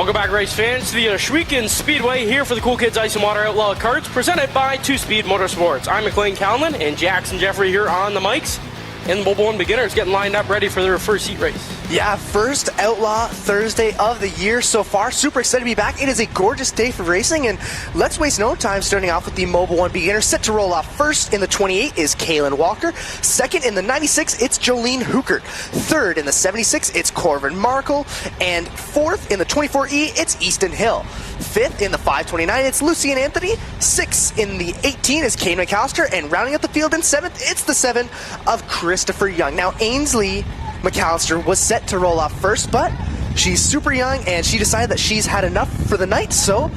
Welcome back, race fans, to the Ohsweken Speedway here for the Cool Kids Ice and Water Outlaw Karts, presented by Two Speed Motorsports. I'm McLean Callan and Jackson Jeffrey here on the mics, and the Mobile One beginners getting lined up ready for their first heat race. Yeah, first Outlaw Thursday of the year so far. Super excited to be back. It is a gorgeous day for racing, and let's waste no time starting off with the Mobile One beginner. Set to roll off first in the 28 is Kaylin Walker. Second in the 96, it's Jolene Hookert. Third in the 76, it's Corvin Markle. And fourth in the 24E, it's Easton Hill. Fifth in the 529, it's Lucian Anthony. Sixth in the 18 is Kane McAllister. And rounding out the field in seventh, it's the 7 of Christopher Young. Now, Ainsley McAllister was set to roll off first, but she's super young and she decided that she's had enough for the night, so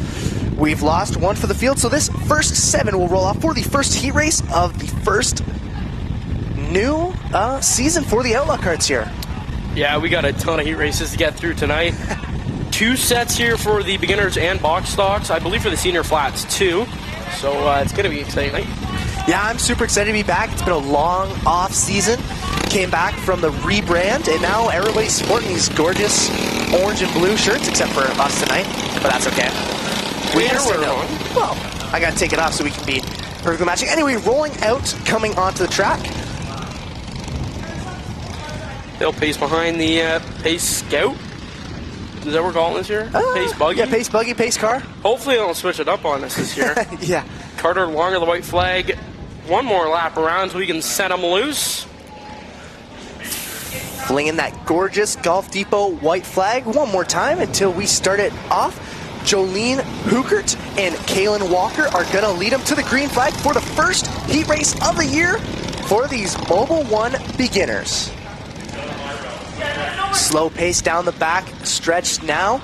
we've lost one for the field. So this first 7 will roll off for the first heat race of the first new season for the Outlaw Karts here. Yeah, we got a ton of heat races to get through tonight. 2 sets here for the beginners and box stocks, I believe for the senior flats too, so it's going to be exciting night. Yeah, I'm super excited to be back. It's been a long off season. Came back from the rebrand, and now everybody's sporting these gorgeous orange and blue shirts, except for us tonight, but that's okay. Well, I gotta take it off so we can be perfectly matching. Anyway, rolling out, coming onto the track. They'll pace behind the Pace Scout. Is that what we're calling this year? Pace Buggy? Yeah, Pace Buggy, Pace Car. Hopefully they don't switch it up on us this year. Yeah. Carter longer the white flag. One more lap around so we can set them loose. Flinging that gorgeous Golf Depot white flag one more time until we start it off. Jolene Hookert and Kaylin Walker are going to lead them to the green flag for the first heat race of the year for these Mobile One beginners. Slow pace down the back stretch now.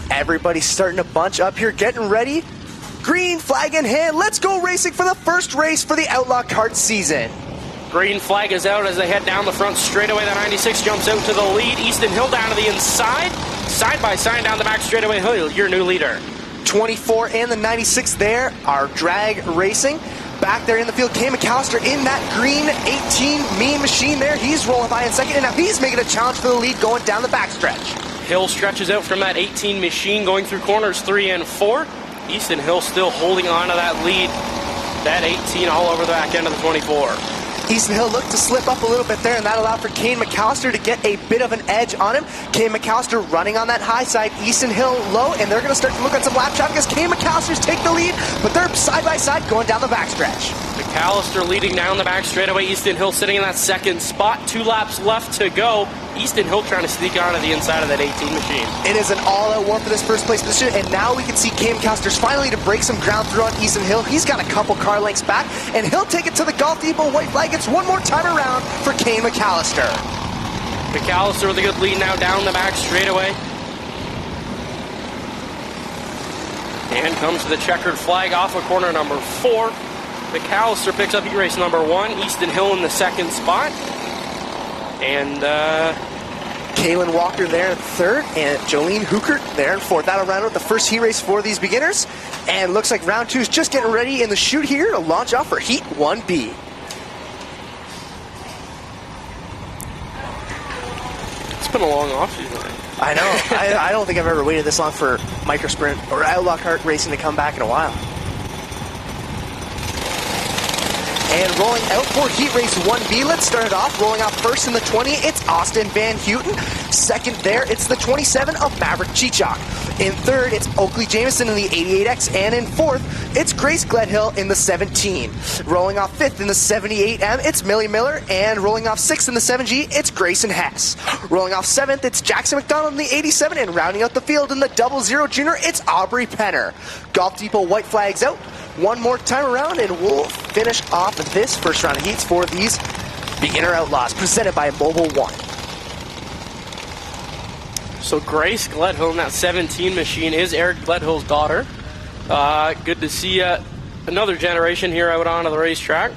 Everybody's starting to bunch up here, getting ready. Green flag in hand. Let's go racing for the first race for the Outlaw Kart season. Green flag is out as they head down the front straightaway. The 96 jumps out to the lead. Easton Hill down to the inside. Side by side down the back straightaway. Hill, your new leader. 24 and the 96 there are drag racing. Back there in the field, Kane McAllister in that green 18 Mean Machine there. He's rolling by in second, and now he's making a challenge for the lead going down the backstretch. Hill stretches out from that 18 Machine going through corners 3 and 4. Easton Hill still holding on to that lead. That 18 all over the back end of the 24. Easton Hill looked to slip up a little bit there, and that allowed for Kane McAllister to get a bit of an edge on him. Kane McAllister running on that high side, Easton Hill low, and they're going to start to look at some lap traffic as Kane McAllister's take the lead, but they're side by side going down the backstretch. McAllister leading down the back straightaway. Easton Hill sitting in that second spot. 2 laps left to go. Easton Hill trying to sneak onto the inside of that 18 Machine. It is an all-out war for this first place position, and now we can see Kane McAllister's finally to break some ground through on Easton Hill. He's got a couple car lengths back, and he'll take it to the Golf Depot white flag. It's one more time around for Kane McAllister. McAllister with a good lead now down the back straightaway. And comes to the checkered flag off of corner number 4. McAllister picks up heat race number 1. Easton Hill in the second spot. And Kaylin Walker there in third, and Jolene Hookert there in fourth. That'll round out the first heat race for these beginners. And looks like round 2 is just getting ready in the chute here to launch off for heat 1B. It's been a long offseason. I know. I don't think I've ever waited this long for microsprint or Outlaw Kart racing to come back in a while. And rolling out for heat race 1B, let's start it off. Rolling out first in the 20, it's Austin Van Houten. Second there, it's the 27 of Maverick Chichok. In third, it's Oakley Jameson in the 88X. And in fourth, it's Grace Gledhill in the 17. Rolling off fifth in the 78M, it's Millie Miller. And rolling off sixth in the 7G, it's Grayson Hess. Rolling off seventh, it's Jackson McDonald in the 87. And rounding out the field in the 00 Junior, it's Aubrey Penner. Golf Depot white flags out. One more time around, and we'll finish off this first round of heats for these beginner Outlaws, presented by Mobile One. So Grace Gledhill in that 17 Machine is Eric Gledhill's daughter. Good to see another generation here out onto the racetrack.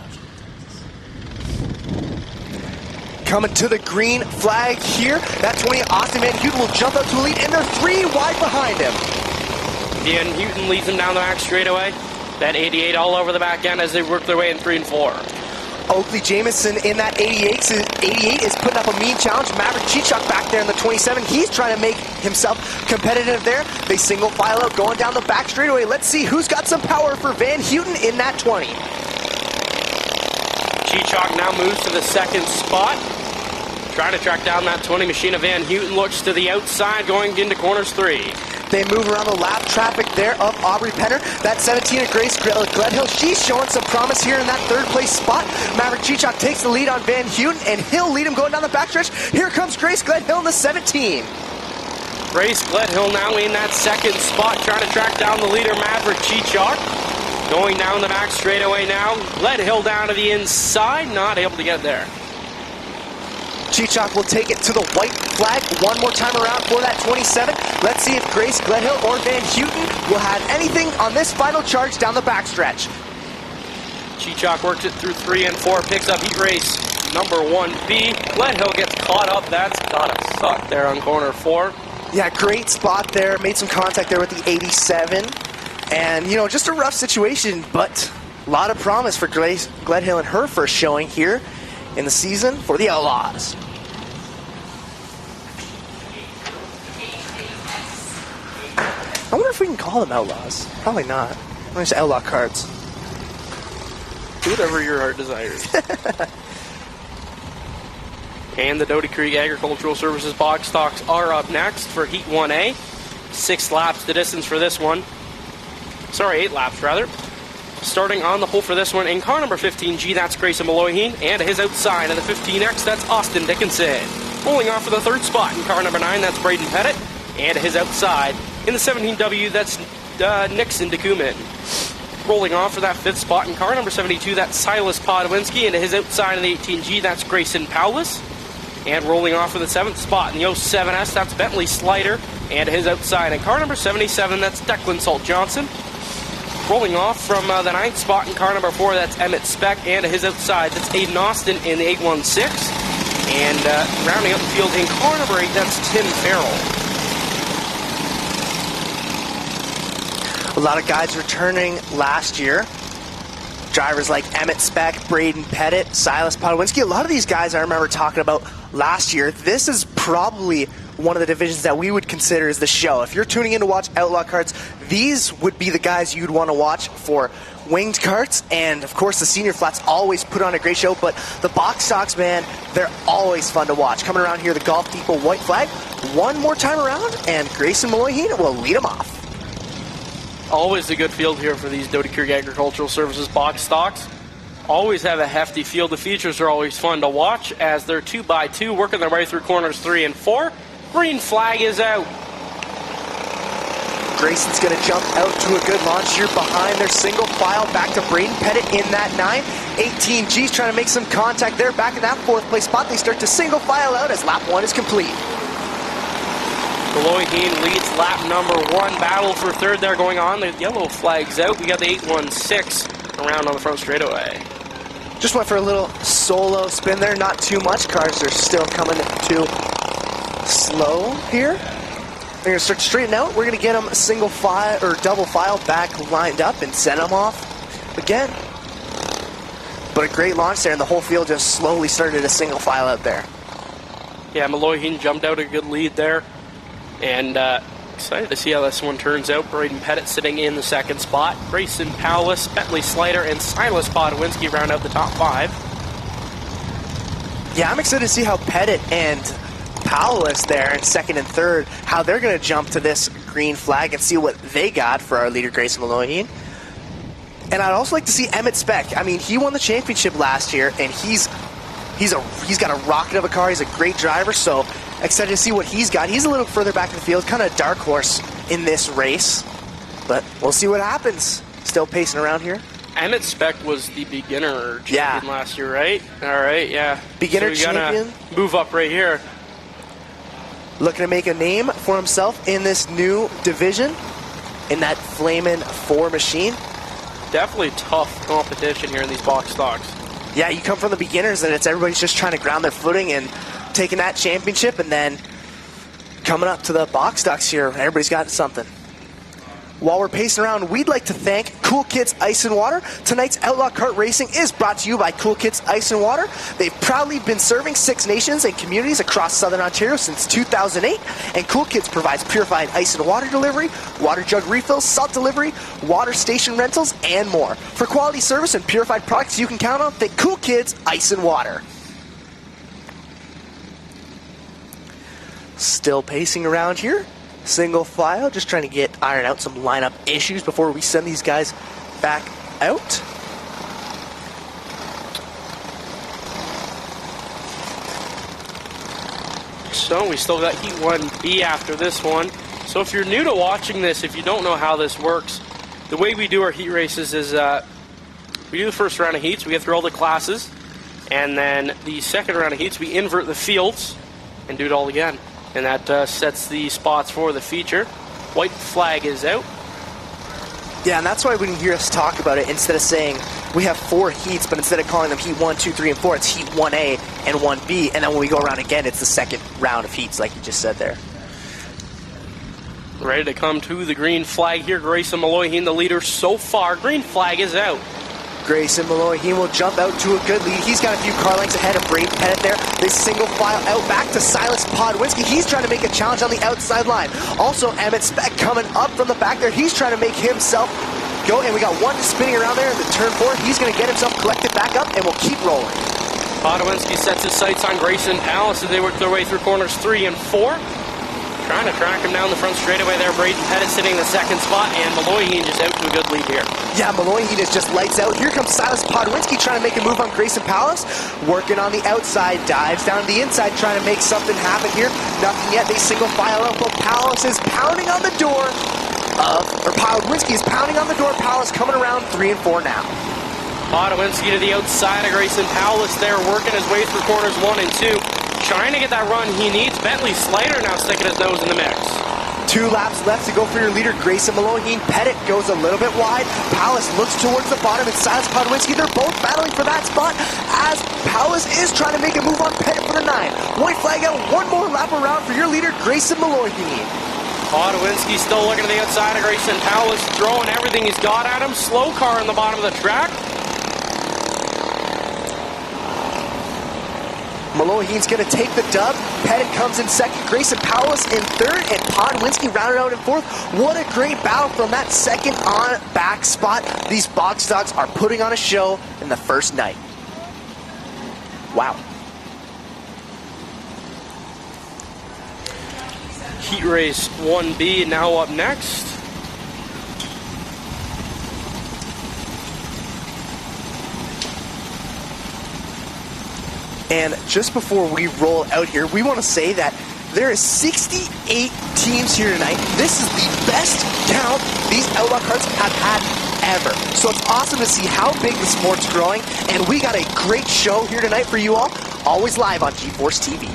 Coming to the green flag here. That 20 Austin Van Houten will jump up to the lead, and they're 3 wide behind him. Van Houten leads him down the back straightaway. That 88 all over the back end as they work their way in 3 and 4. Oakley Jamison in that 88 is putting up a mean challenge. Maverick Chichok back there in the 27. He's trying to make himself competitive there. They single file out going down the back straightaway. Let's see who's got some power for Van Houten in that 20. Chichok now moves to the second spot. Trying to track down that 20. Machine of Van Houten looks to the outside going into corners 3. They move around the lap traffic there of Aubrey Penner. That 17 of Grace Gledhill, she's showing some promise here in that third place spot. Maverick Chichok takes the lead on Van Houten, and he'll lead him going down the backstretch. Here comes Grace Gledhill in the 17. Grace Gledhill now in that second spot, trying to track down the leader, Maverick Chichok. Going down the back straightaway now. Gledhill down to the inside, not able to get there. Chichok will take it to the white flag one more time around for that 27. Let's see if Grace Gledhill or Van Houten will have anything on this final charge down the backstretch. Chichok works it through 3 and 4, picks up heat race number 1B. Gledhill gets caught up. That's gotta suck there on corner 4. Yeah, great spot there. Made some contact there with the 87. And, you know, just a rough situation, but a lot of promise for Grace Gledhill in her first showing here in the season for the Outlaws. I wonder if we can call them Outlaws. Probably not. We're just Outlaw Karts. Do whatever your heart desires. And the Doty Creek Agricultural Services box stocks are up next for Heat 1A. 6 laps the distance for this one. Sorry, 8 laps rather. Starting on the pole for this one in car number 15G, that's Grayson Malloyheen, and his outside of the 15X, that's Austin Dickinson. Rolling off for the third spot in car number 9, that's Braden Pettit, and his outside in the 17W, that's Nixon DeCumin. Rolling off for that 5th spot in car number 72, that's Silas Podwinski, and his outside of the 18G, that's Grayson Powlis. And rolling off for the 7th spot in the 07S, that's Bentley Slider, and his outside in car number 77, that's Declan Salt Johnson. Rolling off from the 9th spot in car number 4, that's Emmett Speck, and his outside, that's Aiden Austin in the 816. And rounding out the field in car number 8, that's Tim Farrell. A lot of guys returning last year. Drivers like Emmett Speck, Braden Pettit, Silas Podwinski. A lot of these guys I remember talking about last year. This is probably one of the divisions that we would consider as the show. If you're tuning in to watch Outlaw Karts, these would be the guys you'd want to watch for winged karts. And of course the senior flats always put on a great show, but the box stocks, man, they're always fun to watch. Coming around here, the Golf Depot white flag one more time around, and Grayson Malloyheen will lead them off. Always a good field here for these Doty Creek Agricultural Services box stocks. Always have a hefty field. The features are always fun to watch as they're 2x2 working their way through corners 3 and 4. Green flag is out. Grayson's going to jump out to a good launch here behind their single file back to Braden Pettit in that 9. 18G's trying to make some contact there back in that 4th place spot. They start to single file out as lap 1 is complete. Malloyheen leads lap number 1. Battle for 3rd there going on. The yellow flag's out. We got the 816 around on the front straightaway. Just went for a little solo spin there. Not too much. Cars are still coming too slow here. They're going to start to straighten out. We're going to get them single file or double file back lined up and send them off again. But a great launch there, and the whole field just slowly started a single file out there. Yeah, Malloyheen jumped out a good lead there. And excited to see how this one turns out. Braden Pettit sitting in the 2nd spot. Grayson Powlis, Bentley Slider, and Silas Podwinski round out the top 5. Yeah, I'm excited to see how Pettit and Powlis there in 2nd and 3rd, how they're going to jump to this green flag and see what they got for our leader, Grayson Malloyheen. And I'd also like to see Emmett Speck. I mean, he won the championship last year, and he's got a rocket of a car. He's a great driver, so excited to see what he's got. He's a little further back in the field, kind of a dark horse in this race, but we'll see what happens. Still pacing around here. Emmett Speck was the beginner champion last year, right? All right, yeah. Beginner so champion. Move up right here. Looking to make a name for himself in this new division, in that Flamin' 4 machine. Definitely tough competition here in these box stocks. Yeah, you come from the beginners and everybody's just trying to ground their footing and taking that championship, and then coming up to the box stocks here, everybody's got something. While we're pacing around, we'd like to thank Cool Kids Ice and Water. Tonight's Outlaw Kart Racing is brought to you by Cool Kids Ice and Water. They've proudly been serving 6 nations and communities across Southern Ontario since 2008. And Cool Kids provides purified ice and water delivery, water jug refills, salt delivery, water station rentals, and more. For quality service and purified products you can count on, thank Cool Kids Ice and Water. Still pacing around here. Single file, just trying to iron out some lineup issues before we send these guys back out. So we still got Heat 1B after this one. So if you're new to watching this, if you don't know how this works, the way we do our heat races is we do the first round of heats, we get through all the classes, and then the second round of heats, we invert the fields and do it all again. And that sets the spots for the feature. White flag is out. Yeah, and that's why when you hear us talk about it, instead of saying we have 4 heats, but instead of calling them Heat 1, 2, 3, and 4, it's Heat 1A and 1B, and then when we go around again, it's the second round of heats, like you just said there. Ready to come to the green flag here. Grayson Malloy, the leader so far. Green flag is out. Grayson Malloy, he will jump out to a good lead. He's got a few car lengths ahead of Braden Pettit there. They single file out back to Silas Podwinski. He's trying to make a challenge on the outside line. Also, Emmett Speck coming up from the back there. He's trying to make himself go, and we got one spinning around there in the turn 4. He's going to get himself collected back up, and we'll keep rolling. Podwinski sets his sights on Grayson Alice as they work their way through corners 3 and 4. Trying to track him down the front straightaway there. Braden Pettit sitting in the second spot, and Malloyheen just out to a good lead here. Yeah, Malloyheen is just lights out. Here comes Silas Podwinski trying to make a move on Grayson Palace. Working on the outside, dives down to the inside, trying to make something happen here. Nothing yet. They single file out, but Palace is pounding on the door Podwinski is pounding on the door. Palace coming around 3 and 4 now. Podwinski to the outside of Grayson Palace there, working his way through corners 1 and 2. Trying to get that run he needs. Bentley Slater now sticking his nose in the mix. 2 laps left to go for your leader, Grayson Malloyheen. Pettit goes a little bit wide. Palace looks towards the bottom, and Silas Podwinski, they're both battling for that spot as Palace is trying to make a move on Pettit for the 9. White flag out, one more lap around for your leader, Grayson Malloyheen. Podwinski still looking to the outside of Grayson Palace, throwing everything he's got at him. Slow car in the bottom of the track. Malloyheen's going to take the dub. Pettit comes in second. Grayson Palace in third. And Podwinski rounded out in fourth. What a great battle from that second on back spot. These box dogs are putting on a show in the first night. Wow. Heat race 1B now up next. And just before we roll out here, we want to say that there is 68 teams here tonight. This is the best count these Outlaw Karts have had ever. So it's awesome to see how big the sport's growing, and we got a great show here tonight for you all, always live on GeForce TV.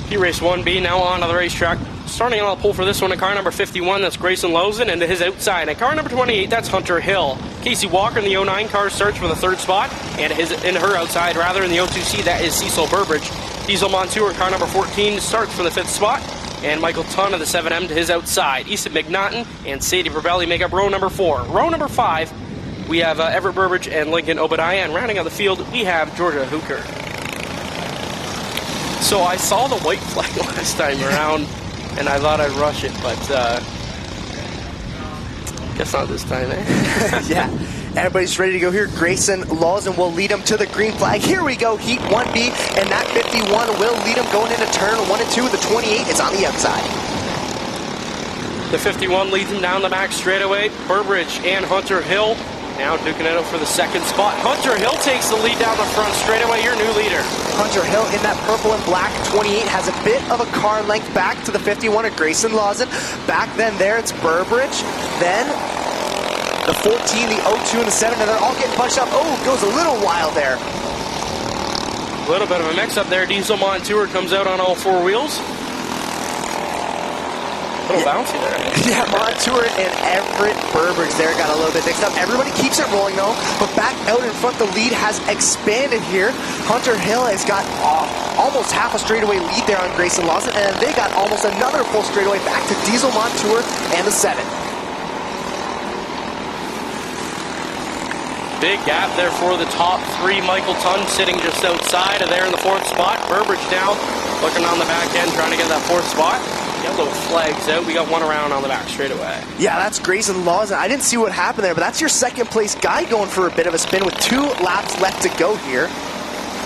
Heat race 1B now on to the racetrack. Starting on the pole for this one, at car number 51, that's Grayson Lozen, and to his outside. At car number 28, that's Hunter Hill. Casey Walker in the 09 car starts for the 3rd spot, and in her outside, rather, in the 02C, that is Cecil Burbridge. Diesel Montour, car number 14, starts for the 5th spot, and Michael Tunn of the 7M to his outside. Easton McNaughton and Sadie Brabelli make up row number 4. Row number 5, we have Everett Burbridge and Lincoln Obadiah, and rounding out the field, we have Georgia Hooker. So I saw the white flag last time around, and I thought I'd rush it, but guess not this time, eh? Yeah, everybody's ready to go here. Grayson Lawson will lead him to the green flag. Here we go, Heat 1B, and that 51 will lead him going into turn 1 and 2. The 28 is on the outside. The 51 leads him down the back straightaway. Burbridge and Hunter Hill now duking it out for the 2nd spot. Hunter Hill takes the lead down the front straightaway, your new leader. Hunter Hill in that purple and black 28 has a bit of a car length back to the 51 of Grayson Lawson. Back then there, it's Burbridge. Then the 14, the 02, and the 7, and they're all getting bunched up. Oh, goes a little wild there. A little bit of a mix-up there. Diesel Montour comes out on all 4 wheels. A little bouncy there. Yeah, Montour and Everett Burbridge there got a little bit mixed up. Everybody keeps it rolling though, but back out in front, the lead has expanded here. Hunter Hill has got almost half a straightaway lead there on Grayson Lawson, and they got almost another full straightaway back to Diesel Montour and the 7. Big gap there for the top three. Michael Tunn sitting just outside of there in the fourth spot. Burbridge down, looking on the back end, trying to get that fourth spot. Yellow flags out. We got one around on the back straightaway. Yeah, that's Grayson Laws. I didn't see what happened there, but that's your second place guy going for a bit of a spin with 2 laps left to go here.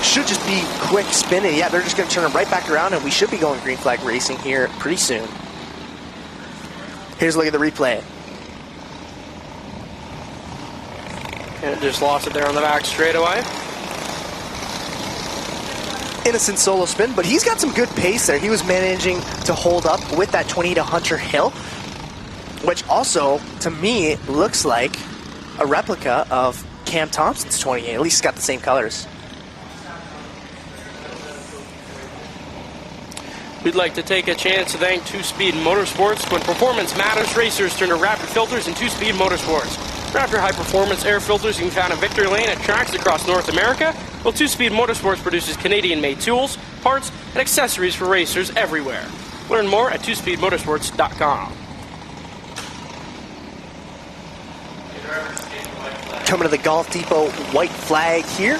Should just be quick spinning. Yeah, they're just going to turn him right back around, and we should be going green flag racing here pretty soon. Here's a look at the replay. And just lost it there on the back straightaway. Innocent solo spin, but he's got some good pace there. He was managing to hold up with that 20 to Hunter Hill, which also, to me, looks like a replica of Cam Thompson's 28. At least it's got the same colors. We'd like to take a chance to thank 2Speed Motorsports. When performance matters, racers turn to Raptor filters and 2Speed Motorsports. Raptor high-performance air filters can be found in Victory Lane at tracks across North America, while 2Speed Motorsports produces Canadian-made tools, parts, and accessories for racers everywhere. Learn more at 2speedmotorsports.com. Coming to the Golf Depot white flag here.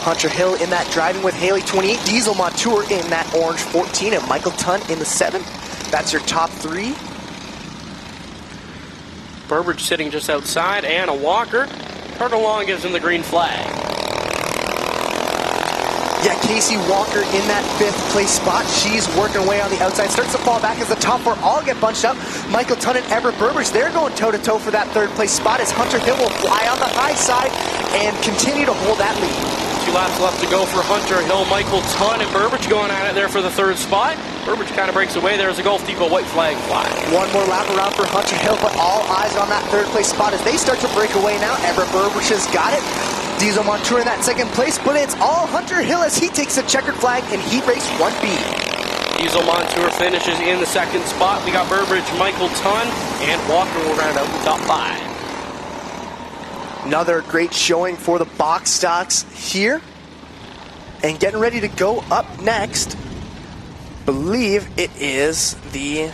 Hunter Hill in that driving with Haley 28, Diesel Montour in that orange 14, and Michael Tunn in the 7. That's your top 3. Burbridge sitting just outside, and a Walker. Carter Long gives him the green flag. Yeah, Casey Walker in that 5th place spot. She's working away on the outside. Starts to fall back as the top 4 all get bunched up. Michael Tunn and Everett Burbridge, they're going toe-to-toe for that 3rd place spot as Hunter Hill will fly on the high side and continue to hold that lead. 2 laps left to go for Hunter Hill. Michael Tunn and Burbridge going at it there for the 3rd spot. Burbridge kind of breaks away there as a Golf Depot white flag fly. One more lap around for Hunter Hill, but all eyes on that 3rd place spot as they start to break away now. Everett Burbridge has got it. Diesel Montour in that 2nd place, but it's all Hunter Hill as he takes a checkered flag in Heat Race 1B. Diesel Montour finishes in the 2nd spot. We got Burbridge, Michael Tunn, and Walker will round out the top 5. Another great showing for the box stocks here. And getting ready to go up next, believe it is the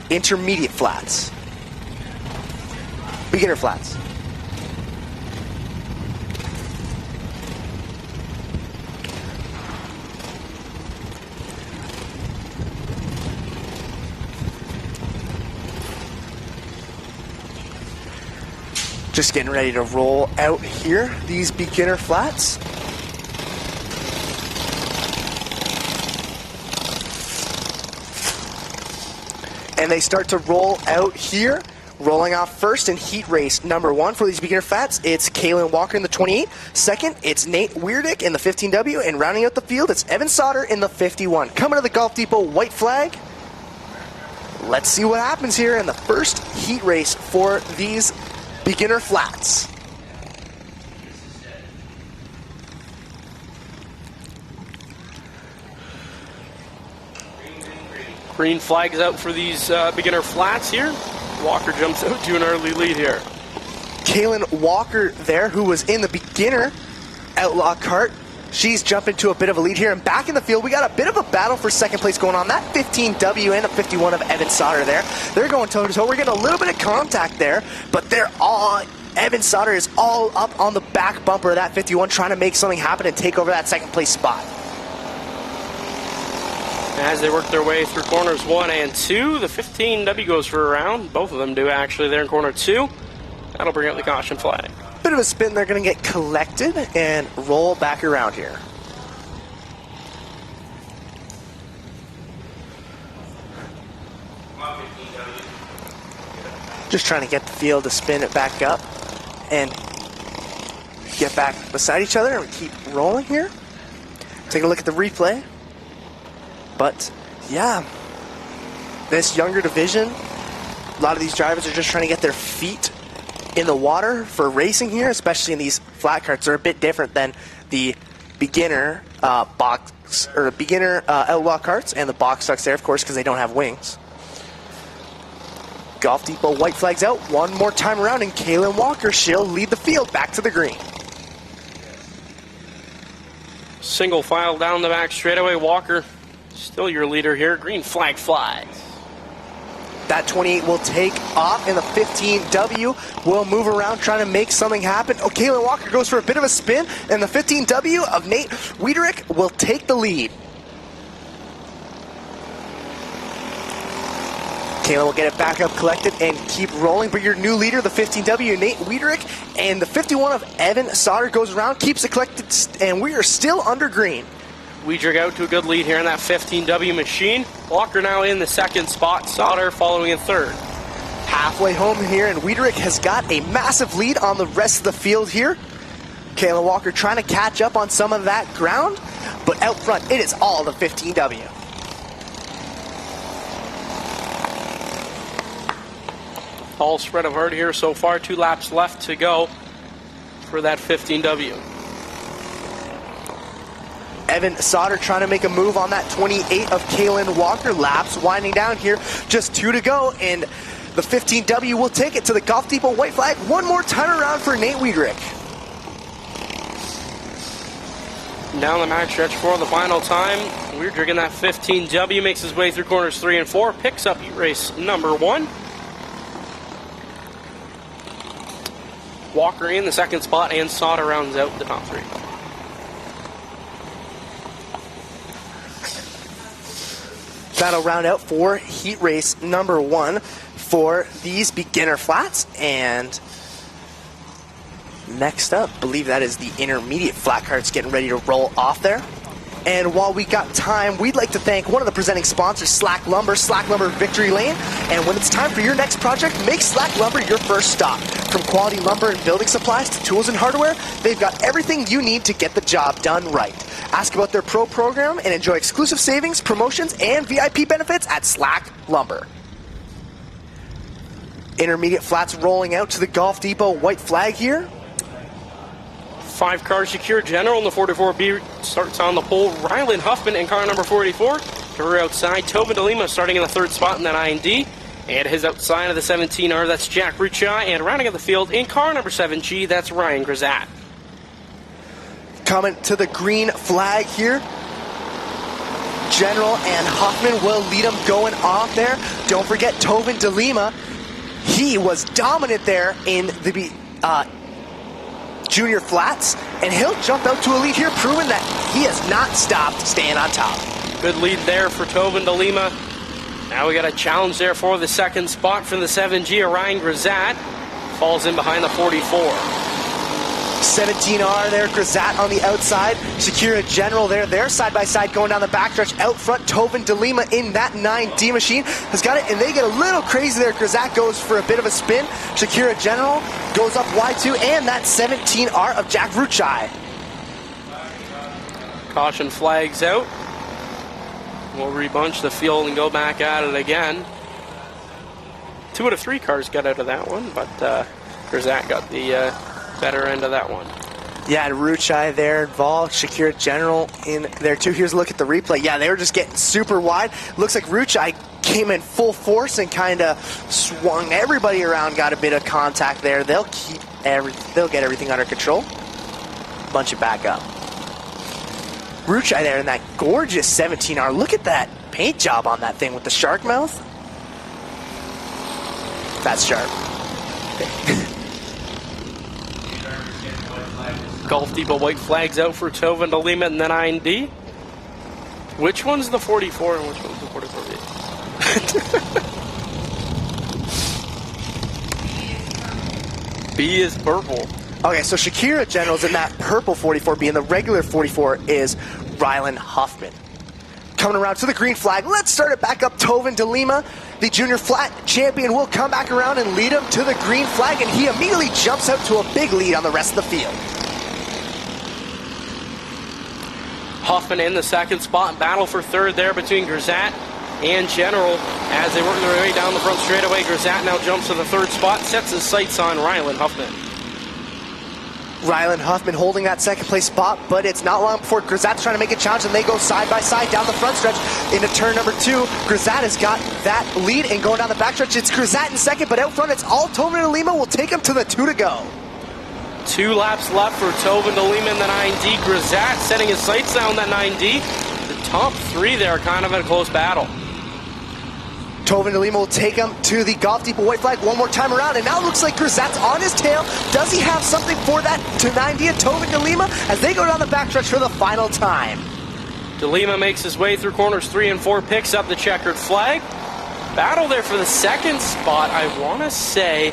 intermediate flats. Beginner flats. Just getting ready to roll out here, these beginner flats. And they start to roll out here. Rolling off first in heat race number 1 for these beginner flats, it's Kalen Walker in the 28. Second, it's Nate Weirdick in the 15W. And rounding out the field, it's Evan Sauter in the 51. Coming to the Golf Depot white flag. Let's see what happens here in the first heat race for these beginner flats. Green flags out for these beginner flats here. Walker jumps out to an early lead here. Kalen Walker there, who was in the beginner Outlaw kart. She's jumping to a bit of a lead here. And back in the field, we got a bit of a battle for 2nd place going on. That 15W and a 51 of Evan Sauter there. They're going toe-to-toe. We're getting a little bit of contact there, but they're all... Evan Sauter is all up on the back bumper of that 51, trying to make something happen and take over that 2nd place spot. As they work their way through corners 1 and 2, the 15W goes for a round. Both of them do actually there in corner 2. That'll bring out the caution flag. Bit of a spin, they're going to get collected and roll back around here. Just trying to get the field to spin it back up and get back beside each other, and we keep rolling here. Take a look at the replay. But yeah, this younger division, a lot of these drivers are just trying to get their feet in the water for racing here, especially in these flat carts. They're a bit different than the beginner box or beginner Outlaw karts and the box trucks there, of course, because they don't have wings. Golf Depot white flags out one more time around, and Kalen Walker, she'll lead the field back to the green. Single file down the back straightaway. Walker still your leader here. Green flag flies. That 28 will take off, and the 15W will move around trying to make something happen. Oh, Kalen Walker goes for a bit of a spin, and the 15W of Nate Wiederick will take the lead. Kayla will get it back up, collected, and keep rolling. But your new leader, the 15W, Nate Wiederick, and the 51 of Evan Sauter goes around, keeps it collected, and we are still under green. Wiederick out to a good lead here in that 15W machine. Walker now in the second spot, Sauter following in third. Halfway home here, and Wiederick has got a massive lead on the rest of the field here. Kayla Walker trying to catch up on some of that ground, but out front, it is all the 15W. All spread of hard here so far. 2 laps left to go for that 15W. Evan Sauter trying to make a move on that 28 of Kalen Walker. Laps winding down here. Just 2 to go, and the 15W will take it to the Golf Depot white flag. One more time around for Nate Wiederick. Down the max stretch for the final time. Wiederick in that 15W makes his way through corners 3 and 4. Picks up heat race number 1. Walker in the second spot, and Sauter rounds out the top 3. That'll round out for heat race number 1 for these beginner flats. And next up, I believe that is the intermediate flat carts getting ready to roll off there. And while we got time, we'd like to thank one of the presenting sponsors, Slack Lumber Victory Lane. And when it's time for your next project, make Slack Lumber your first stop. From quality lumber and building supplies to tools and hardware, they've got everything you need to get the job done right. Ask about their pro program and enjoy exclusive savings, promotions, and VIP benefits at Slack Lumber. Intermediate flats rolling out to the Golf Depot white flag here. 5 car secure general in the 44B starts on the pole. Rylan Huffman in car number 44. To her outside, Tobin DeLima starting in the third spot in that IND. And his outside of the 17R, that's Jack Ruchai. And rounding out the field in car number 7G, that's Ryan Grisat. Coming to the green flag here. General and Huffman will lead him going off there. Don't forget Tobin DeLima. He was dominant there in the junior flats, and he'll jump out to a lead here, proving that he has not stopped staying on top. Good lead there for Tobin DeLima. Now we got a challenge there for the second spot from the 7G. Ryan Grisat falls in behind the 44. 17R there, Grisat on the outside. Shakira General there. They're side by side going down the backstretch. Out front, Tobin DeLima in that 9D machine has got it, and they get a little crazy there. Grisat goes for a bit of a spin. Shakira General goes up wide too, and that 17R of Jack Ruchai. Caution flags out. We'll rebunch the field and go back at it again. 2 out of 3 cars got out of that one, but Grisat got the better end of that one. Yeah, and Ruchai there involved. Shakira General in there too. Here's a look at the replay. Yeah, they were just getting super wide. Looks like Ruchai came in full force and kind of swung everybody around. Got a bit of contact there. They'll get everything under control. Bunch it back up. Ruchai there in that gorgeous 17R. Look at that paint job on that thing with the shark mouth. That's sharp. Golf Depot white flags out for Tobin DeLima and then IND. Which one's the 44 and which one's the 44B? B is purple. Okay, so Shakira General's in that purple 44B, and the regular 44 is Rylan Huffman. Coming around to the green flag, let's start it back up. Tobin DeLima, the junior flat champion, will come back around and lead him to the green flag, and he immediately jumps out to a big lead on the rest of the field. Huffman in the second spot. Battle for third there between Grisat and General as they work their way down the front straightaway. Grisat now jumps to the third spot, sets his sights on Rylan Huffman. Rylan Huffman holding that second place spot, but it's not long before Grisat's trying to make a challenge, and they go side by side down the front stretch into turn number 2. Grisat has got that lead, and going down the backstretch, it's Grisat in second, but out front it's all Tobin DeLima. Will take him to the 2 to go. 2 laps left for Tobin DeLima in the 9D. Grisat setting his sights down that 9D. The top 3 there kind of in a close battle. Tovin DeLima will take him to the Golf Depot white flag one more time around, and now it looks like Grisette's on his tail. Does he have something for that to 90 and Tovin DeLima as they go down the backstretch for the final time? DeLima makes his way through corners 3 and 4, picks up the checkered flag. Battle there for the second spot. I want to say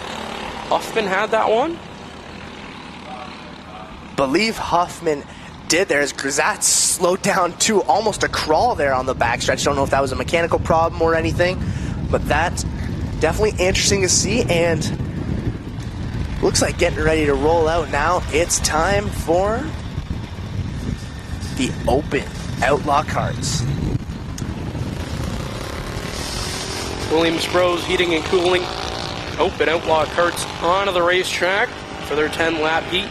Huffman had that one. Believe Huffman did there as Grisette slowed down to almost a crawl there on the backstretch. Don't know if that was a mechanical problem or anything, but that's definitely interesting to see, and looks like getting ready to roll out now. It's time for the Open Outlaw Karts. Williams Bros Heating and Cooling Open Outlaw Karts onto the racetrack for their 10-lap heat.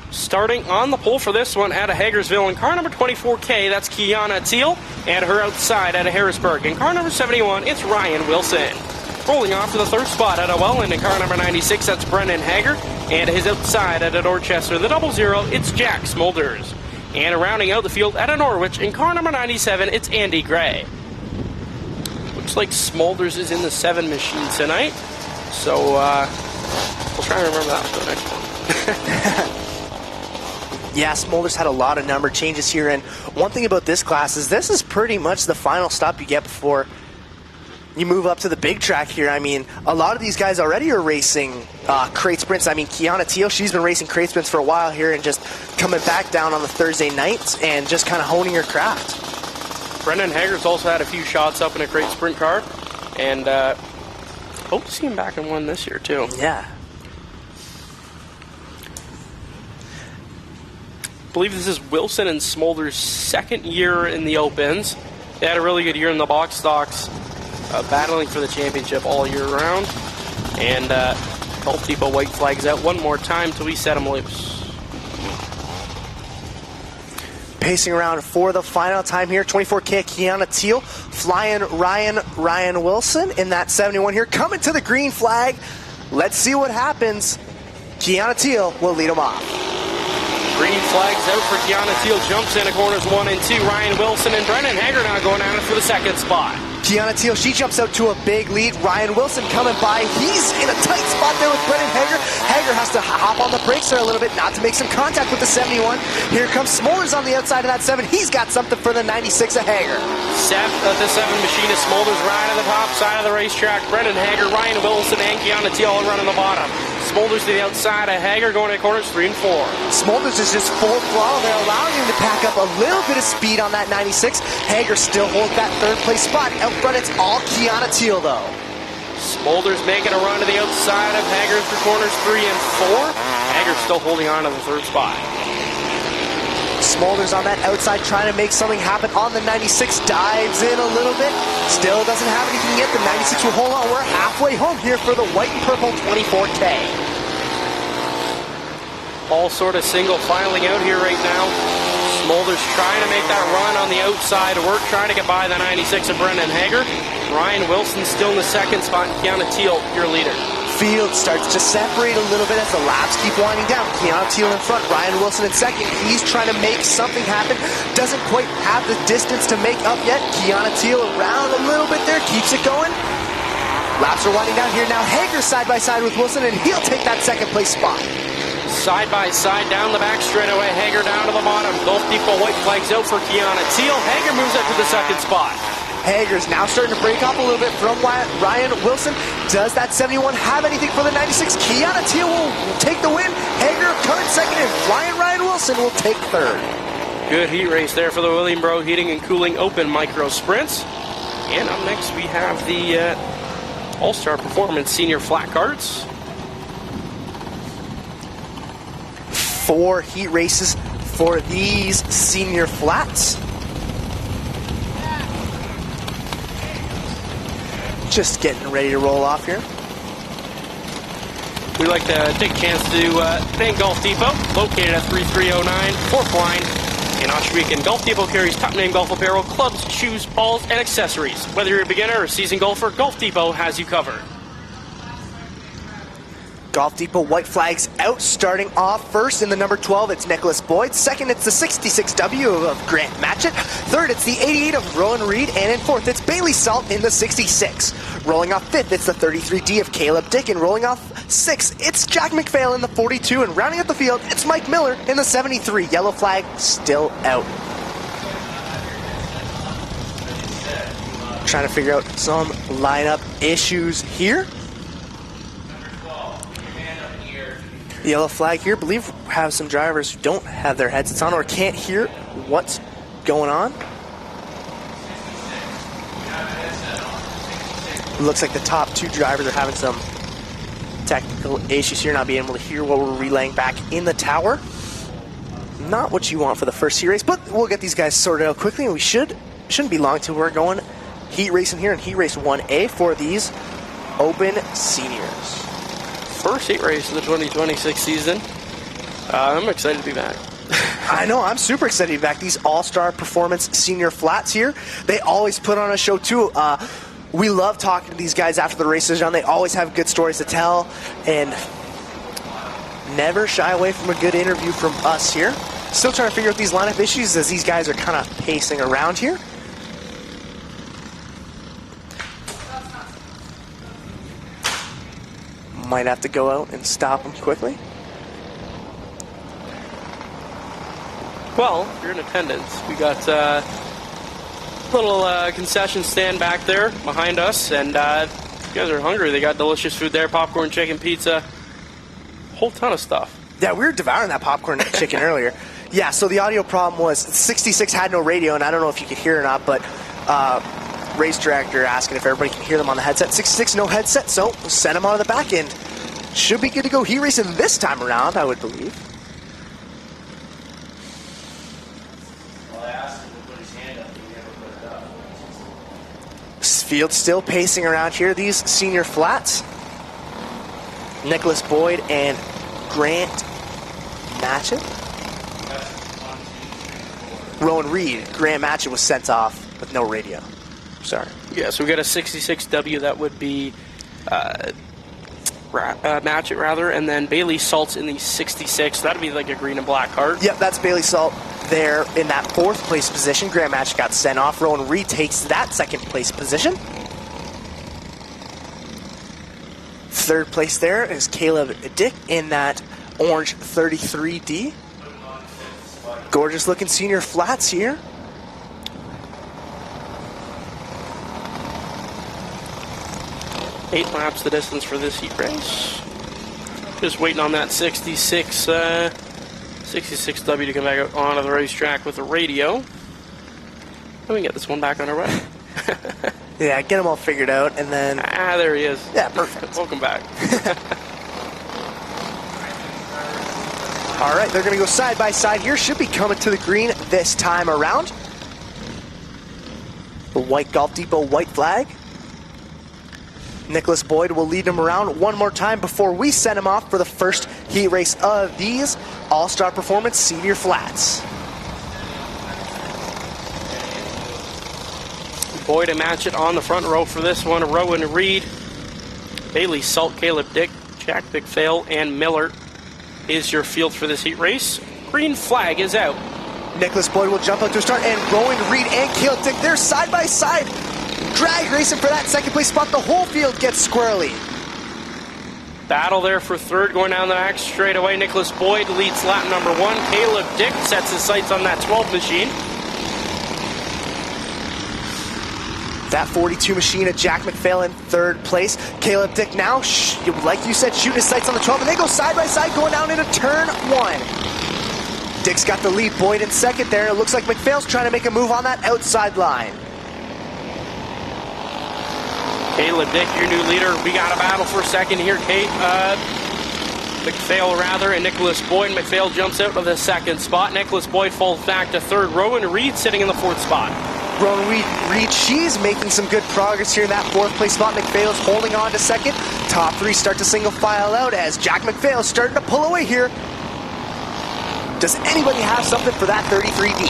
Starting on the pole for this one out of Hagersville in car number 24K, that's Kiana Teal, and her outside out of Harrisburg. In car number 71, it's Ryan Wilson. Rolling off for the third spot out of Welland in car number 96, that's Brendan Hager, and his outside out of Dorchester, the 00, it's Jack Smolders. And rounding out the field out of Norwich in car number 97, it's Andy Gray. Looks like Smolders is in the 7 machine tonight, so we'll try and remember that for the next one. Yeah, Smolders had a lot of number changes here, and one thing about this class is this is pretty much the final stop you get before you move up to the big track here. I mean, a lot of these guys already are racing crate sprints. I mean, Kiana Teal, she's been racing crate sprints for a while here and just coming back down on the Thursday nights and just kind of honing her craft. Brendan Hager's also had a few shots up in a crate sprint car, and hope to see him back in one this year too. Yeah. I believe this is Wilson and Smolders' second year in the Opens. They had a really good year in the box stocks, battling for the championship all year round. And Golf Depot white flags out one more time till we set them loose. Pacing around for the final time here, 24K Kiana Teal, flying Ryan Wilson in that 71 here, coming to the green flag. Let's see what happens. Kiana Teal will lead them off. Green flags out for Kiana Teal, jumps into corners 1 and 2. Ryan Wilson and Brendan Hager now going at it for the second spot. Kiana Teal, she jumps out to a big lead. Ryan Wilson coming by. He's in a tight spot there with Brendan Hager. Hager has to hop on the brakes there a little bit, not to make some contact with the 71. Here comes Smolders on the outside of that 7. He's got something for the 96 of Hager. The 7 machine is Smolders right on the top side of the racetrack. Brendan Hager, Ryan Wilson, and Kiana Teal all running the bottom. Smolders to the outside of Hager, going to corners 3 and 4. Smolders is just full throttle there, allowing him to pack up a little bit of speed on that 96. Hager still holds that third place spot. Out front, it's all Kiana Teal, though. Smolders making a run to the outside of Hager for corners 3 and 4. Hager's still holding on to the third spot. Smolders on that outside trying to make something happen on the 96, dives in a little bit, still doesn't have anything yet. The 96 will hold on. We're halfway home here for the white and purple 24K. All sort of single filing out here right now. Smolders trying to make that run on the outside work, trying to get by the 96 of Brendan Hager. Ryan Wilson still in the second spot. Kiana Teal, your leader. Field starts to separate a little bit as the laps keep winding down. Kiana Teal in front, Ryan Wilson in second. He's trying to make something happen. Doesn't quite have the distance to make up yet. Kiana Teal around a little bit there, keeps it going. Laps are winding down here now. Hager side by side with Wilson, and he'll take that second place spot. Side by side down the back straightaway. Hager down to the bottom. Golf Depot white flags out for Kiana Teal. Hager moves up to the second spot. Hager's now starting to break off a little bit from Ryan Wilson. Does that 71 have anything for the 96? Kiana Teal will take the win. Hager coming second, and Ryan Wilson will take third. Good heat race there for the William Bro Heating and Cooling Open Micro Sprints. And up next we have the All-Star Performance Senior Flat Karts. 4 heat races for these senior flats. Just getting ready to roll off here. We'd like to take a chance to thank Golf Depot, located at 3309 4th Line in Ohsweken. Golf Depot carries top-name golf apparel, clubs, shoes, balls, and accessories. Whether you're a beginner or a seasoned golfer, Golf Depot has you covered. Golf Depot white flags out, starting off first in the number 12, it's Nicholas Boyd. Second, it's the 66W of Grant Matchett. Third, it's the 88 of Rowan Reed. And in fourth, it's Bailey Salt in the 66. Rolling off 5th, it's the 33D of Caleb Dick, and rolling off 6th, it's Jack McPhail in the 42, and rounding out the field, it's Mike Miller in the 73. Yellow flag still out. Trying to figure out some lineup issues here. Yellow flag here. I believe we have some drivers who don't have their headsets on or can't hear what's going on. Looks like the top 2 drivers are having some technical issues here, not being able to hear what we're relaying back in the tower. Not what you want for the first heat race, but we'll get these guys sorted out quickly, and we shouldn't be long till we're going heat racing here in heat race 1A for these open seniors. First heat race of the 2026 season. I'm excited to be back. I know, I'm super excited to be back. These all-star performance senior flats here, they always put on a show too. We love talking to these guys after the race is done. They always have good stories to tell and never shy away from a good interview from us here. Still trying to figure out these lineup issues as these guys are kind of pacing around here. Might have to go out and stop them quickly. Well, if you're in attendance, we got a little concession stand back there behind us, and if you guys are hungry, they got delicious food there, popcorn, chicken, pizza, whole ton of stuff. Yeah, we were devouring that popcorn and chicken earlier. Yeah, so the audio problem was 66 had no radio, and I don't know if you could hear or not, but race director asking if everybody can hear them on the headset. 66 no headset, so we'll send them on to the back end. Should be good to go heat racing this time around, I would believe. Well, I asked him to put his hand up, but he never put it up. Field still pacing around here, these senior flats. Nicholas Boyd and Grant Matchett. Rowan Reed, Grant Matchett was sent off with no radio. Sorry. Yeah, so we got a 66W, that would be Matchett rather, and then Bailey Salt's in the 66. That'd be like a green and black card. Yep, that's Bailey Salt there in that 4th place position. Grant Matchett got sent off. Rowan Reed takes that 2nd place position. 3rd place there is Caleb Dick in that orange 33D. Gorgeous looking senior flats here. Eight laps the distance for this heat race. Just waiting on that 66W to come back out onto the racetrack with the radio. And we can get this one back on our way. Yeah, get them all figured out, and then... there he is. Yeah, perfect. Welcome back. All right, they're going to go side by side here. Should be coming to the green this time around. The white Golf Depot white flag. Nicholas Boyd will lead him around one more time before we send him off for the first heat race of these All-Star Performance Senior Flats. Boyd and Matchett on the front row for this one. Rowan Reed, Bailey Salt, Caleb Dick, Jack McPhail, and Miller is your field for this heat race. Green flag is out. Nicholas Boyd will jump out to a start, and Rowan Reed and Caleb Dick, they're side by side. Drag racing for that 2nd place spot. The whole field gets squirrely. Battle there for 3rd going down the back straightaway. Nicholas Boyd leads lap number 1. Caleb Dick sets his sights on that 12 machine. That 42 machine of Jack McPhail in 3rd place. Caleb Dick now, like you said, shooting his sights on the 12, and they go side by side going down into turn 1. Dick's got the lead, Boyd in 2nd there. It looks like McPhail's trying to make a move on that outside line. Caleb Dick, your new leader. We got a battle for 2nd here. McPhail rather, and Nicholas Boyd. McPhail jumps out of the 2nd spot. Nicholas Boyd falls back to 3rd. Rowan Reed sitting in the 4th spot. Rowan Reed, she's making some good progress here in that 4th place spot. McPhail's holding on to 2nd. Top 3 start to single file out as Jack McPhail's starting to pull away here. Does anybody have something for that 33D?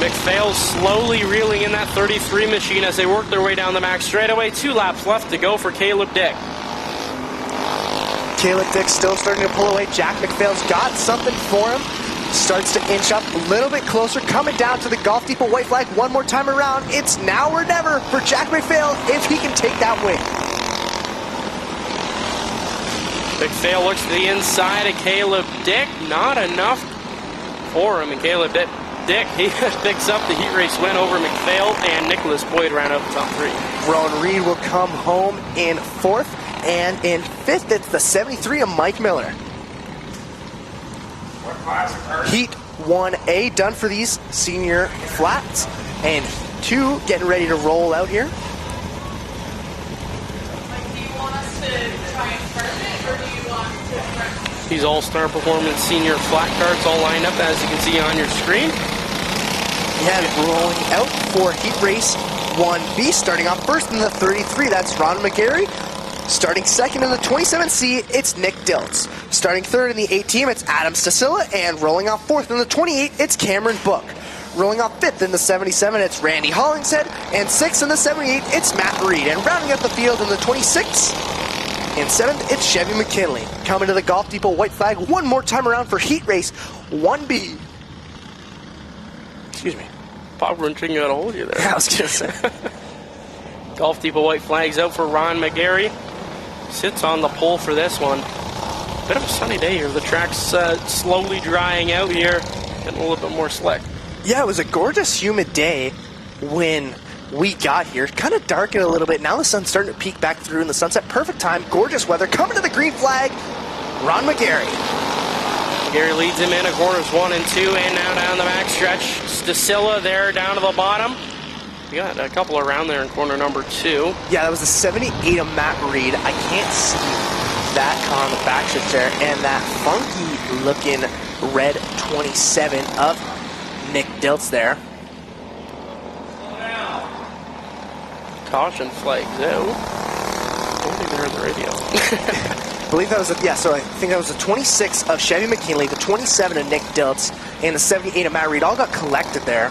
McPhail slowly reeling in that 33 machine as they work their way down the max straightaway. 2 laps left to go for Caleb Dick. Caleb Dick still starting to pull away. Jack McPhail's got something for him. Starts to inch up, little bit closer, coming down to the Golf Depot white flag one more time around. It's now or never for Jack McPhail if he can take that win. McPhail looks to the inside of Caleb Dick. Not enough for him. And Caleb Dick, he picks up the heat race win over McPhail, and Nicholas Boyd round out the top three. Rowan Reed will come home in fourth, and in fifth, it's the 73 of Mike Miller. Heat 1A done for these senior flats, and 2 getting ready to roll out here. Do you want us to try and start it, or do you want to? These All-Star Performance senior flat carts all lined up, as you can see on your screen. Yeah, rolling out for heat race 1B, starting off first in the 33, that's Ron McGarry. Starting second in the 27C, it's Nick Diltz. Starting third in the 18, it's Adam Stasilla, and rolling off fourth in the 28, it's Cameron Book. Rolling off fifth in the 77, it's Randy Hollingshead, and sixth in the 78, it's Matt Reed. And rounding out the field in the 26 and seventh, it's Chevy McKinley. Coming to the Golf Depot white flag one more time around for heat race 1B. Excuse me. Pop wrenching got a hold of you there. I was going to say. Golf Depot white flags out for Ron McGarry. Sits on the pole for this one. Bit of a sunny day here. The track's slowly drying out here. Getting a little bit more slick. Yeah, it was a gorgeous, humid day when we got here. Kind of darkened a little bit. Now the sun's starting to peek back through in the sunset. Perfect time. Gorgeous weather. Coming to the green flag, Ron McGarry. McGarry leads him in at corners 1 and 2, and now down the back stretch. Stasilla there down to the bottom. We got a couple around there in corner number 2. Yeah, that was the 78 of Matt Reed. I can't see that car on the back stretch there. And that funky looking red 27 of Nick Diltz there. Caution flags out. I don't think they heard the radio. I believe that was so I think that was the 26 of Chevy McKinley, the 27 of Nick Diltz, and the 78 of Matt Reed all got collected there.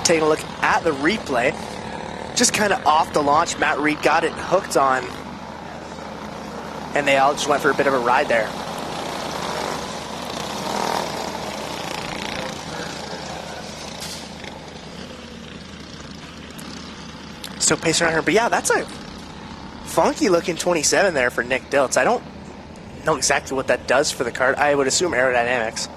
Taking a look at the replay. Just kind of off the launch, Matt Reed got it hooked on, and they all just went for a bit of a ride there. Still pacing around here, but yeah, that's a funky looking 27 there for Nick Diltz. I don't know exactly what that does for the kart. I would assume aerodynamics.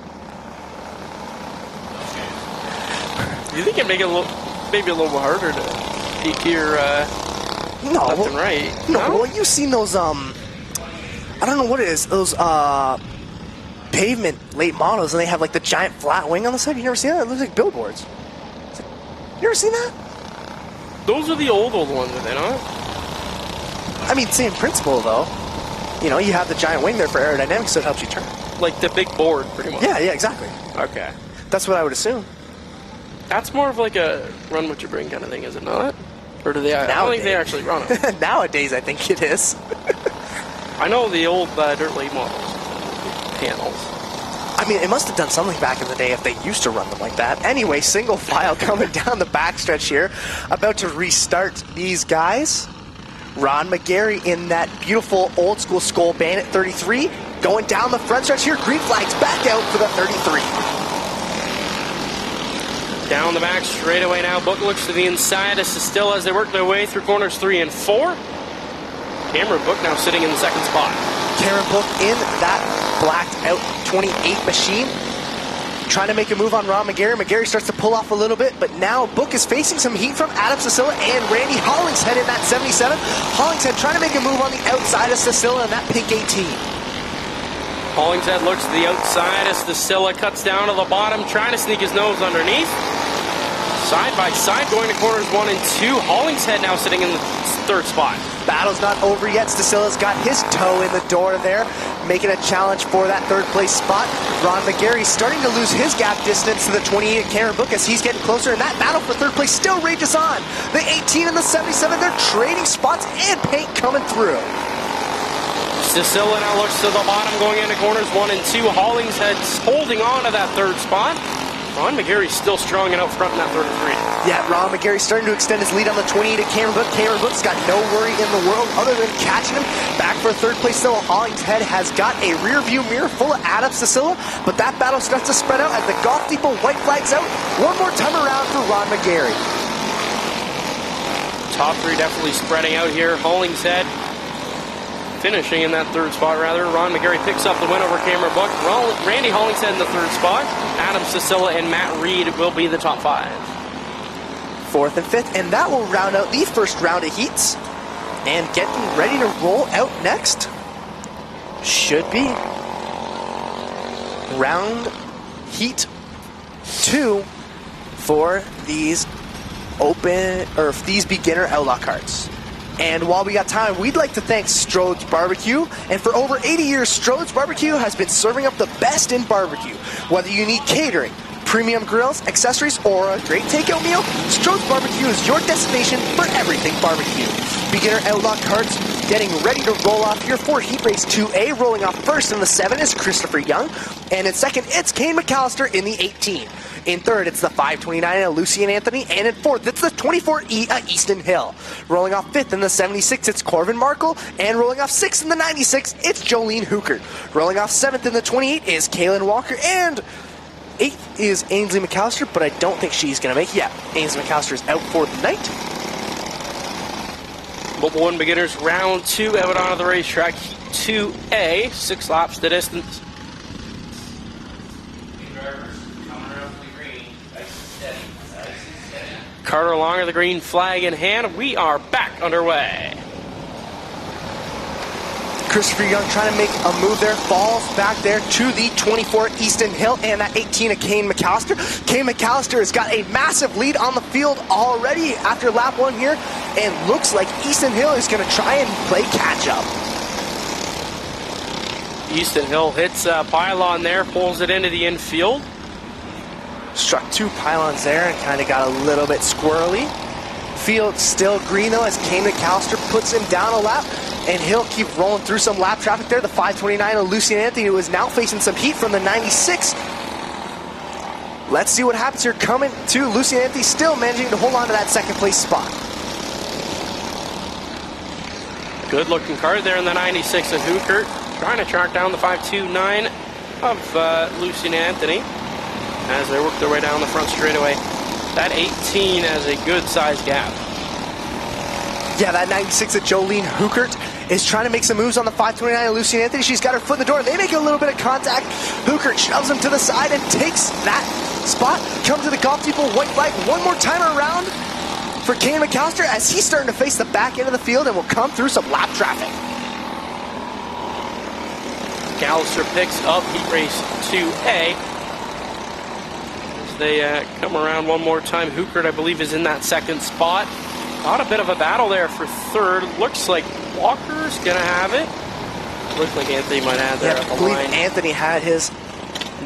Do you think it'd make it maybe a little harder to peek here left and right? No, well, you've seen those, I don't know what it is, those pavement late models, and they have like the giant flat wing on the side. You never seen that? It looks like billboards. You ever seen that? Those are the old ones, are they not? I mean, same principle, though. You know, you have the giant wing there for aerodynamics, so it helps you turn. Like the big board, pretty much. Yeah, exactly. Okay. That's what I would assume. That's more of like a run what you bring kind of thing, is it not? Or do they? I don't think they actually run them. Nowadays, I think it is. I know the old dirt late models, panels. I mean, it must have done something back in the day if they used to run them like that. Anyway, single file coming down the backstretch here. About to restart these guys. Ron McGarry in that beautiful old school Skull Bandit 33. Going down the front stretch here. Green flags back out for the 33. Down the back straightaway now. Book looks to the inside of Still as they work their way through corners 3 and 4. Cameron Book now sitting in the second spot. Cameron Book in that blacked out 28 machine. Trying to make a move on Ron McGarry. McGarry starts to pull off a little bit, but now Book is facing some heat from Adam Stasilla and Randy Hollingshead in that 77. Hollingshead trying to make a move on the outside of Stasilla in that pink 18. Hollingshead looks to the outside as Stasilla cuts down to the bottom, trying to sneak his nose underneath. Side by side, going to corners 1 and 2. Hollingshead now sitting in the third spot. Battle's not over yet. Stasilla's got his toe in the door there, making a challenge for that third place spot. Ron McGarry starting to lose his gap distance to the 28 Cameron Book as he's getting closer, and that battle for third place still rages on. The 18 and the 77, they're trading spots and paint coming through. Stasilla now looks to the bottom, going into corners 1 and 2. Hollingshead's holding on to that third spot. Ron McGarry's still strong and out front in that 33. Yeah, Ron McGarry starting to extend his lead on the 28 at Cameron Book. Cameron Book's got no worry in the world other than catching him. Back for third place, though, Hollingshead has got a rear view mirror full of Adam Cicilla, but that battle starts to spread out as the Golf Depot white flags out. One more time around for Ron McGarry. Top three definitely spreading out here. Hollingshead finishing in that third spot, rather. Ron McGarry picks up the win over Cameron Book. Randy Hollingshead in the third spot. Adam Cicilla and Matt Reed will be the top 5. Fourth and fifth, and that will round out the first round of heats. And getting ready to roll out next should be round heat 2 for these these beginner Outlaw carts. And while we got time, we'd like to thank Strode's Barbecue. And for over 80 years, Strode's Barbecue has been serving up the best in barbecue. Whether you need catering, premium grills, accessories, or a great takeout meal, Strode's Barbecue is your destination for everything barbecue. Beginner Outlaw carts getting ready to roll off here for Heat Race 2A. Rolling off first in the 7 is Christopher Young. And in second, it's Kane McAllister in the 18. In third, it's the 529 of Lucian Anthony. And in fourth, it's the 24E of Easton Hill. Rolling off fifth in the 76, it's Corvin Markle. And rolling off sixth in the 96, it's Jolene Hookert. Rolling off seventh in the 28 is Kaylin Walker. And eighth is Ainsley McAllister, but I don't think she's going to make it. Yeah, Ainsley McAllister is out for the night. Mobile 1 beginners round 2 out onto the racetrack. 2A, 6 laps the distance. Carter Longer, the green flag in hand. We are back underway. Christopher Young trying to make a move there, falls back there to the 24 Easton Hill and that 18 of Kane McAllister. Kane McAllister has got a massive lead on the field already after lap 1 here, and looks like Easton Hill is going to try and play catch up. Easton Hill hits a pylon there, pulls it into the infield. Struck 2 pylons there and kind of got a little bit squirrely. Field still green though as Kane McAllister puts him down a lap, and he'll keep rolling through some lap traffic there. The 529 of Lucian Anthony, who is now facing some heat from the 96. Let's see what happens here. Coming to Lucian Anthony, still managing to hold on to that second place spot. Good looking car there in the 96 of Hookert, trying to track down the 529 of Lucian Anthony as they work their way down the front straightaway. That 18 has a good sized gap. Yeah, that 96 of Jolene Hookert is trying to make some moves on the 529 of Lucian Anthony. She's got her foot in the door. They make a little bit of contact. Hookert shoves him to the side and takes that spot. Comes to the Golf Depot white flag one more time around for Kane McAllister as he's starting to face the back end of the field and will come through some lap traffic. McAllister picks up Heat Race 2A. As they come around one more time, Hookert, I believe, is in that second spot. Got a bit of a battle there for third. Looks like Walker's going to have it. Looks like Anthony might have there at the I believe line. Anthony had his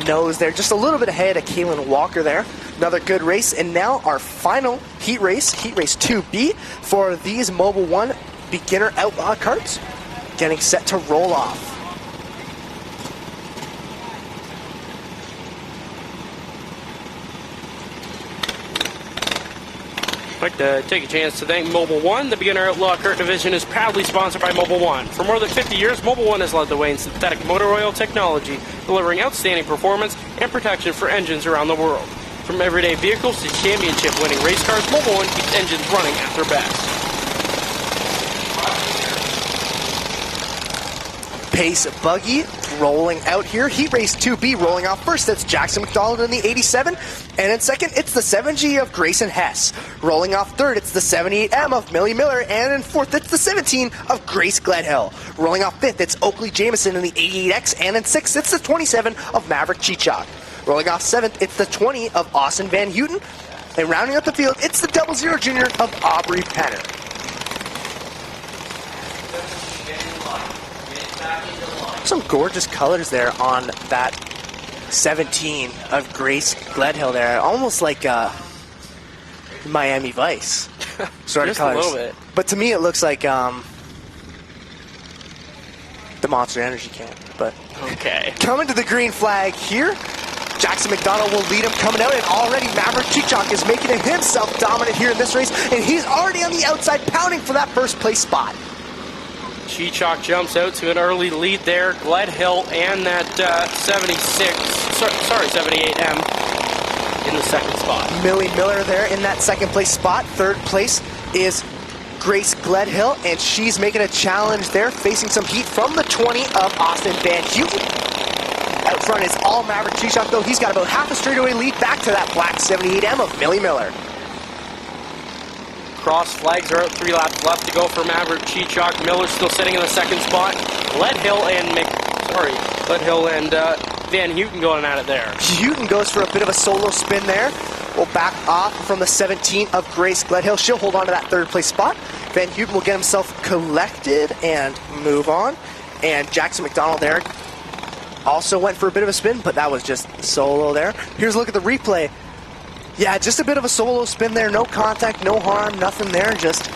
nose there, just a little bit ahead of Kaylin Walker there. Another good race, and now our final heat race 2B for these Mobile 1 beginner Outlaw carts, getting set to roll off. I'd like to take a chance to thank Mobile 1. The Beginner Outlaw Kart Division is proudly sponsored by Mobile 1. For more than 50 years, Mobile 1 has led the way in synthetic motor oil technology, delivering outstanding performance and protection for engines around the world. From everyday vehicles to championship-winning race cars, Mobile 1 keeps engines running at their best. Pace buggy rolling out here. Heat Race 2B rolling off first. That's Jackson McDonald in the 87. And in second, it's the 7G of Grayson Hess. Rolling off third, it's the 78M of Millie Miller. And in fourth, it's the 17 of Grace Gledhill. Rolling off fifth, it's Oakley Jameson in the 88X. And in sixth, it's the 27 of Maverick Chichok. Rolling off seventh, it's the 20 of Austin Van Houten. And rounding up the field, it's the 00 Junior of Aubrey Penner. Some gorgeous colors there on that 17 of Grace Gledhill there. Almost like Miami Vice sort of Just colors. a little bit. But to me it looks like the Monster Energy can. But Okay. coming to the green flag here Jackson McDonald will lead him coming out, and already Maverick Chichok is making himself dominant here in this race, and he's already on the outside pounding for that first place spot. Chichok jumps out to an early lead there. Gledhill and that 78M in the second spot. Millie Miller there in that second place spot. Third place is Grace Gledhill, and she's making a challenge there, facing some heat from the 20 of Austin Van Houten. Out front is all Maverick Chichok, though. He's got about half a straightaway lead back to that black 78M of Millie Miller. Cross flags are out, 3 laps left to go for Maverick Chichok. Miller still sitting in the second spot. Gledhill and Van Houten going at it there. Houten goes for a bit of a solo spin there. Will back off from the 17 of Grace Gledhill. She'll hold on to that third place spot. Van Houten will get himself collected and move on. And Jackson McDonald there also went for a bit of a spin, but that was just solo there. Here's a look at the replay. Yeah, just a bit of a solo spin there. No contact, no harm, nothing there. Just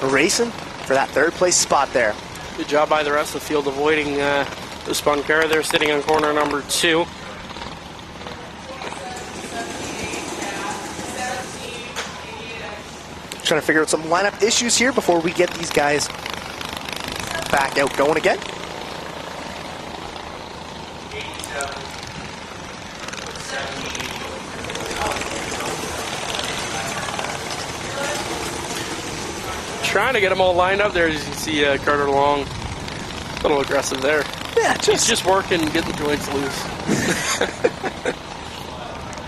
racing for that third place spot there. Good job by the rest of the field avoiding the spun car there, sitting on corner number 2. Trying to figure out some lineup issues here before we get these guys back out going again. Trying to get them all lined up there. As you can see, Carter Long, a little aggressive there. Yeah, He's just working, getting the joints loose.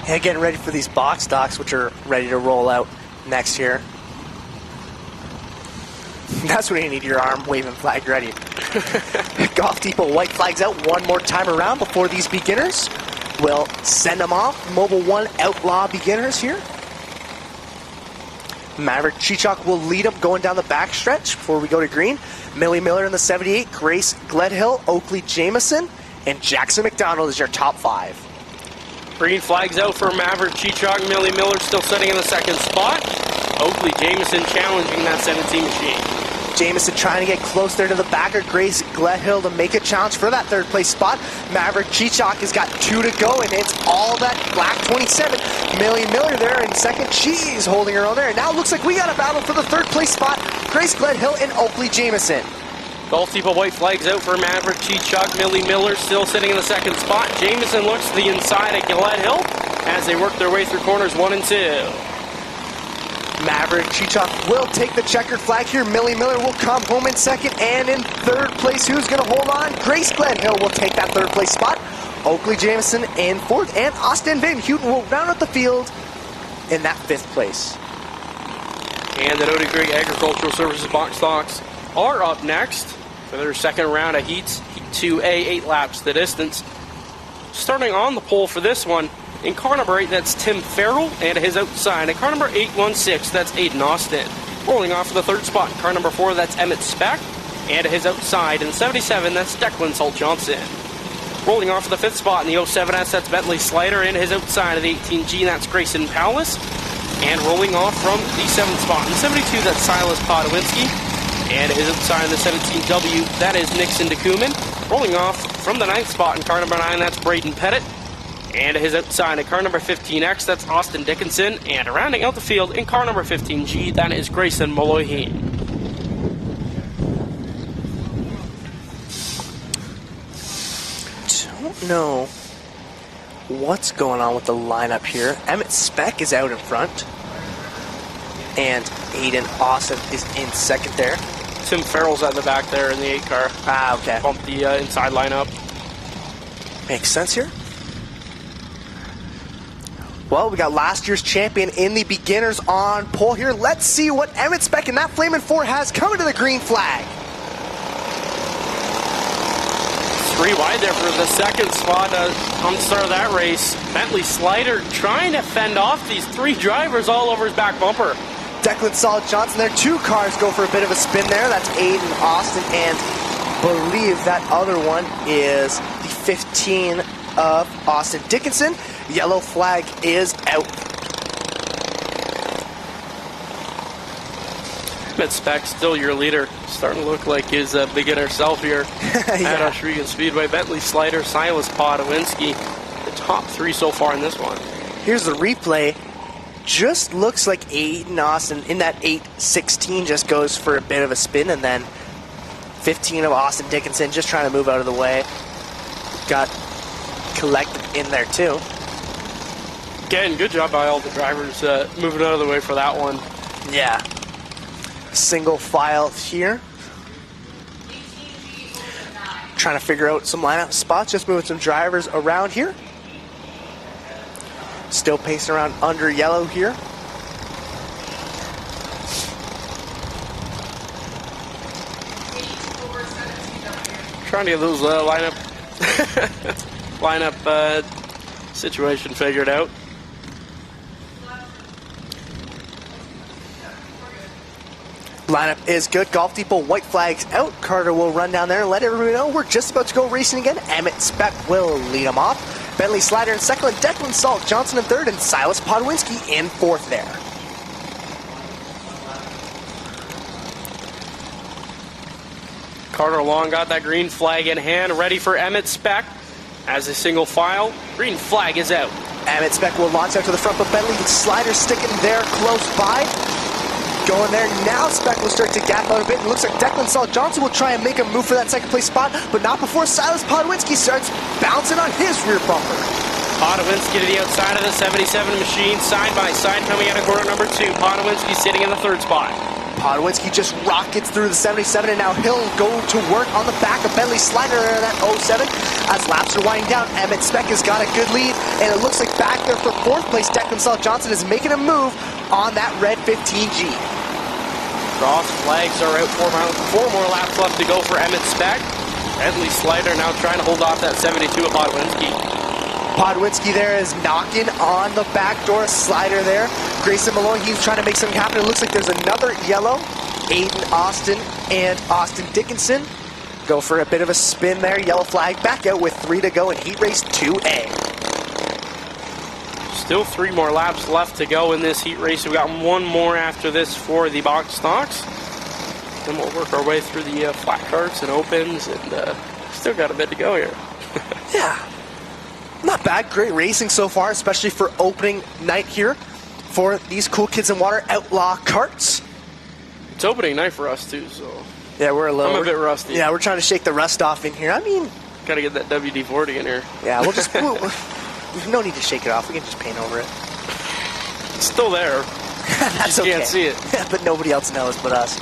And getting ready for these box stocks, which are ready to roll out next year. That's when you need your arm waving flag ready. Golf Depot white flags out one more time around before these beginners will send them off. Mobil 1 Outlaw beginners here. Maverick Chichok will lead them going down the backstretch before we go to green. Millie Miller in the 78, Grace Gledhill, Oakley Jameson, and Jackson McDonald is your top 5. Green flags out for Maverick Chichok. Millie Miller still sitting in the second spot. Oakley Jameson challenging that 17 machine. Jameson trying to get close there to the back of Grace Gledhill to make a challenge for that third place spot. Maverick Chichok has got 2 to go, and it's all that black 27. Millie Miller there in second. She's holding her own there. And now it looks like we got a battle for the third place spot. Grace Gledhill and Oakley Jameson. Golf Depot white flags out for Maverick Chichok. Millie Miller still sitting in the second spot. Jameson looks to the inside at Gledhill as they work their way through corners 1 and 2. Maverick Chichok will take the checkered flag here. Millie Miller will come home in second, and in third place, who's going to hold on? Grace Gledhill will take that third place spot. Oakley Jameson in fourth, and Austin Van Houten will round out the field in that 5th place. And the Doty Creek Agricultural Services box stocks are up next for their second round of heats. Heat 2A, 8 laps the distance. Starting on the pole for this one, in car number 8, that's Tim Farrell, and his outside. In car number 816, that's Aiden Austin. Rolling off for the third spot, in car number 4, that's Emmett Speck, and his outside. In 77, that's Declan Salt Johnson. Rolling off for the 5th spot in the 07S, that's Bentley Slider, and his outside of the 18G, that's Grayson Powless. And rolling off from the 7th spot in 72, that's Silas Podowinski, and his outside of the 17W, that is Nixon DeCuman. Rolling off from the 9th spot in car number 9, that's Braden Pettit. And his outside in car number 15X, that's Austin Dickinson. And rounding out the field in car number 15G, that is Grayson Molloy. Don't know what's going on with the lineup here. Emmett Speck is out in front, and Aiden Austin is in second there. Tim Farrell's at the back there in the 8 car. Ah, okay. Bump the inside lineup. Makes sense here. Well, we got last year's champion in the beginners on pole here. Let's see what Emmett Speck and that Flamin' 4 has coming to the green flag. 3 wide there for the second spot on the start of that race. Bentley Slider trying to fend off these 3 drivers all over his back bumper. Declan Solid Johnson there. 2 cars go for a bit of a spin there. That's Aiden Austin, and believe that other one is the 15 of Austin Dickinson. Yellow flag is out. Emmett Speck still your leader. Starting to look like his beginner self here Yeah. at Ohsweken Speedway. Bentley Slider, Silas Podowinski, the top 3 so far in this one. Here's the replay. Just looks like Aiden Austin in that 8-16 just goes for a bit of a spin, and then 15 of Austin Dickinson just trying to move out of the way. Got collected in there too. Again, good job by all the drivers moving out of the way for that one. Yeah. Single file here. Trying to figure out some lineup spots, just moving some drivers around here. Still pacing around under yellow here. Trying to get those lineup situation figured out. Lineup is good. Golf Depot white flags out. Carter will run down there and let everybody know we're just about to go racing again. Emmett Speck will lead them off. Bentley Slider in second, and Declan Salt Johnson in third, and Silas Podwinski in fourth there. Carter Long got that green flag in hand, ready for Emmett Speck as a single file. Green flag is out. Emmett Speck will launch out to the front, but Bentley Slider sticking there close by. Going there now, Speck will start to gap out a bit. It looks like Declan Salt Johnson will try and make a move for that second place spot, but not before Silas Podwinski starts bouncing on his rear bumper. Podwinski to the outside of the 77 machine, side by side coming out of corner number 2. Podwinski sitting in the third spot. Podwinski just rockets through the 77, and now he'll go to work on the back of Bentley Slider in that 07. As laps are winding down, Emmett Speck has got a good lead, and it looks like back there for fourth place, Declan Salt Johnson is making a move on that red 15G. Cross flags are out. 4 more laps left to go for Emmett Speck. Bentley Slider now trying to hold off that 72 of Podwinski. Podwinski there is knocking on the back door. Slider there. Grayson Malone, he's trying to make something happen. It looks like there's another yellow. Aiden Austin and Austin Dickinson go for a bit of a spin there. Yellow flag back out with 3 to go in Heat Race 2A. Still 3 more laps left to go in this heat race. We've got 1 more after this for the box stocks. Then we'll work our way through the flat carts and opens, and still got a bit to go here. Yeah. Not bad. Great racing so far, especially for opening night here for these cool kids in water Outlaw Karts. It's opening night for us too, so yeah, we're a little. I'm a bit rusty. Yeah, we're trying to shake the rust off in here. I mean, gotta get that WD-40 in here. Yeah, we'll just. No need to shake it off. We can just paint over it. It's still there. That's you okay. Can't see it. But nobody else knows but us.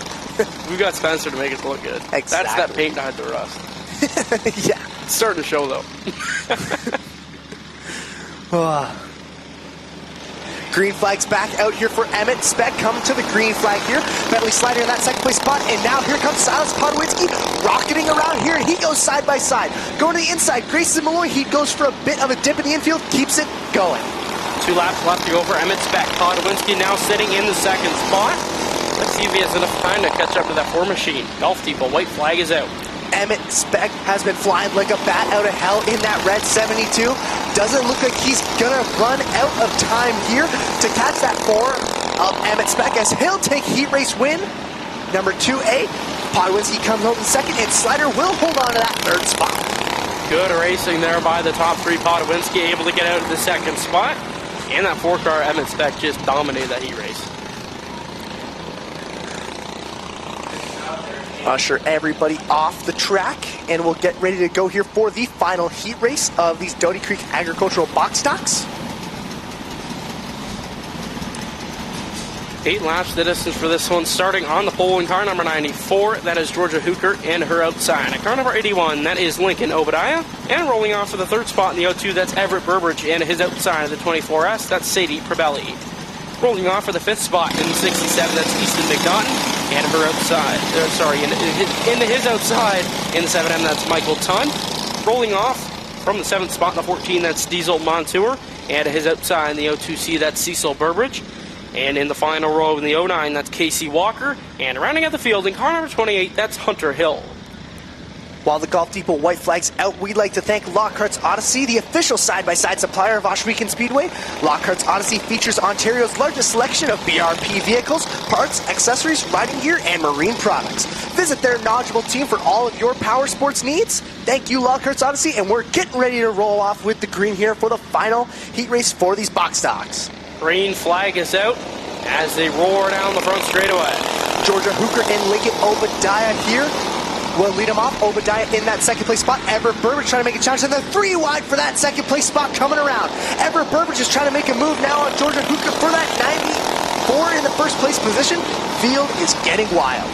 We've got Spencer to make it look good. Exactly. That's that paint to hide the rust. Yeah. It's starting to show though. Green flag's back out here for Emmett Speck. Coming to the green flag here. Bentley Slider in that second place spot. And now here comes Silas Podwinski rocketing around here. And he goes side by side. Going to the inside. Grayson Malloy, he goes for a bit of a dip in the infield. Keeps it going. 2 laps left to go for Emmett Speck. Podwinski now sitting in the second spot. Let's see if he has enough time to catch up to that 4 machine. Golf Depot, white flag is out. Emmett Speck has been flying like a bat out of hell in that red 72. Doesn't look like he's gonna run out of time here to catch that 4 of Emmett Speck as he'll take heat race win. Number 2A. Podwinski comes home in second, and Slider will hold on to that 3rd spot. Good racing there by the top 3. Podwinski able to get out of the 2nd spot. And that 4-car Emmett Speck just dominated that heat race. Usher everybody off the track, and we'll get ready to go here for the final heat race of these Doty Creek Agricultural Box Stocks. 8 laps the distance for this one, starting on the pole in car number 94. That is Georgia Hooker and her outside. At car number 81, that is Lincoln Obadiah. And rolling off for the 3rd spot in the O2, that's Everett Burbridge and his outside of the 24S. That's Sadie Probelli. Rolling off for the 5th spot in the 67, that's Easton McNaughton. And her outside, into his outside in the 7M, that's Michael Tunn. Rolling off from the 7th spot in the 14, that's Diesel Montour. And his outside in the O2C, that's Cecil Burbridge. And in the final row in the 09, that's Casey Walker. And rounding out the field in car number 28, that's Hunter Hill. While the Golf Depot white flag's out, we'd like to thank Karts Odyssey, the official side-by-side supplier of Ohsweken Speedway. Karts Odyssey features Ontario's largest selection of BRP vehicles, parts, accessories, riding gear, and marine products. Visit their knowledgeable team for all of your power sports needs. Thank you, Karts Odyssey, and we're getting ready to roll off with the green here for the final heat race for these box stocks. Green flag is out as they roar down the front straightaway. Georgia Hooker and Lincoln Obadiah here will lead them off. Obadiah in that second place spot. Everett Burbridge trying to make a challenge, and then 3 wide for that second place spot coming around. Everett Burbridge is trying to make a move now on Georgia Hooker for that 94 in the first place position. Field is getting wild.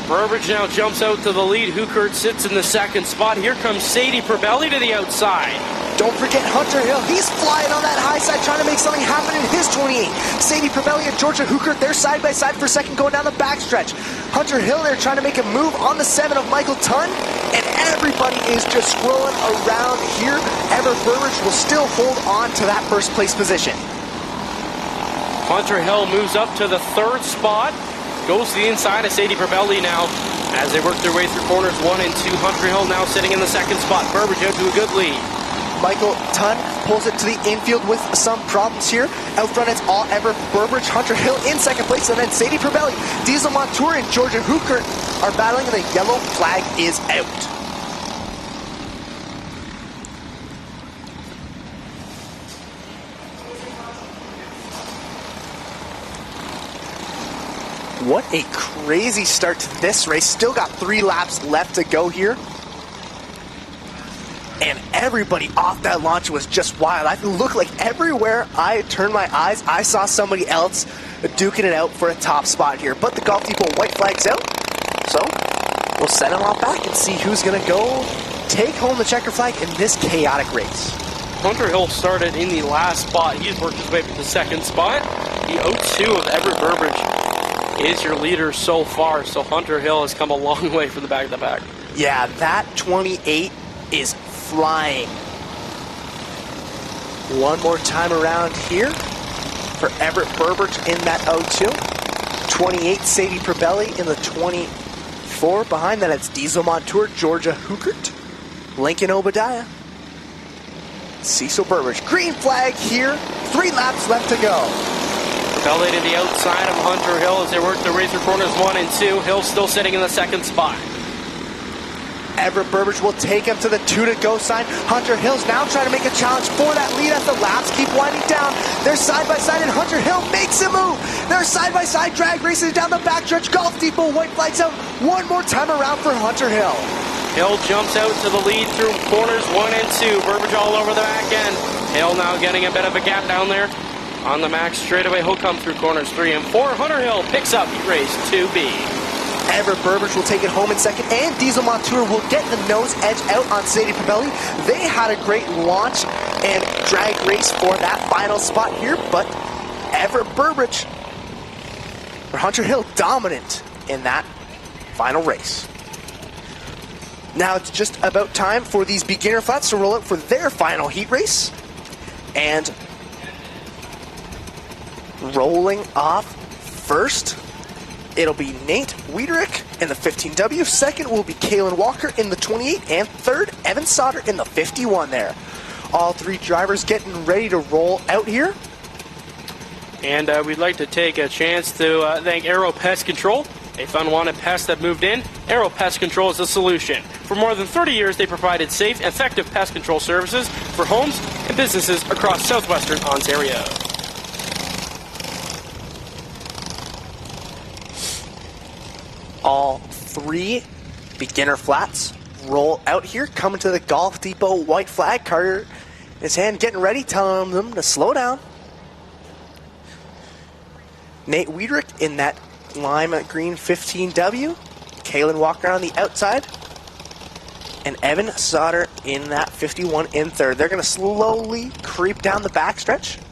Burbridge now jumps out to the lead. Hooker sits in the second spot. Here comes Sadie Probelli to the outside. Don't forget Hunter Hill. He's flying on that high side, trying to make something happen in his 28. Sadie Probelli and Georgia Hooker, they're side by side for second, going down the backstretch. Hunter Hill there trying to make a move on the 7 of Michael Tunn, and everybody is just scrolling around here. Everett Burbridge will still hold on to that first place position. Hunter Hill moves up to the third spot. Goes to the inside of Sadie Probelli now as they work their way through corners 1 and 2. Hunter Hill now sitting in the second spot. Burbridge out to a good lead. Michael Tunn pulls it to the infield with some problems here. Out front, it's all Everett Burbridge, Hunter Hill in second place, and then Sadie Probelli, Diesel Montour, and Georgia Hooker are battling, and the yellow flag is out. What a crazy start to this race. Still got 3 laps left to go here. And everybody off that launch was just wild. I looked like everywhere I turned my eyes, I saw somebody else duking it out for a top spot here. But the Golf Depot white flag's out, so we'll send them all back and see who's going to go take home the checker flag in this chaotic race. Hunter Hill started in the last spot. He's worked his way to the second spot. The 0-2 of Everett Burbridge is your leader so far, so Hunter Hill has come a long way from the back of the pack. Yeah, that 28 is flying. One more time around here for Everett Burbridge in that 0-2. 28, Sadie Probelli in the 24. Behind that, it's Diesel Montour, Georgia Hookert, Lincoln Obadiah, Cecil Burbridge. Green flag here. 3 laps left to go. Probelli to the outside of Hunter Hill as they work their way through corners 1 and 2. Hill still sitting in the second spot. Everett Burbridge will take him to the 2 to go sign. Hunter Hill's now trying to make a challenge for that lead as the laps keep winding down. They're side by side and Hunter Hill makes a move. They're side by side drag races down the backstretch. Golf Depot white flags out one more time around for Hunter Hill. Hill jumps out to the lead through corners 1 and 2. Burbridge all over the back end. Hill now getting a bit of a gap down there on the max straightaway. He'll come through corners 3 and 4. Hunter Hill picks up race 2B. Everett Burbridge will take it home in second, and Diesel Montour will get the nose edge out on Sadie Probelli. They had a great launch and drag race for that final spot here, but Everett Burbridge, or Hunter Hill, dominant in that final race. Now it's just about time for these beginner flats to roll out for their final heat race. And rolling off first, it'll be Nate Wiederick in the 15W. Second will be Kalen Walker in the 28. And third, Evan Sauter in the 51 there. All 3 drivers getting ready to roll out here. And we'd like to take a chance to thank Aero Pest Control, a unwanted pest that moved in. Aero Pest Control is the solution. For more than 30 years, they provided safe, effective pest control services for homes and businesses across southwestern Ontario. All 3 beginner flats roll out here, coming to the Golf Depot white flag. Carter in his hand getting ready, telling them to slow down. Nate Wiederick in that lime green 15W. Kalen Walker on the outside. And Evan Sauter in that 51 in third. They're going to slowly creep down the backstretch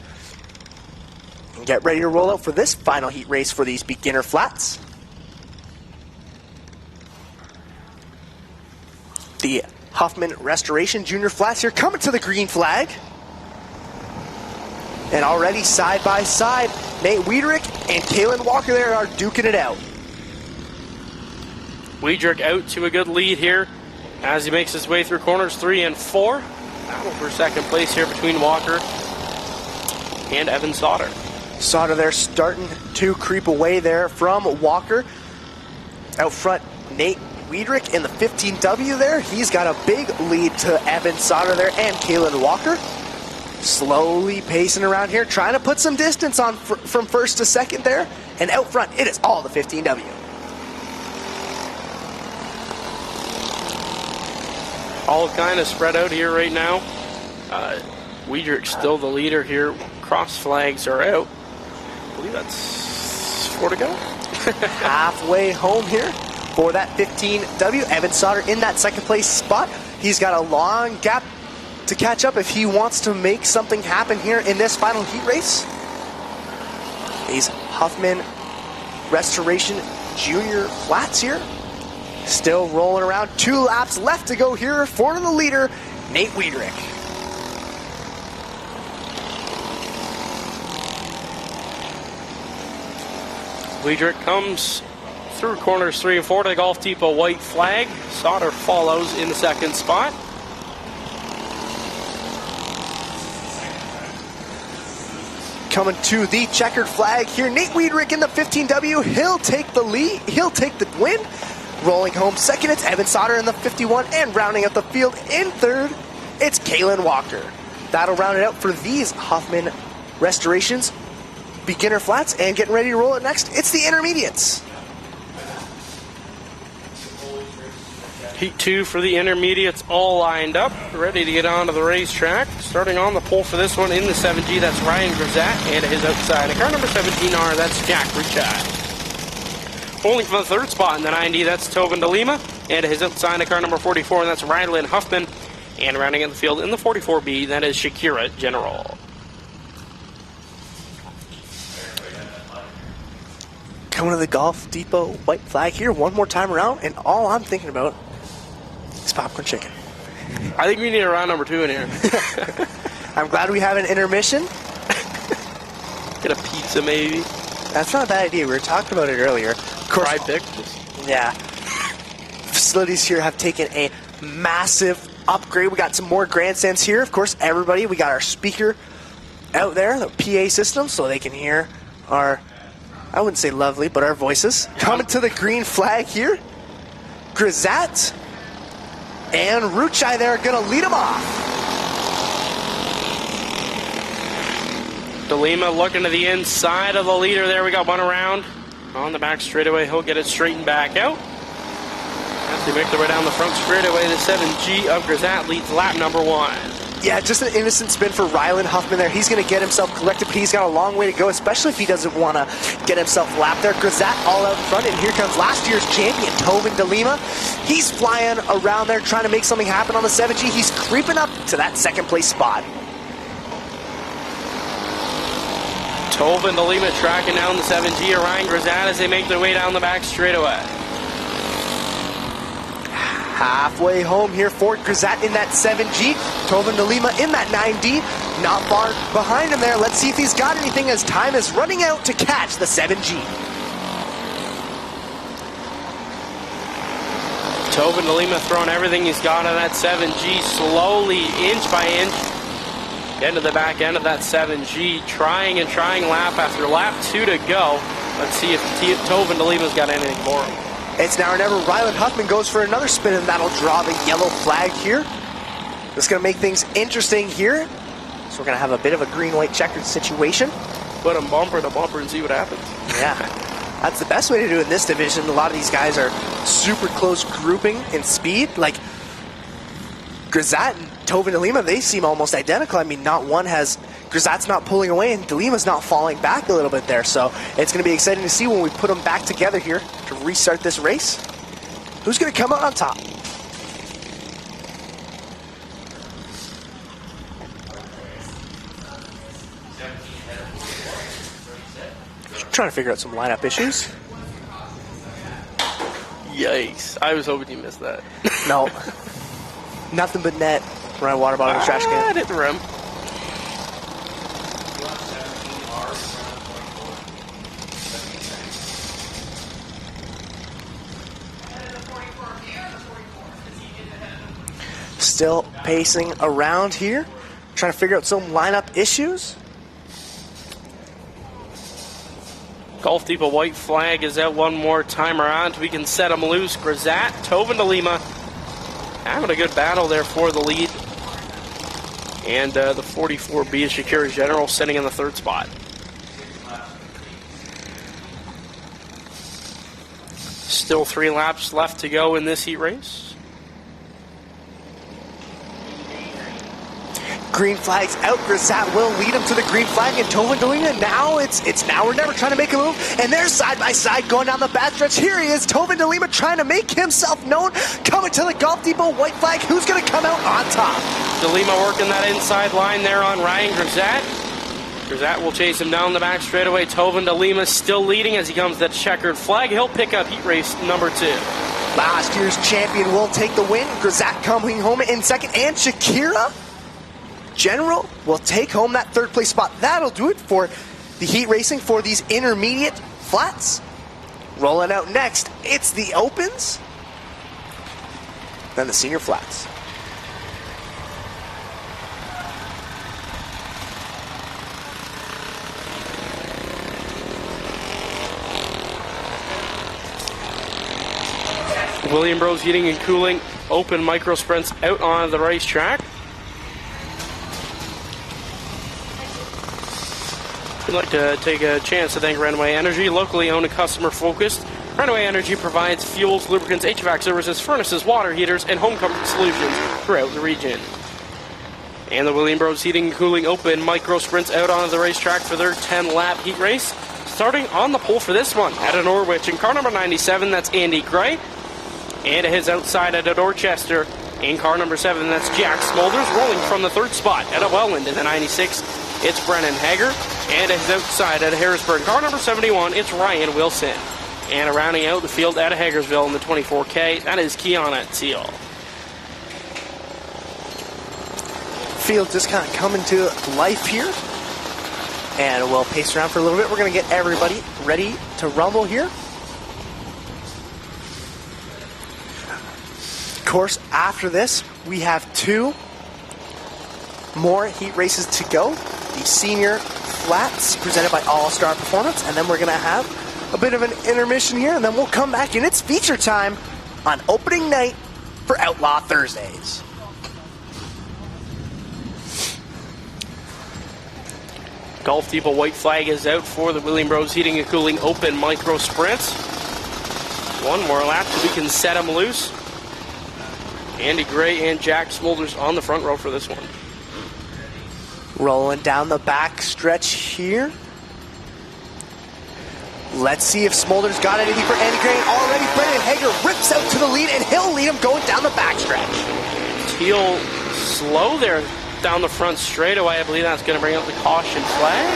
and get ready to roll out for this final heat race for these beginner flats. The Huffman Restoration Junior Flats here coming to the green flag. And already side by side, Nate Wiederick and Kalen Walker there are duking it out. Wiederick out to a good lead here as he makes his way through corners 3 and 4. Battle for second place here between Walker and Evan Sauter. Sauter there starting to creep away there from Walker. Out front, Nate Wiedrich in the 15W there. He's got a big lead to Evan Sauter there and Kalen Walker. Slowly pacing around here, trying to put some distance on from first to second there. And out front, it is all the 15W. All kind of spread out here right now. Wiedrich still the leader here. Cross flags are out. I believe that's 4 to go. Halfway home here for that 15W. Evan Sauter in that second place spot. He's got a long gap to catch up if he wants to make something happen here in this final heat race. These Huffman Restoration Junior flats here. Still rolling around. 2 laps left to go here for the leader, Nate Wiedrich. Wiedrich comes through corners 3 and 4 to the Golf Depot white flag. Sauter follows in the second spot. Coming to the checkered flag here, Nate Wiedrich in the 15W. He'll take the lead. He'll take the win. Rolling home second, it's Evan Sauter in the 51, and rounding out the field in third, it's Kalen Walker. That'll round it out for these Huffman Restorations beginner flats, and getting ready to roll it next, it's the intermediates. Heat 2 for the intermediates all lined up, ready to get onto the racetrack. Starting on the pole for this one in the 7G, that's Ryan Grisat, and his outside car number 17R, that's Jack Richard. Holding for the third spot in the 90, that's Tobin DeLima, and his outside car number 44, and that's Rylan Huffman. And rounding in the field in the 44B, that is Shakira General. Coming to the Golf Depot white flag here one more time around, and all I'm thinking about is popcorn chicken. I think we need a round number 2 in here. I'm glad we have an intermission. Get a pizza maybe. That's not a bad idea. We were talking about it earlier. Of course, Fried pickles. yeah. Facilities here have taken a massive upgrade. We got some more grandstands here. Of course, everybody, we got our speaker out there, the PA system, so they can hear our, I wouldn't say lovely, but our voices. Coming to the green flag here, Grisat and Ruchai there are going to lead them off. DeLima looking to the inside of the leader there. We got one around on the back straightaway. He'll get it straightened back out. As they make their way down the front straightaway, the 7G of Grisat leads lap number 1. Yeah, just an innocent spin for Rylan Huffman there. He's going to get himself collected, but he's got a long way to go, especially if he doesn't want to get himself lapped there. Grisat all out in front, and here comes last year's champion, Tobin DeLima. He's flying around there trying to make something happen on the 7G. He's creeping up to that second place spot. Tobin DeLima tracking down the 7G of Ryan Grisat as they make their way down the back straightaway. Halfway home here for Grisat in that 7G. Tobin DeLima in that 9D. Not far behind him there. Let's see if he's got anything as time is running out to catch the 7G. Tobin DeLima throwing everything he's got on that 7G, slowly, inch by inch, getting to the back end of that 7G, trying and trying lap after lap 2 to go. Let's see if Tobin DeLima's got anything for him. It's now or never. Rylan Huffman goes for another spin, and that'll draw the yellow flag here. This is going to make things interesting here. So we're going to have a bit of a green-white checkered situation. Put them bumper to bumper and see what happens. Yeah, that's the best way to do it in this division. A lot of these guys are super close grouping in speed. Like Grisat and Tobin DeLima, they seem almost identical. I mean, not one has... Grisat's not pulling away, and DeLima's not falling back a little bit there. So it's going to be exciting to see when we put them back together here to restart this race. Who's going to come out on top? Trying to figure out some lineup issues. Yikes. I was hoping you missed that. No. Nothing but net. Run a water bottle in the trash can. I hit the rim. still pacing around here, trying to figure out some lineup issues. Gulf Depot white flag is out one more time around. We can set him loose. Grisat, Tobin de Lima having a good battle there for the lead. And the 44B is Shakira General sitting in the third spot. Still 3 laps left to go in this heat race. Green flag's out. Grisat will lead him to the green flag, and Tobin de Lima now it's now or never, trying to make a move. And they're side by side going down the backstretch. Here he is, Tobin de Lima trying to make himself known, coming to the Gulf Depot white flag. Who's going to come out on top? De Lima working that inside line there on Ryan Grisat. Grisat will chase him down the back straightaway. Tobin de Lima still leading as he comes to the checkered flag. He'll pick up heat race number 2. Last year's champion will take the win. Grisat coming home in second, and Shakira General will take home that third place spot. That'll do it for the heat racing for these intermediate flats. Rolling out next, it's the opens, then the senior flats. William Bros Heating and Cooling open micro sprints out on the racetrack. We'd like to take a chance to thank Runway Energy, locally owned and customer focused. Runway Energy provides fuels, lubricants, HVAC services, furnaces, water heaters, and home comfort solutions throughout the region. And the William Bros Heating and Cooling open micro sprints out onto the racetrack for their 10-lap heat race. Starting on the pole for this one at a Norwich in car number 97, that's Andy Gray. And his outside at a Dorchester in car number 7, that's Jack Smolders. Rolling from the third spot at a Welland in the 96, it's Brennan Hager. And his outside at a Harrisburg, car number 71, it's Ryan Wilson. And rounding out the field at a Hagersville in the 24K, that is Kiana Teal. Field just kind of coming to life here. And we'll pace around for a little bit. We're going to get everybody ready to rumble here. Of course, after this, we have 2 more heat races to go. The senior flats presented by All Star Performance, and then we're going to have a bit of an intermission here, and then we'll come back, and it's feature time on opening night for Outlaw Thursdays. Gulf Depot white flag is out for the William Bros Heating and Cooling open micro sprints. 1 more lap so we can set them loose. Andy Gray and Jack Smolders on the front row for this one. Rolling down the back stretch here. Let's see if Smolders got anything for Andy Gray. Already Brennan Hager rips out to the lead, and he'll lead him going down the back stretch. Teal slow there down the front straightaway. I believe that's going to bring out the caution flag.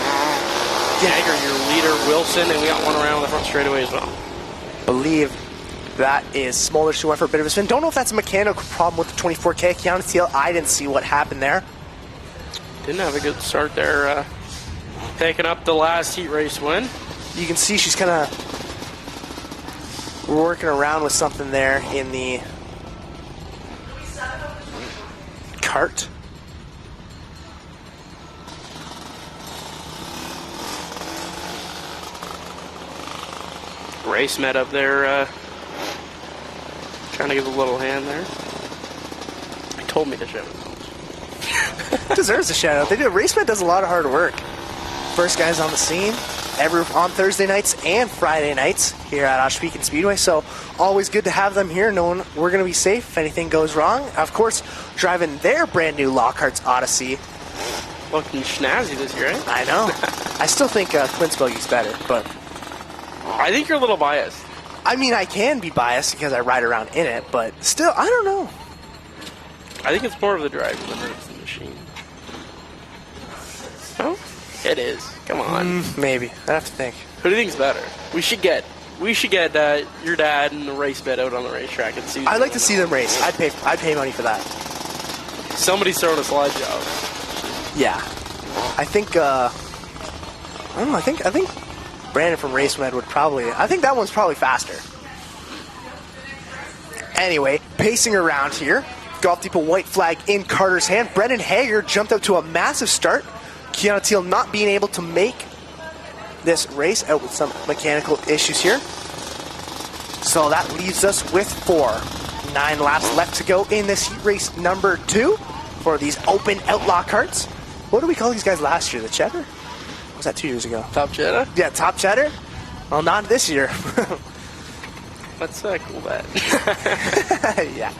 Hager, your leader, Wilson, and we got one around the front straightaway as well. Believe that is Smolders who went for a bit of a spin. Don't know if that's a mechanical problem with the 24K. Kiana Teal, I didn't see what happened there. Didn't have a good start there, picking up the last heat race win. You can see she's kind of working around with something there in the cart. Race met up there, trying to give a little hand there. He told me to show it. Deserves a shout out. RaceMed does a lot of hard work. First guys on the scene on Thursday nights and Friday nights here at Ohsweken Speedway. So always good to have them here, knowing we're going to be safe if anything goes wrong. Of course, driving their brand new Karts Odyssey. Looking snazzy this year, eh? I know. I still think Quinsboge's better, but I think you're a little biased. I mean, I can be biased because I ride around in it, but still, I don't know. I think it's more of the drive than it's the machine. Oh, it is. Come on. Maybe. I have to think. Who do you think's better? We should get your dad and the race bet out on the racetrack and see. I'd like to see them race. I'd pay money for that. Somebody's throwing a slide job. Yeah. I think I don't know, I think Brandon from RaceMed would probably, I think that one's probably faster. Anyway, pacing around here Golf Depot white flag in Carter's hand. Brendan Hager jumped out to a massive start. Keanu Teal not being able to make this race, out with some mechanical issues here. So that leaves us with 9 laps left to go in this heat race number 2 for these open Outlaw karts. What did we call these guys last year? The Cheddar? Or was that 2 years ago? Top Cheddar? Yeah, Top Cheddar. Well, not this year. That's a cool bet. Yeah.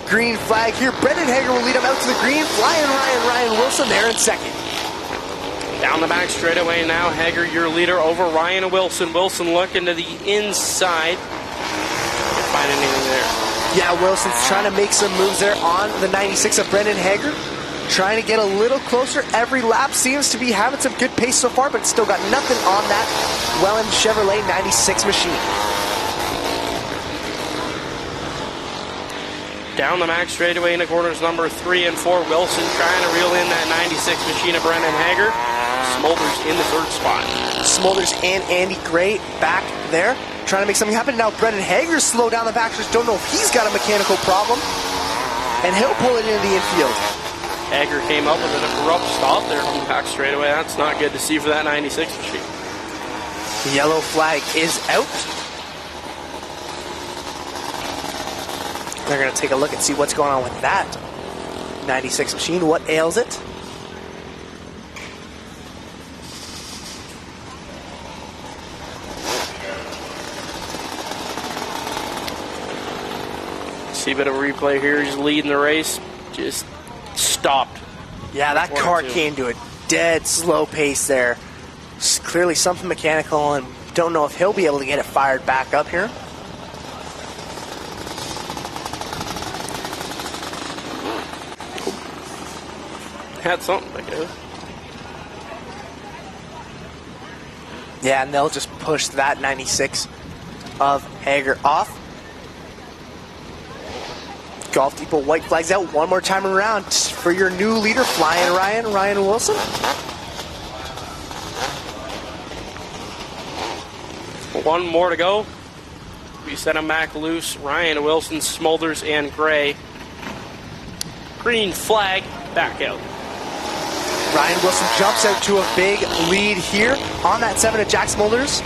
Green flag here. Brendan Hager will lead him out to the green. Flying Ryan Wilson there in second. Down the back straightaway now. Hager, your leader, over Ryan Wilson. Wilson looking to the inside. Can't find anything there. Yeah, Wilson's trying to make some moves there on the 96 of Brendan Hager. Trying to get a little closer every lap. Seems to be having some good pace so far, but still got nothing on that Welland Chevrolet 96 machine. Down the max straightaway into corners number 3 and 4. Wilson trying to reel in that 96 machine of Brendan Hager. Smolders in the 3rd spot. Smolders and Andy Gray back there, trying to make something happen. Now Brendan Hager's slow down the back. Just don't know if he's got a mechanical problem. And he'll pull it into the infield. Hager came up with an abrupt stop there on the back straightaway. That's not good to see for that 96 machine. The yellow flag is out. They're going to take a look and see what's going on with that 96 machine. What ails it? See a bit of a replay here. He's leading the race. Just stopped. Yeah, that car came to a dead slow pace there. It's clearly something mechanical, and don't know if he'll be able to get it fired back up here. Had something like that. Yeah, and they'll just push that 96 of Hager off. Golf Depot white flags out one more time around for your new leader, Flying Ryan Wilson. One more to go. We set him back loose. Ryan Wilson, Smolders, and Gray. Green flag, back out. Ryan Wilson jumps out to a big lead here on that 7 of Jack Smolders.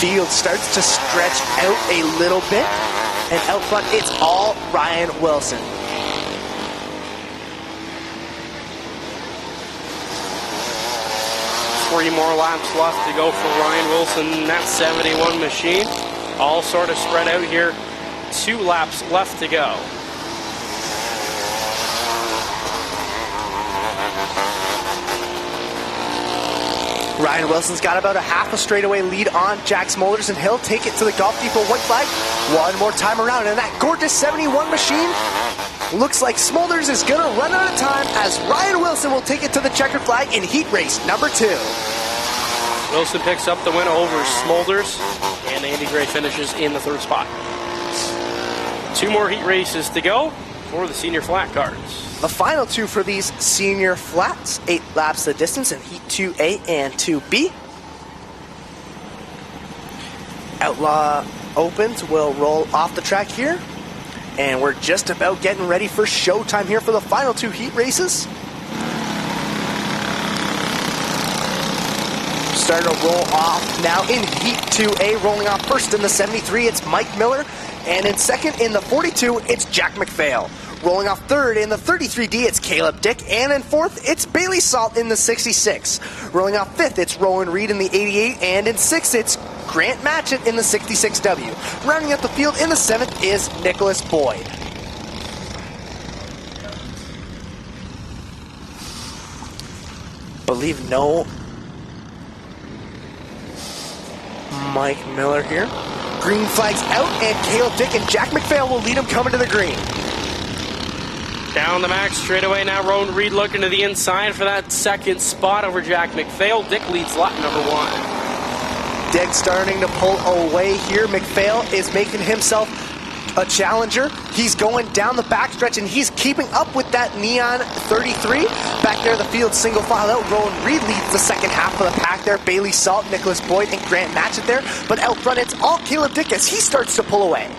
Field starts to stretch out a little bit, and out front it's all Ryan Wilson. Three more laps left to go for Ryan Wilson. That 71 machine. All sort of spread out here. 2 laps left to go. Ryan Wilson's got about a half a straightaway lead on Jack Smolders, and he'll take it to the Golf Depot white flag one more time around. And that gorgeous 71 machine looks like Smolders is going to run out of time, as Ryan Wilson will take it to the checkered flag in heat race number 2. Wilson picks up the win over Smolders, and Andy Gray finishes in the 3rd spot. 2 more heat races to go for the senior flat cards. The final 2 for these senior flats, 8 laps the distance in Heat 2A and 2B. Outlaw Opens will roll off the track here, and we're just about getting ready for showtime here for the final 2 heat races. Starting to roll off now in Heat 2A, rolling off first in the 73, it's Mike Miller, and in second in the 42, it's Jack McPhail. Rolling off third in the 33D, it's Caleb Dick. And in fourth, it's Bailey Salt in the 66. Rolling off fifth, it's Rowan Reed in the 88. And in sixth, it's Grant Matchett in the 66W. Rounding out the field in the 7th is Nicholas Boyd. Believe no Mike Miller here. Green flag's out, and Caleb Dick and Jack McPhail will lead him coming to the green. Down the max straightaway now, Rowan Reed looking to the inside for that 2nd spot over Jack McPhail. Dick leads lap number 1. Dick starting to pull away here. McPhail is making himself a challenger. He's going down the backstretch, and he's keeping up with that Neon 33. Back there, the field single file out. Rowan Reed leads the second half of the pack there. Bailey Salt, Nicholas Boyd, and Grant match it there. But out front, it's all Caleb Dick as he starts to pull away.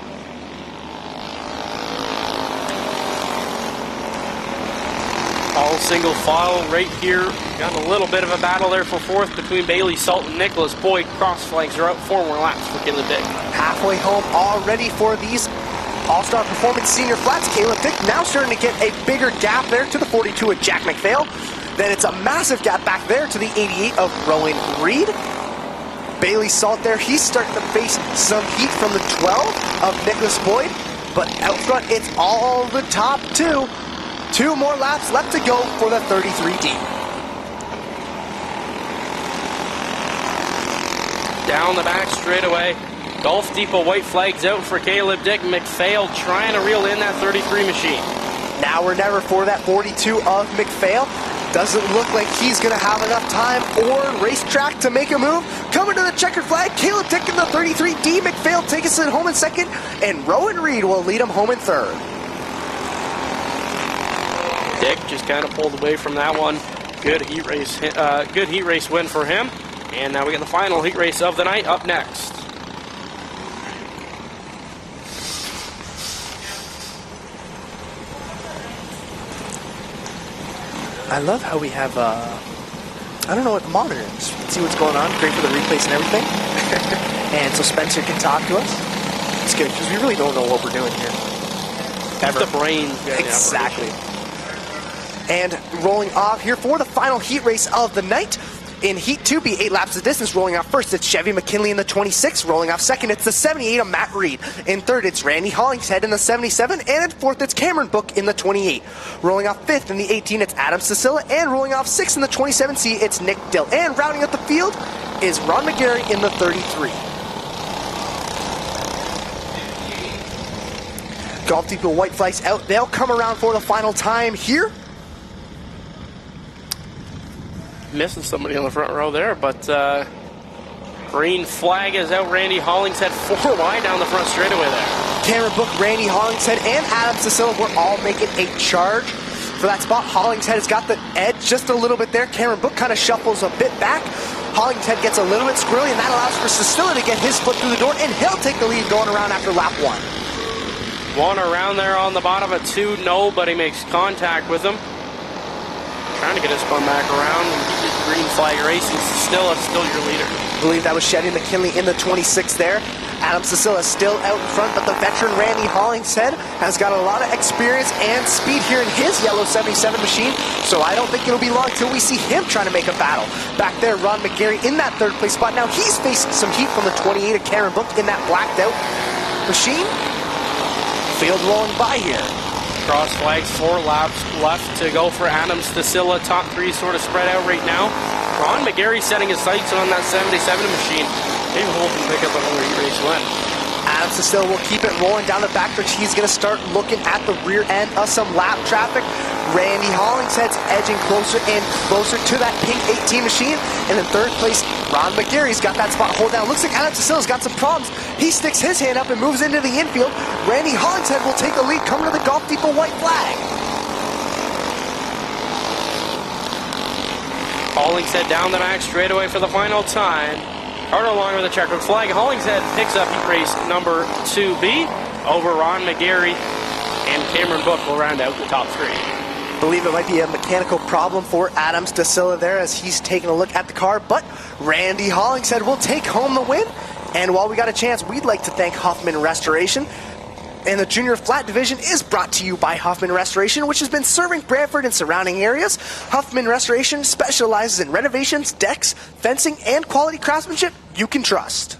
All single file right here. Got a little bit of a battle there for fourth between Bailey Salt and Nicholas Boyd. Cross flags are out, 4 more laps for Caleb Dick. Halfway home already for these All-Star Performance Senior Flats. Caleb Dick now starting to get a bigger gap there to the 42 of Jack McPhail. Then it's a massive gap back there to the 88 of Rowan Reed. Bailey Salt there, he's starting to face some heat from the 12 of Nicholas Boyd. But out front, it's all the top two. 2 more laps left to go for the 33D. Down the back straightaway. Gulf Depot white flags out for Caleb Dick. McPhail trying to reel in that 33 machine. Now or never for that 42 of McPhail. Doesn't look like he's going to have enough time or racetrack to make a move. Coming to the checkered flag, Caleb Dick in the 33D. McPhail takes it home in second, and Rowan Reed will lead him home in third. Dick just kind of pulled away from that one. Good heat race win for him. And now we get the final heat race of the night up next. I love how we have, I don't know what monitor is. You can see what's going on. Great for the replays and everything. And so Spencer can talk to us. It's good because we really don't know what we're doing here. Ever. The brain. Exactly. And rolling off here for the final heat race of the night. In Heat 2, be 8 laps of distance. Rolling off first, it's Chevy McKinley in the 26. Rolling off second, it's the 78 of Matt Reed. In third, it's Randy Hollingshead in the 77. And in fourth, it's Cameron Book in the 28. Rolling off fifth in the 18, it's Adam Cecilla. And rolling off sixth in the 27C, it's Nick Dill. And rounding out the field is Ron McGarry in the 33. Golf Depot white flags out. They'll come around for the final time here. Missing somebody on the front row there, but green flag is out. Randy Hollingshead 4 wide down the front straightaway there. Cameron Book, Randy Hollingshead, and Adam Cecilla were all making a charge for that spot. Hollingshead has got the edge just a little bit there. Cameron Book kind of shuffles a bit back. Hollingshead gets a little bit squirrely, and that allows for Cecilla to get his foot through the door, and he'll take the lead going around after lap 1. One around there on the bottom of 2, nobody makes contact with him. Trying to get his spun back around and keep his green flag racing. Still your leader. I believe that was Chevy McKinley in the 26 there. Adam Cecilla still out in front, but the veteran Randy Hollingshead has got a lot of experience and speed here in his yellow 77 machine, so I don't think it'll be long till we see him trying to make a battle. Back there, Ron McGarry in that third place spot. Now he's facing some heat from the 28 of Cameron Book in that blacked out machine. Field rolling by here. Cross flags, 4 laps left to go for Adam Cecilla. Top 3 sort of spread out right now. Ron McGarry setting his sights on that 77 machine. Maybe he'll pick up another heat race win. Adam Cecilla will keep it rolling down the backstretch. He's going to start looking at the rear end of some lap traffic. Randy Hollingshead's edging closer and closer to that pink 18 machine. And in third place, Ron McGarry's got that spot hold down. Looks like Adam Cecilla's got some problems. He sticks his hand up and moves into the infield. Randy Hollingshead will take the lead, coming to the Golf Depot white flag. Hollingshead down the back straightaway for the final time. Carter along with the checkered flag. Hollingshead picks up heat race number 2B over Ron McGarry, and Cameron Book will round out the top 3. I believe it might be a mechanical problem for Adam Cecilla there as he's taking a look at the car, but Randy Hollingshead will take home the win. And while we got a chance, we'd like to thank Huffman Restoration. And the Junior Flat Division is brought to you by Huffman Restoration, which has been serving Brantford and surrounding areas. Huffman Restoration specializes in renovations, decks, fencing, and quality craftsmanship you can trust.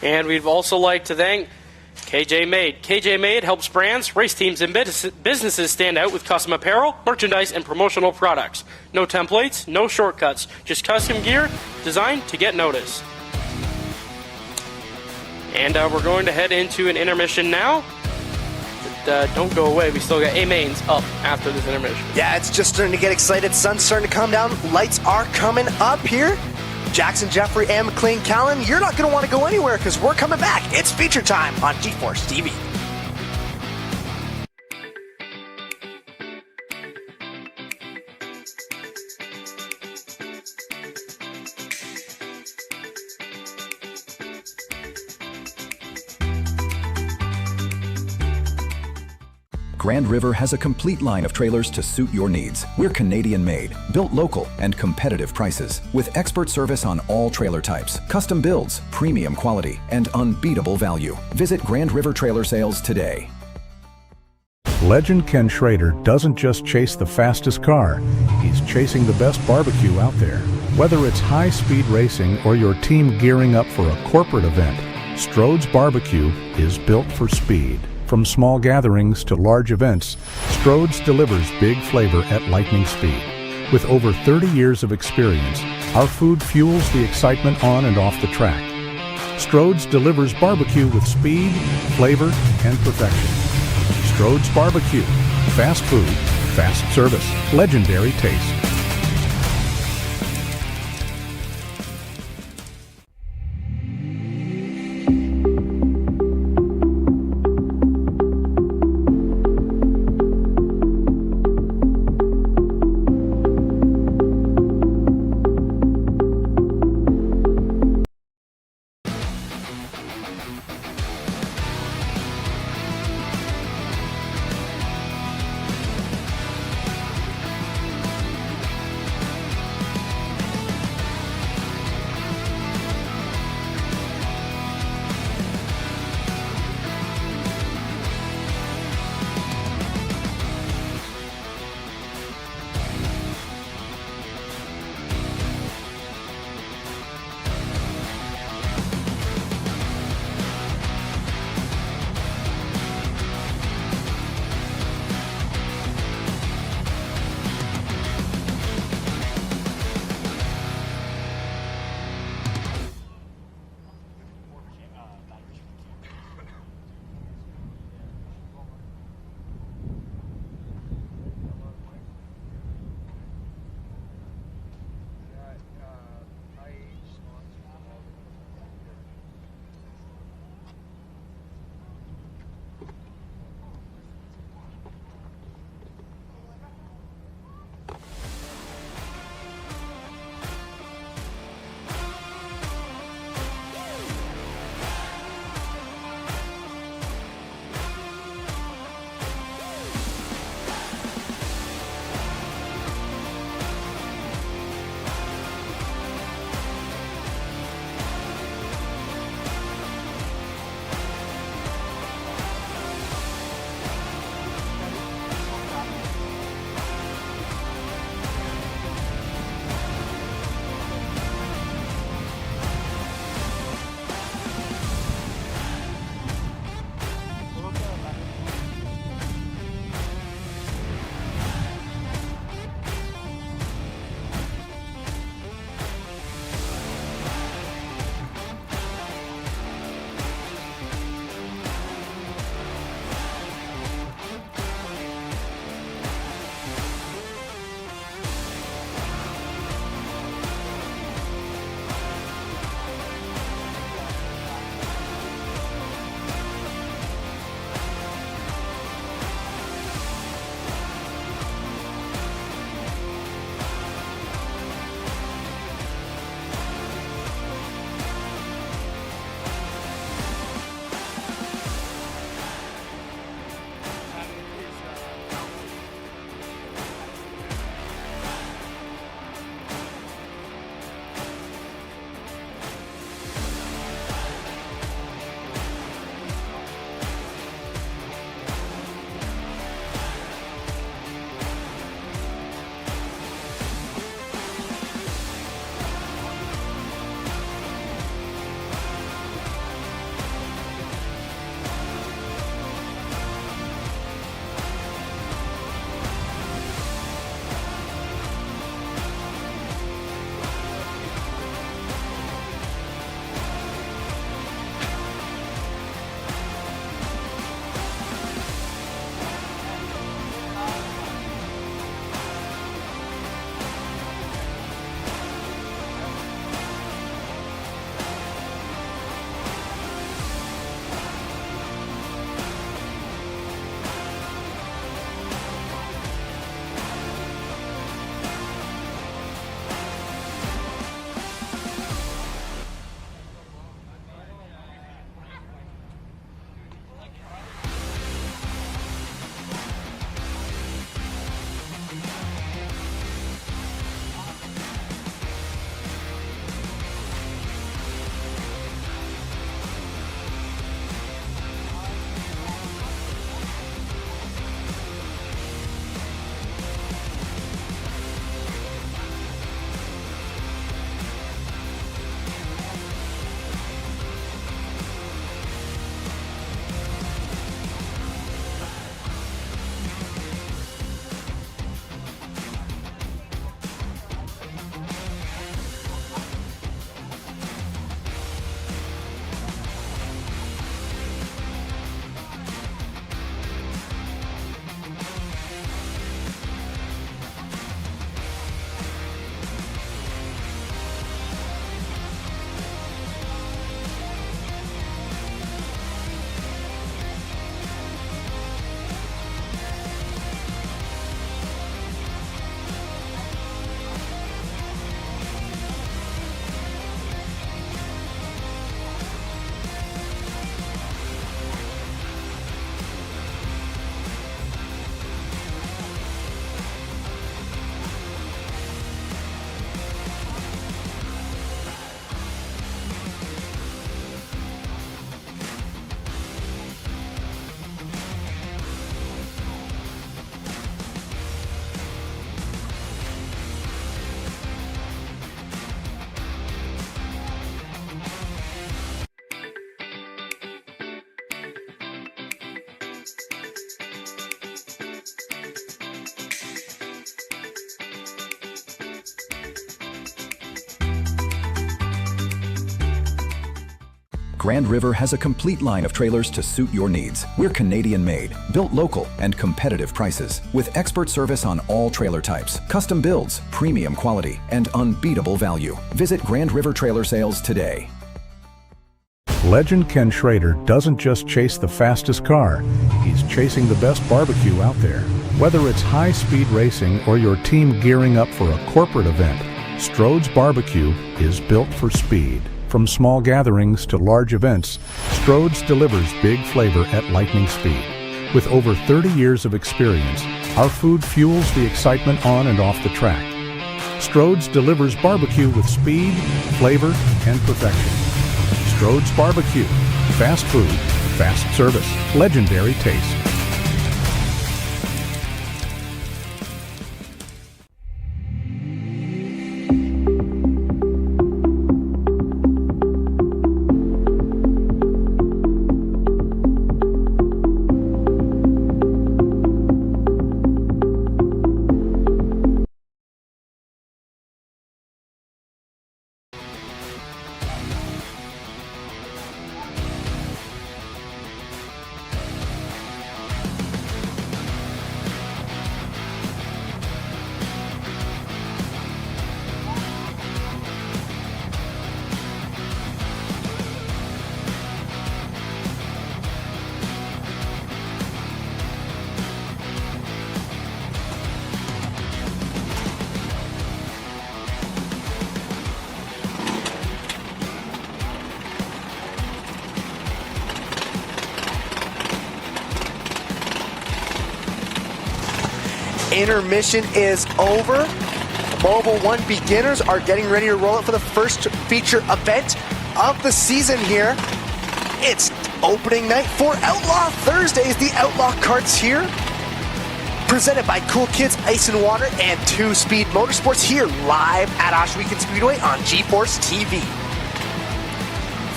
And we'd also like to thank KJ Made. KJ Made helps brands, race teams, and businesses stand out with custom apparel, merchandise, and promotional products. No templates, no shortcuts, just custom gear designed to get noticed. And we're going to head into an intermission now. don't go away. We still got A mains up after this intermission. Yeah, it's just starting to get excited. Sun's starting to come down. Lights are coming up here. Jackson, Jeffrey, and McLean Callan, you're not going to want to go anywhere because we're coming back. It's feature time on GeForce TV. Grand River has a complete line of trailers to suit your needs. We're Canadian-made, built local, and competitive prices, with expert service on all trailer types, custom builds, premium quality, and unbeatable value. Visit Grand River Trailer Sales today. Legend Ken Schrader doesn't just chase the fastest car, he's chasing the best barbecue out there. Whether it's high-speed racing or your team gearing up for a corporate event, Strode's Barbecue is built for speed. From small gatherings to large events, Strode's delivers big flavor at lightning speed. With over 30 years of experience, our food fuels the excitement on and off the track. Strode's delivers barbecue with speed, flavor, and perfection. Strode's Barbecue. Fast food, fast service, legendary taste. Grand River has a complete line of trailers to suit your needs. We're Canadian-made, built local, and competitive prices, with expert service on all trailer types, custom builds, premium quality, and unbeatable value. Visit Grand River Trailer Sales today. Legend Ken Schrader doesn't just chase the fastest car, he's chasing the best barbecue out there. Whether it's high-speed racing or your team gearing up for a corporate event, Strode's Barbecue is built for speed. From small gatherings to large events, Strode's delivers big flavor at lightning speed. With over 30 years of experience, our food fuels the excitement on and off the track. Strode's delivers barbecue with speed, flavor, and perfection. Strode's Barbecue. Fast food, fast service, legendary taste. Intermission is over. Mobile 1 beginners are getting ready to roll out for the first feature event of the season here. It's opening night for Outlaw Thursdays. The Outlaw Karts here, presented by Cool Kids Ice and Water and 2 Speed Motorsports, here live at Ohsweken Speedway on GeForce TV.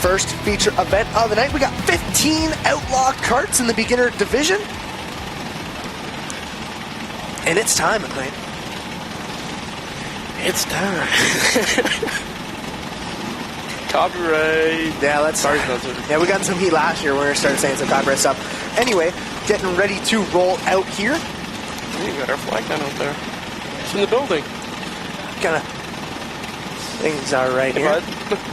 First feature event of the night. We got 15 Outlaw Karts in the beginner division. And it's time, McLean. It's time. Copyright. Yeah, yeah, we got some heat last year when we started saying some copyright stuff. Anyway, getting ready to roll out here. You got our flag down out there. It's in the building. Kind of things are right here.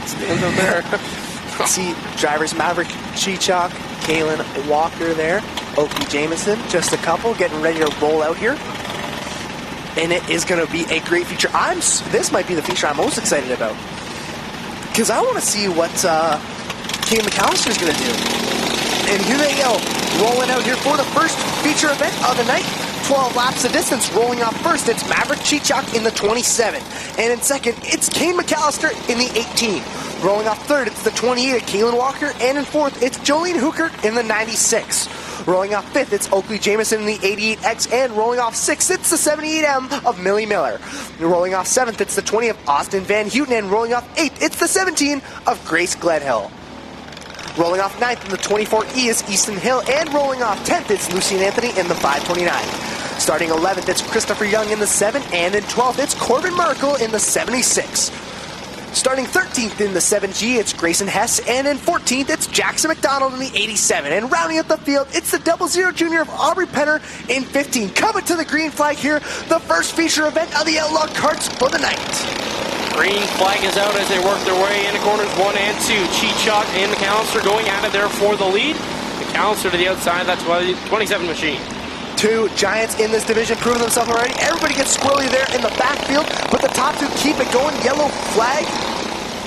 Stands out there. See drivers Maverick Chichok, Kalen Walker there, Oakley Jameson, just a couple getting ready to roll out here. And it is going to be a great feature. This might be the feature I'm most excited about, because I want to see what Kane McAllister's going to do. And here they go, rolling out here for the first feature event of the night. 12 laps of distance. Rolling off first, it's Maverick Chichok in the 27. And in second, it's Kane McAllister in the 18. Rolling off third, it's the 28 of Kalen Walker. And in fourth, it's Jolene Hooker in the 96. Rolling off fifth, it's Oakley Jameson in the 88X, and rolling off sixth, it's the 78M of Millie Miller. Rolling off seventh, it's the 20 of Austin Van Houten, and rolling off eighth, it's the 17 of Grace Gledhill. Rolling off ninth in the 24E is Easton Hill, and rolling off 10th, it's Lucian Anthony in the 529. Starting 11th, it's Christopher Young in the 7, and in 12th, it's Corbin Merkel in the 76. Starting 13th in the 7G, it's Grayson Hess, and in 14th, it's Jackson McDonald in the 87. And rounding out the field, it's the 00 Junior of Aubrey Penner in 15. Coming to the green flag here, the first feature event of the Outlaw Karts for the night. Green flag is out as they work their way into corners 1 and 2. Chichok and McAllister going at it there for the lead. McAllister to the outside, that's 27 machine. 2 giants in this division proving themselves already. Everybody gets squirrely there in the backfield, but the top 2 keep it going. Yellow flag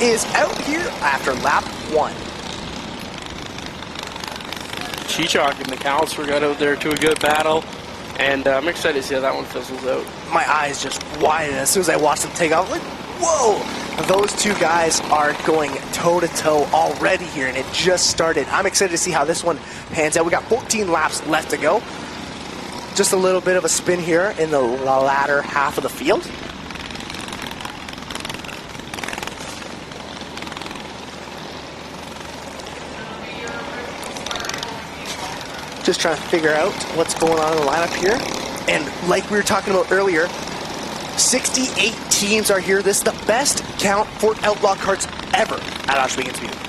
is out here after lap 1. Chichok and McAllister got out there to a good battle, and I'm excited to see how that one fizzles out. My eyes just widened as soon as I watched them take off. Like, whoa! Those 2 guys are going toe-to-toe already here, and it just started. I'm excited to see how this one pans out. We got 14 laps left to go. Just a little bit of a spin here in the latter half of the field. Just trying to figure out what's going on in the lineup here. And like we were talking about earlier, 68 teams are here. This is the best count for Outlaw Karts ever at Ohsweken Speedway.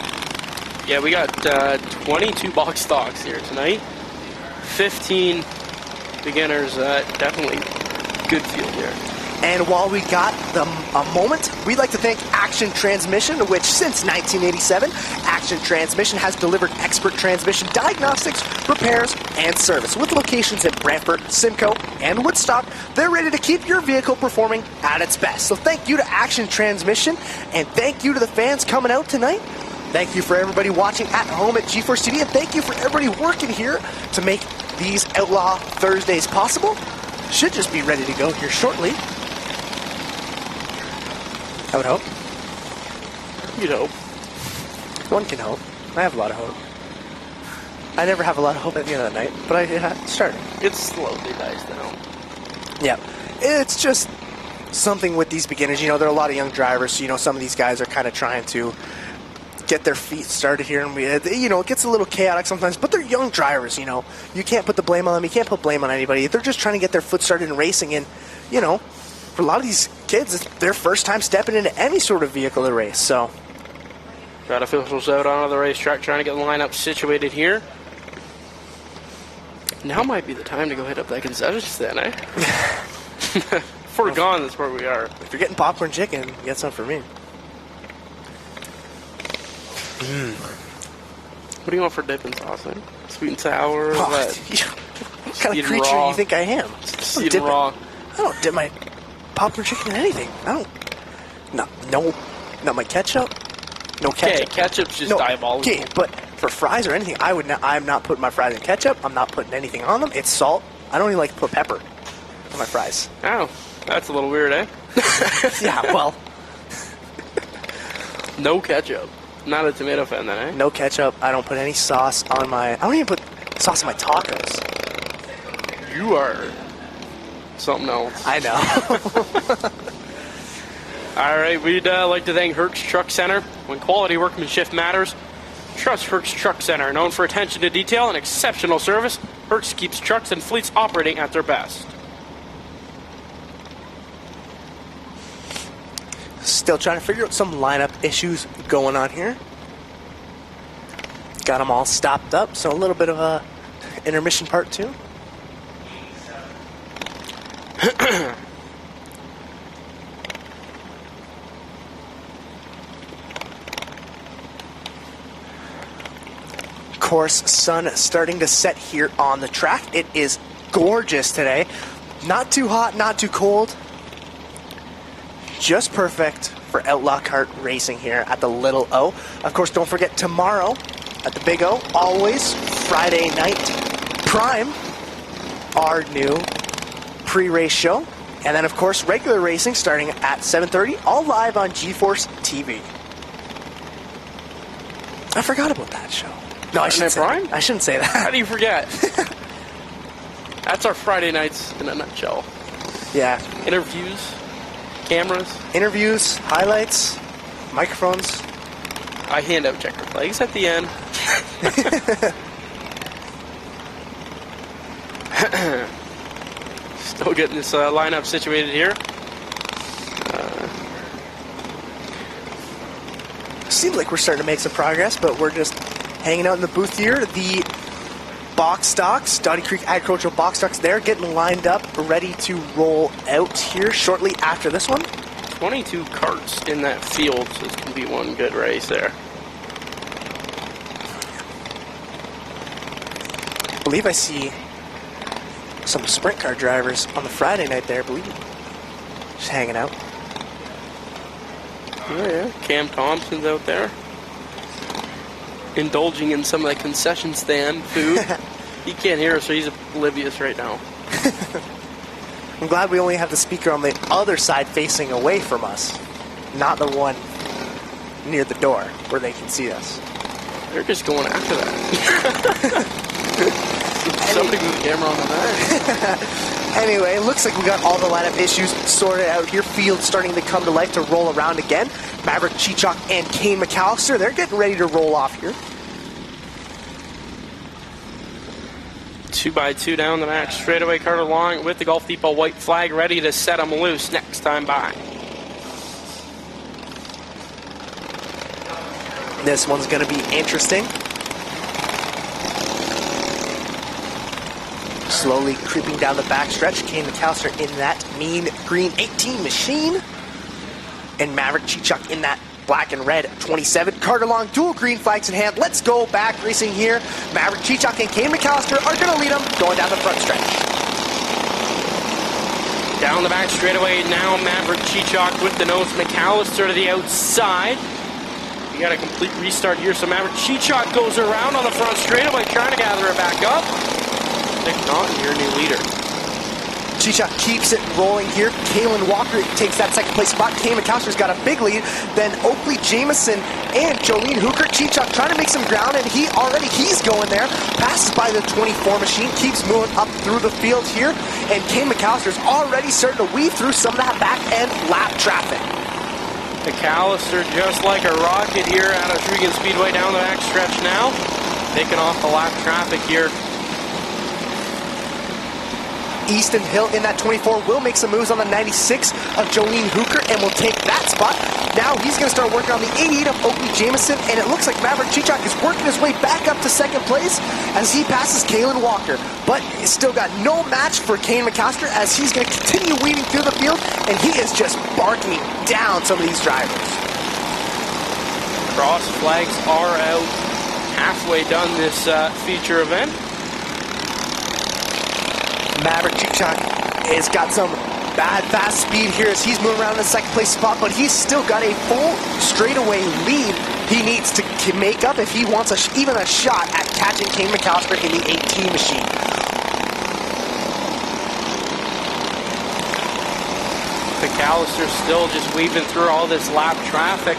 Yeah, we got 22 box stocks here tonight. 15 beginners. Definitely good field here. And while we got a moment, we'd like to thank Action Transmission, which since 1987, Action Transmission has delivered expert transmission diagnostics, repairs, and service. With locations in Brantford, Simcoe, and Woodstock, they're ready to keep your vehicle performing at its best. So thank you to Action Transmission, and thank you to the fans coming out tonight. Thank you for everybody watching at home at GeForce TV, and thank you for everybody working here to make these Outlaw Thursdays possible. Should just be ready to go here shortly. I would hope. You'd hope. One can hope. I have a lot of hope. I never have a lot of hope at the end of the night, but I started. It slowly dies down. Yeah. It's just something with these beginners. You know, there are a lot of young drivers, so, you know, some of these guys are kind of trying to get their feet started here, and you know, it gets a little chaotic sometimes, but they're young drivers, you know. You can't put the blame on them. You can't put blame on anybody. They're just trying to get their foot started in racing, and, you know, for a lot of these kids, it's their first time stepping into any sort of vehicle to race, so. Got officials out onto the racetrack trying to get the lineup situated here. Now might be the time to go hit up that concession stand, eh? If we're gone, that's where we are. If you're getting popcorn chicken, get some for me. What do you want for dipping sauce, eh? Sweet and sour? Oh, What what kind of creature raw. do you think I am? Just eating raw. I don't dip my popcorn chicken in anything. I don't. No, not my ketchup. No Okay, ketchup. ketchup's just No, diabolical. okay, but for fries or anything, I'm not putting my fries in ketchup. I'm not putting anything on them. It's salt. I don't even like to put pepper on my fries. Oh, that's a little weird, eh? Yeah, well, No ketchup. Not a tomato fan then, eh? no ketchup. I don't put any sauce on my. I don't even put sauce on my tacos. You are something else. I know. All right, we'd like to thank Hertz Truck Center. When quality workmanship matters, trust Hertz Truck Center. Known for attention to detail and exceptional service, Hertz keeps trucks and fleets operating at their best. Still trying to figure out some lineup issues going on here. Got them all stopped up, so a little bit of a intermission part 2. Of course, sun starting to set here on the track. It is gorgeous today. Not too hot, not too cold. Just perfect for Outlaw Kart racing here at the Little O. Of course, don't forget tomorrow at the Big O, always Friday night prime, our new pre-race show. And then, of course, regular racing starting at 7:30, all live on GeForce TV. I forgot about that show. No, I shouldn't say Prime? that. I shouldn't say How that. do you forget? That's our Friday nights in a nutshell. Yeah. Interviews, cameras. Interviews, highlights, microphones. I hand out checker flags at the end. Still getting this lineup situated here. Seems like we're starting to make some progress, but we're just hanging out in the booth here. The box stocks, Dottie Creek Agricultural box stocks, they're getting lined up, ready to roll out here shortly after this one. 22 carts in that field, so this can be one good race there. I believe I see some sprint car drivers on the Friday night there, I believe. Just hanging out. Oh yeah, Cam Thompson's out there. Indulging in some of that concession stand food. He can't hear us, so he's oblivious right now. I'm glad we only have the speaker on the other side facing away from us, not the one near the door where they can see us. They're just going after that. Somebody move the camera on that. Anyway, it looks like we got all the lineup issues sorted out here. Field starting to come to life to roll around again. Maverick Cheechok and Kane McAllister, they're getting ready to roll off here. 2x2 down the max straightaway, Carter Long with the Golf Depot white flag ready to set them loose next time by. This one's going to be interesting. Slowly creeping down the backstretch, Kane McAllister in that mean green 18 machine. And Maverick Chichuk in that black and red 27. Carter Long, dual green flags in hand. Let's go back racing here. Maverick Chichuk and Kane McAllister are going to lead them going down the front stretch. Down the back straightaway now, Maverick Chichuk with the nose. McAllister to the outside. We got a complete restart here, so Maverick Chichuk goes around on the front straightaway, trying to gather it back up. Nick Naughton, your new leader. Chichuk keeps it rolling here. Kalen Walker takes that second place spot. Kane McAllister's got a big lead. Then Oakley Jamison and Jolene Hooker. Chichuk trying to make some ground, and he's going there. Passes by the 24 machine, keeps moving up through the field here. And Kane McAllister's already starting to weave through some of that back end lap traffic. McAllister just like a rocket here out of Ohsweken Speedway down the back stretch now. Taking off the lap traffic here. Easton Hill in that 24 will make some moves on the 96 of Jolene Hooker and will take that spot. Now he's going to start working on the 88 of Oakley Jamison, and it looks like Maverick Chichuk is working his way back up to second place as he passes Kalen Walker. But he's still got no match for Kane McAllister as he's going to continue weaving through the field, and he is just barking down some of these drivers. Cross flags are out. Halfway done this feature event. Maverick Chichuk has got some bad fast speed here as he's moving around in the second place spot, but he's still got a full straightaway lead he needs to make up if he wants even a shot at catching Kane McAllister in the 18 machine. McAllister still just weaving through all this lap traffic.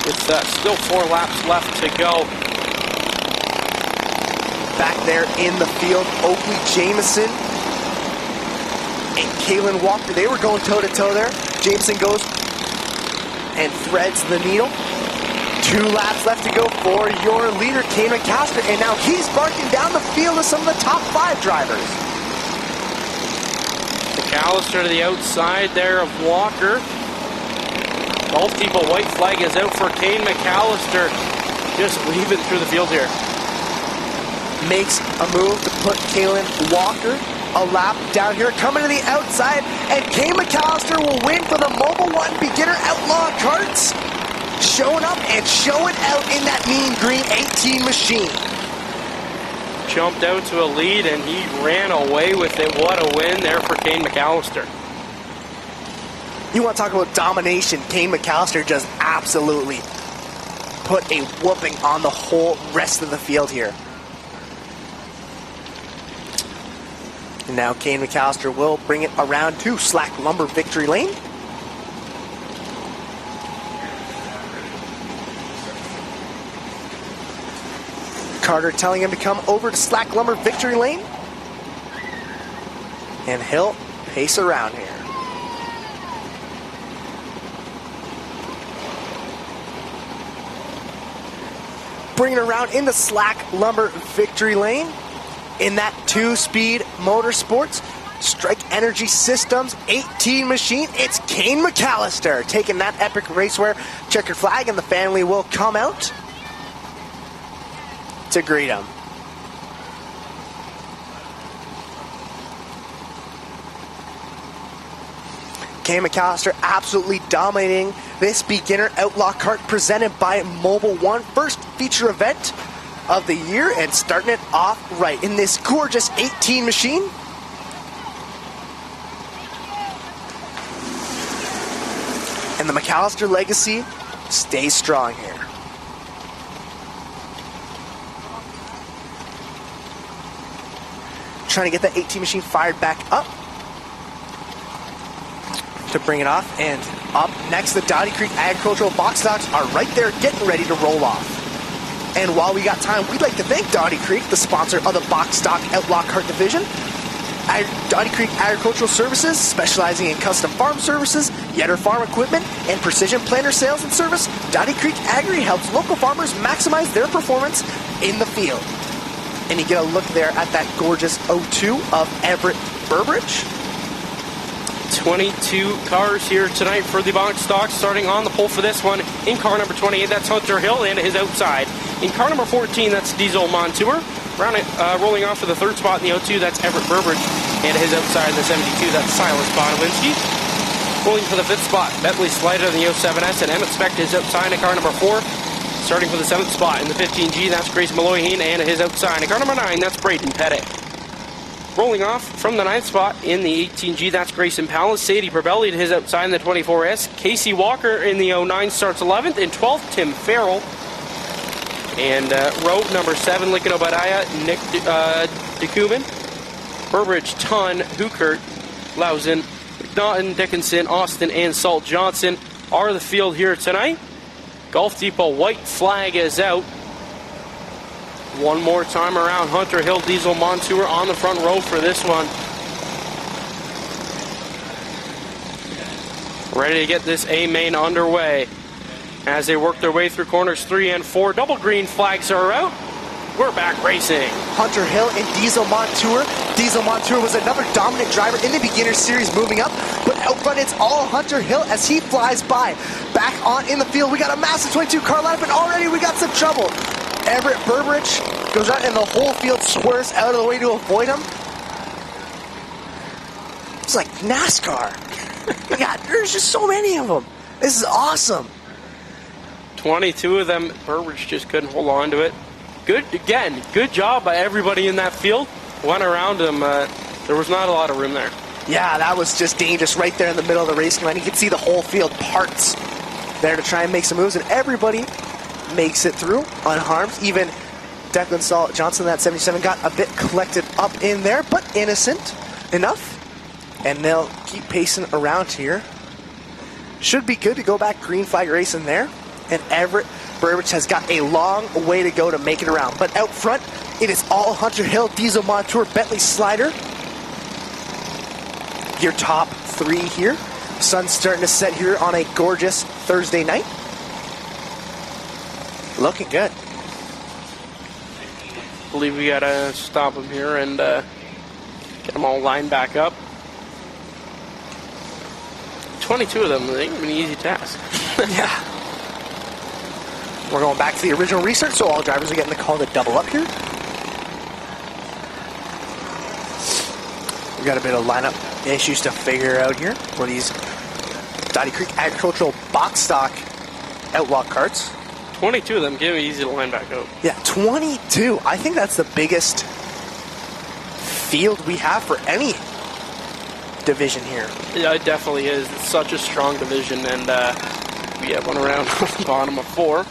With still 4 laps left to go. Back there in the field, Oakley Jamison and Kalen Walker, they were going toe-to-toe there. Jamison goes and threads the needle. 2 laps left to go for your leader, Kane McAllister, and now he's barking down the field of some of the top 5 drivers. McAllister to the outside there of Walker. Multiple white flag is out for Kane McAllister. Just weaving through the field here. Makes a move to put Kalen Walker a lap down here, coming to the outside, and Kane McAllister will win for the Mobile 1 Beginner Outlaw Karts, showing up and showing out in that mean green 18 machine. Jumped out to a lead and he ran away with it. What a win there for Kane McAllister. You want to talk about domination? Kane McAllister just absolutely put a whooping on the whole rest of the field here. And now Kane McAllister will bring it around to Slack Lumber Victory Lane. Carter telling him to come over to Slack Lumber Victory Lane. And he'll pace around here. Bringing it around into Slack Lumber Victory Lane. In that 2-speed motorsports, Strike Energy Systems 18 machine, it's Kane McAllister taking that epic racewear checkered flag, and the family will come out to greet him. Kane McAllister absolutely dominating this beginner outlaw kart presented by Mobile 1, first feature event of the year, and starting it off right in this gorgeous 18 machine. And the McAllister legacy stays strong here. Trying to get that 18 machine fired back up to bring it off, and up next the Dottie Creek Agricultural Box Stocks are right there getting ready to roll off. And while we got time, we'd like to thank Dottie Creek, the sponsor of the Box Stock Outlaw Kart Division. Dottie Creek Agricultural Services, specializing in custom farm services, Yetter Farm equipment, and precision planter sales and service. Dottie Creek Agri helps local farmers maximize their performance in the field. And you get a look there at that gorgeous 02 of Everett Burbridge. 22 cars here tonight for the box stock. Starting on the pole for this one, in car number 28, that's Hunter Hill and his outside. In car number 14, that's Diesel Montour. Rolling off for the third spot in the 02, that's Everett Burbridge, and his outside in the 72, that's Silas Bonawinski. Rolling for the fifth spot, Bentley Slider in the 07S, and Emmett Speck is outside in car number 4. Starting for the 7th spot in the 15G, that's Grace Malloyheen, and his outside in car number 9, that's Braden Pettit. Rolling off from the 9th spot in the 18G, that's Grayson Palace. Sadie Probelli to his outside in the 24S. Casey Walker in the 09 starts 11th. In 12th, Tim Farrell. And row number 7, Lincoln Obadiah, Nick DeCuban, Burbridge, Ton, Hookert, Lausen, McNaughton, Dickinson, Austin, and Salt Johnson are the field here tonight. Gulf Depot white flag is out. One more time around, Hunter Hill, Diesel Montour on the front row for this one. Ready to get this A main underway as they work their way through corners 3 and 4. Double green flags are out. We're back racing. Hunter Hill and Diesel Montour. Diesel Montour was another dominant driver in the beginner series moving up, but out front it's all Hunter Hill as he flies by. Back on in the field, we got a massive 22 car lineup, and already we got some trouble. Everett Burbridge goes out and the whole field swerves out of the way to avoid him. It's like NASCAR. There's just so many of them. This is awesome. 22 of them, Burbridge just couldn't hold on to it. Good job by everybody in that field. Went around him. There was not a lot of room there. Yeah, that was just dangerous right there in the middle of the racing line. You can see the whole field parts there to try and make some moves, and everybody makes it through unharmed. Even Declan Salt Johnson, that 77, got a bit collected up in there, but innocent enough. And they'll keep pacing around here. Should be good to go back green flag racing there. And Everett Burbridge has got a long way to go to make it around. But out front, it is all Hunter Hill, Diesel Montour, Bentley Slider. Your top 3 here. Sun's starting to set here on a gorgeous Thursday night. Looking good. I believe we gotta stop them here and get them all lined back up. 22 of them, I think, an easy task. Yeah. We're going back to the original restart, so all drivers are getting the call to double up here. We got a bit of lineup issues to figure out here for these Dottie Creek Agricultural box stock Outlaw carts. 22 of them, give me easy to line back up. Yeah, 22. I think that's the biggest field we have for any division here. Yeah, it definitely is. It's such a strong division, and we have one around on the bottom of 4.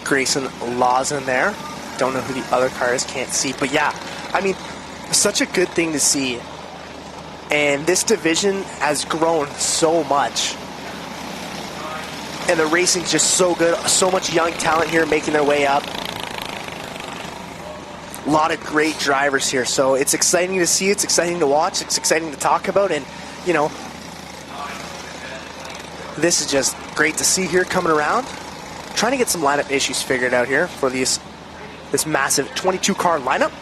Grayson Lawson there. Don't know who the other car is, can't see. But yeah, I mean, such a good thing to see. And this division has grown so much. And the racing's just so good. So much young talent here making their way up. A lot of great drivers here. So it's exciting to see. It's exciting to watch. It's exciting to talk about. And, you know, this is just great to see here coming around. Trying to get some lineup issues figured out here for this massive 22 car lineup.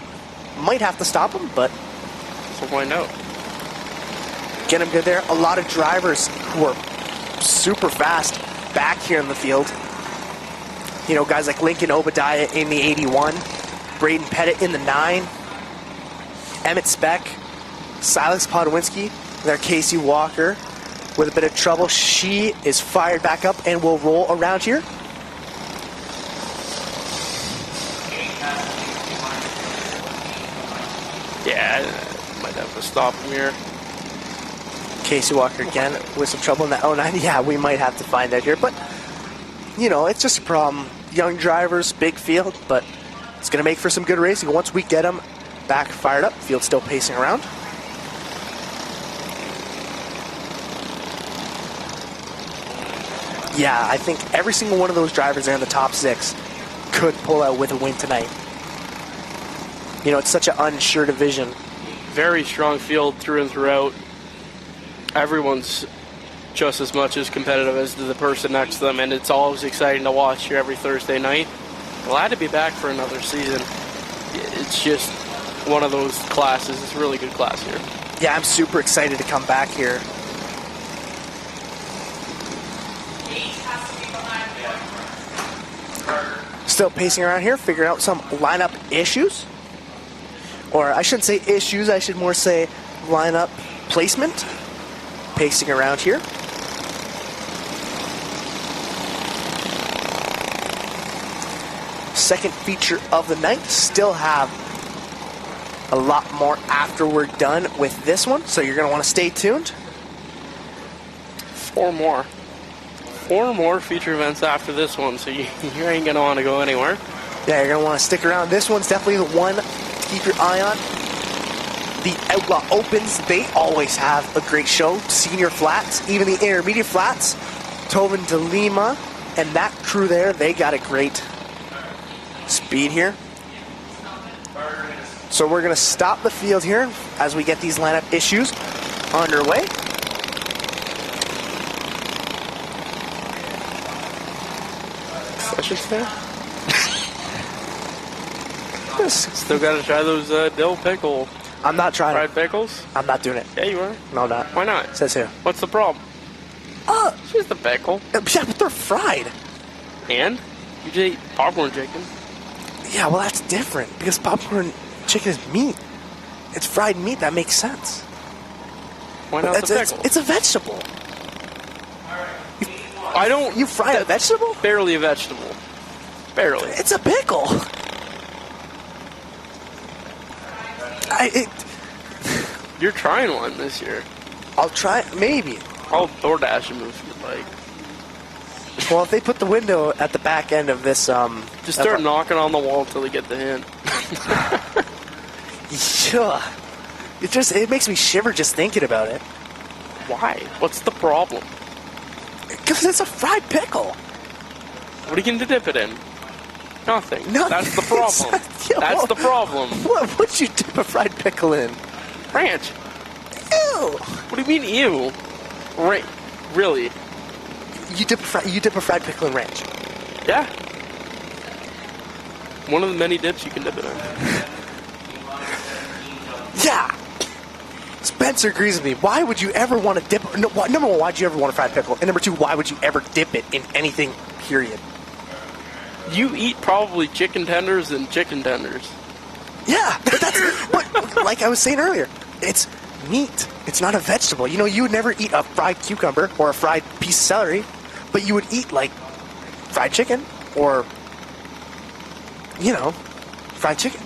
Might have to stop them, but we'll find out. Get them good there. A lot of drivers who are super fast back here in the field. You know, guys like Lincoln Obadiah in the 81, Braden Pettit in the 9, Emmett Speck, Silas Podwinski, their Casey Walker with a bit of trouble. She is fired back up and will roll around here. Yeah, might have to stop him here. Casey Walker again with some trouble in that 09. Yeah, we might have to find out here. But, you know, it's just a problem. Young drivers, big field, but it's going to make for some good racing. Once we get them back fired up, field still pacing around. Yeah, I think every single one of those drivers there in the top 6 could pull out with a win tonight. You know, it's such an unsure division. Very strong field through and throughout. Everyone's just as much as competitive as the person next to them, and it's always exciting to watch here every Thursday night. Glad to be back for another season. It's just one of those classes. It's a really good class here. Yeah, I'm super excited to come back here. Still pacing around here, figuring out some lineup issues. Or I shouldn't say issues, I should more say lineup placement. Pacing around here. Second feature of the night. Still have a lot more after we're done with this one, so you're going to want to stay tuned. 4 more. 4 more feature events after this one, so you ain't going to want to go anywhere. Yeah, you're going to want to stick around. This one's definitely the one to keep your eye on. The Outlaw Opens, they always have a great show. Senior flats, even the intermediate flats. Tobin de Lima and that crew there, they got a great speed here. So we're going to stop the field here as we get these lineup issues underway. Sessions there? Still got to try those dill pickle. I'm not trying fried pickles? I'm not doing it. Yeah, you are. No, I'm not. Why not? Says who? What's the problem? It's just a pickle. Yeah, but they're fried. And? You just eat popcorn chicken. Yeah, well, that's different because popcorn chicken is meat. It's fried meat. That makes sense. Why not the pickle? It's a vegetable. I don't... You fry a vegetable? Barely a vegetable. Barely. It's a pickle. You're trying one this year. I'll try it, maybe. I'll DoorDash them if you'd like. Well, if they put the window at the back end of this, just start knocking on the wall until they get the hint. Yeah. It makes me shiver just thinking about it. Why? What's the problem? Because it's a fried pickle. What are you going to dip it in? Nothing. That's the problem. That's the problem. What would you dip a fried pickle in? Ranch. Ew. What do you mean, ew? Really? You dip a fried pickle in ranch? Yeah. One of the many dips you can dip it in. Yeah. Spencer agrees with me. Why would you ever want to dip... No, number one, why would you ever want a fried pickle? And number two, why would you ever dip it in anything, period? You eat probably chicken tenders and chicken tenders. Yeah, but that's... like I was saying earlier, it's meat. It's not a vegetable. You know, you would never eat a fried cucumber or a fried piece of celery, but you would eat, like, fried chicken or, you know, fried chicken.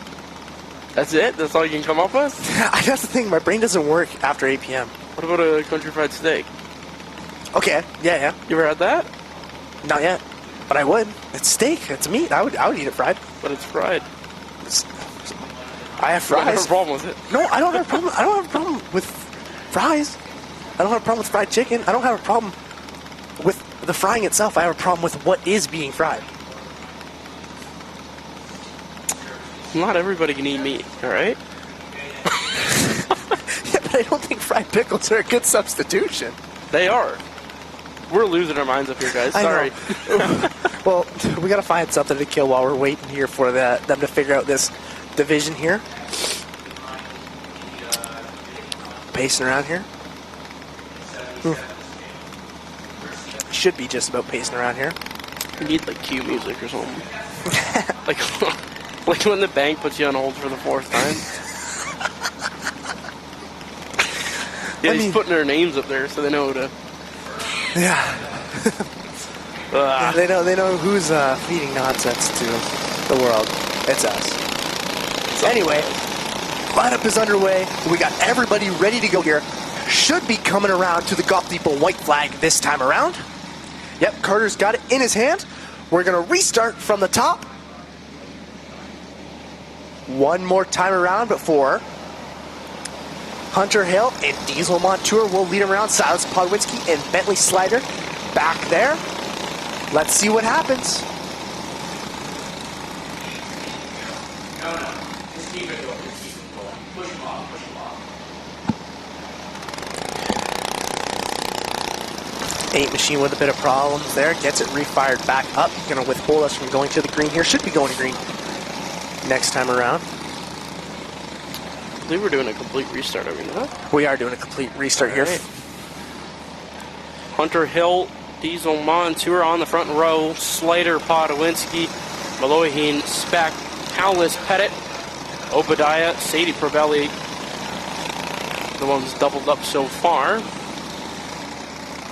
That's it? That's all you can come up with? That's the thing. My brain doesn't work after 8 p.m. What about a country fried steak? Okay. Yeah. You ever had that? Not yet. But I would. It's steak. It's meat. I would eat it fried. But it's fried. I have fries. I don't have a problem with it. No, I don't have a problem. I don't have a problem with fries. I don't have a problem with fried chicken. I don't have a problem with the frying itself. I have a problem with what is being fried. Not everybody can eat meat, alright? Yeah, but I don't think fried pickles are a good substitution. They are. We're losing our minds up here, guys. Sorry. Well, we gotta find something to kill while we're waiting here for them to figure out this division here. Pacing around here. Should be just about pacing around here. You need like cue music or something. like when the bank puts you on hold for the 4th time. Yeah, he's putting their names up there so they know to. Yeah. Yeah, they know who's feeding nonsense to the world. It's us. So anyway, lineup is underway. We got everybody ready to go here. Should be coming around to the Golf Depot white flag this time around. Yep, Carter's got it in his hand. We're going to restart from the top. One more time around before Hunter Hill and Diesel Montour will lead around. Silas Podwinski and Bentley Slider back there. Let's see what happens. Just keep it going. Push them off. Eight machine with a bit of problems there. Gets it refired back up. Going to withhold us from going to the green here. Should be going to green next time around. I believe we're doing a complete restart, are we not? We are doing a complete restart here. Right. Hunter Hill, Diesel Montour on the front row, Slater, Podowinski, Maloiheen, Speck, Howlis, Pettit, Obadiah, Sadie Provelli, the ones doubled up so far.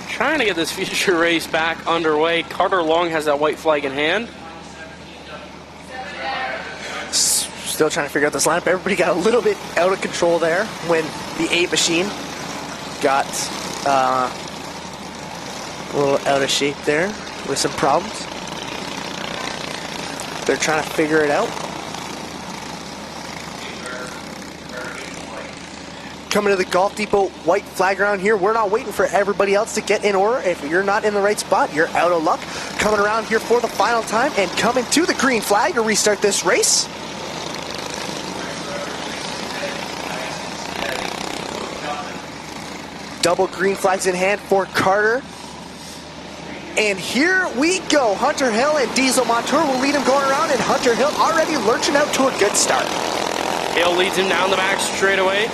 Trying to get this feature race back underway. Carter Long has that white flag in hand. Still trying to figure out this lineup. Everybody got a little bit out of control there when the 8 machine got a little out of shape there with some problems. They're trying to figure it out. Coming to the Golf Depot white flag around here. We're not waiting for everybody else to get in order. If you're not in the right spot, you're out of luck. Coming around here for the final time and coming to the green flag to restart this race. Double green flags in hand for Carter. And here we go. Hunter Hill and Diesel Montour will lead him going around, and Hunter Hill already lurching out to a good start. Hill leads him down the back straightaway.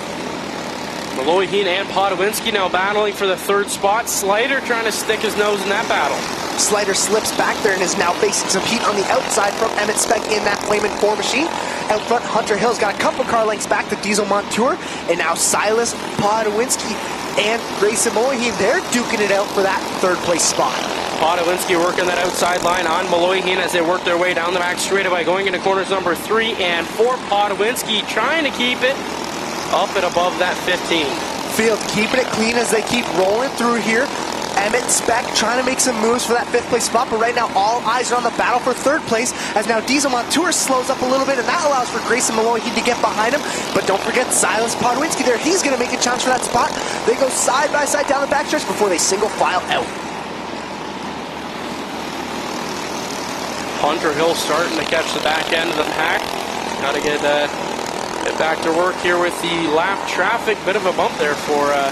Maloiheen and Podowinski now battling for the 3rd spot. Slater trying to stick his nose in that battle. Slater slips back there and is now facing some heat on the outside from Emmett Speck in that Flamin' 4 machine. Out front, Hunter Hill's got a couple car lengths back to Diesel Montour, and now Silas Podowinski and Grayson Maloiheen, they're duking it out for that 3rd place spot. Podowinski working that outside line on Maloiheen as they work their way down the back straightaway, going into corners number 3 and 4. Podowinski trying to keep it up and above that 15. Field keeping it clean as they keep rolling through here. Emmett Speck trying to make some moves for that 5th place spot, but right now all eyes are on the battle for 3rd place as now Diesel Montour slows up a little bit, and that allows for Grayson Maloiheen to get behind him. But don't forget Silas Podowinski there. He's going to make a chance for that spot. They go side by side down the backstretch before they single file out. Hunter Hill starting to catch the back end of the pack. Got to get back to work here with the lap traffic. Bit of a bump there for a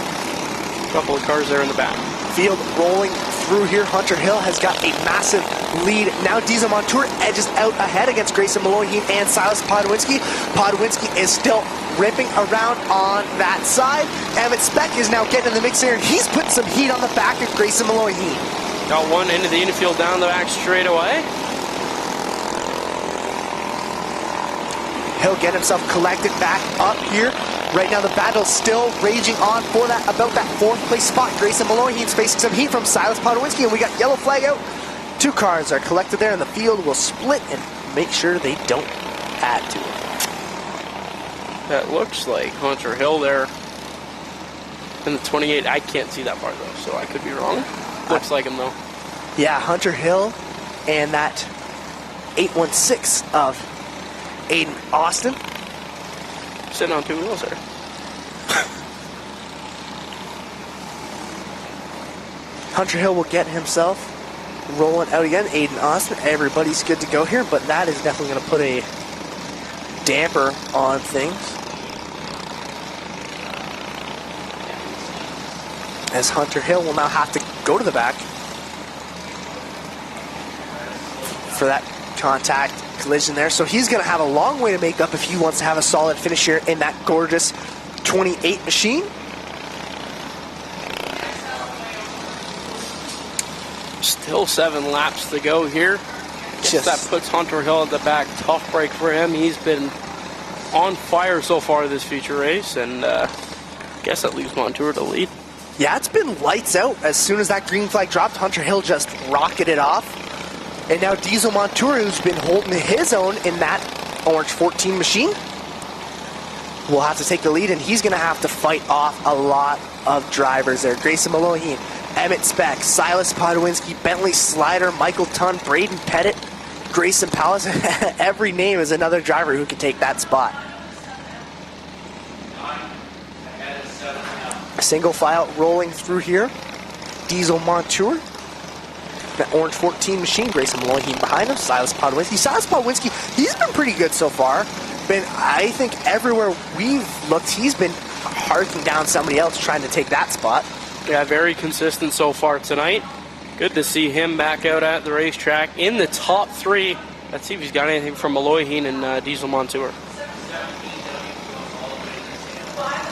couple of cars there in the back. Field rolling through here. Hunter Hill has got a massive lead. Now Diesel Montour edges out ahead against Grayson Maloiheen and Silas Podowinski. Podowinski is still ripping around on that side. Emmett Speck is now getting in the mix here, and he's putting some heat on the back of Grayson Maloiheen. Got one into the infield down the back straightaway. He'll get himself collected back up here. Right now the battle's still raging on for that about that 4th place spot. Grayson Maloiheen's facing some heat from Silas Podowinski, and we got yellow flag out. 2 cars are collected there, and the field will split and make sure they don't add to it. That looks like Hunter Hill there in the 28. I can't see that far though, so I could be wrong. Looks like him though. Yeah, Hunter Hill and that 816 of Aiden Austin. Sitting on 2 wheels there. Hunter Hill will get himself rolling out again. Aiden Austin, everybody's good to go here, but that is definitely going to put a damper on things. As Hunter Hill will now have to go to the back for that contact collision there. So he's going to have a long way to make up if he wants to have a solid finish here in that gorgeous 28 machine. Still 7 laps to go here. That puts Hunter Hill at the back. Tough break for him. He's been on fire so far this feature race, and I guess that leaves Montour to lead. Yeah, it's been lights out. As soon as that green flag dropped, Hunter Hill just rocketed off. And now Diesel Montour, who's been holding his own in that orange 14 machine, will have to take the lead, and he's going to have to fight off a lot of drivers there. Grayson Maloiheen, Emmett Speck, Silas Podowinski, Bentley Slider, Michael Tunn, Braden Pettit, Grayson Pallas. Every name is another driver who can take that spot. Single file rolling through here. Diesel Montour. That orange 14 machine, Grayson Maloiheen behind him, Silas Podowinski. Silas Podowinski, he's been pretty good so far. I think everywhere we've looked, he's been harking down somebody else trying to take that spot. Yeah, very consistent so far tonight. Good to see him back out at the racetrack in the top 3. Let's see if he's got anything from Maloiheen and Diesel Montour.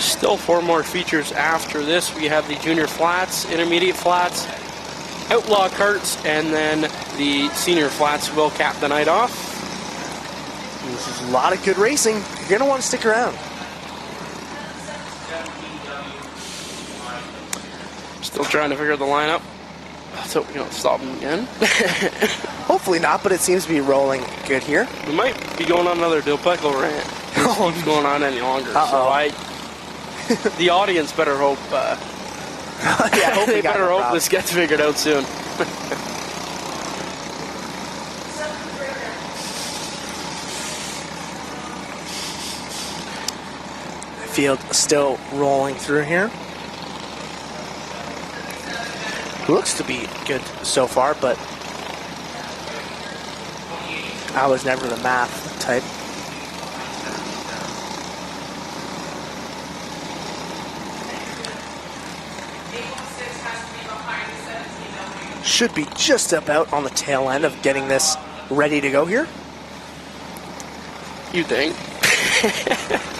Still 4 more features after this. We have the junior flats, intermediate flats, Outlaw Karts, and then the senior flats will cap the night off. This is a lot of good racing. You're going to want to stick around. Still trying to figure the lineup. Let's hope we don't stop him again. Hopefully not, but it seems to be rolling good here. We might be going on another Dill Pickle rant. Oh, It's going on any longer. Uh-oh. So the audience better hope. Yeah, I hope They we got better no hope problem. this gets figured out soon. Field still rolling through here. Looks to be good so far, but I was never the math type. Should be just about on the tail end of getting this ready to go here. You think?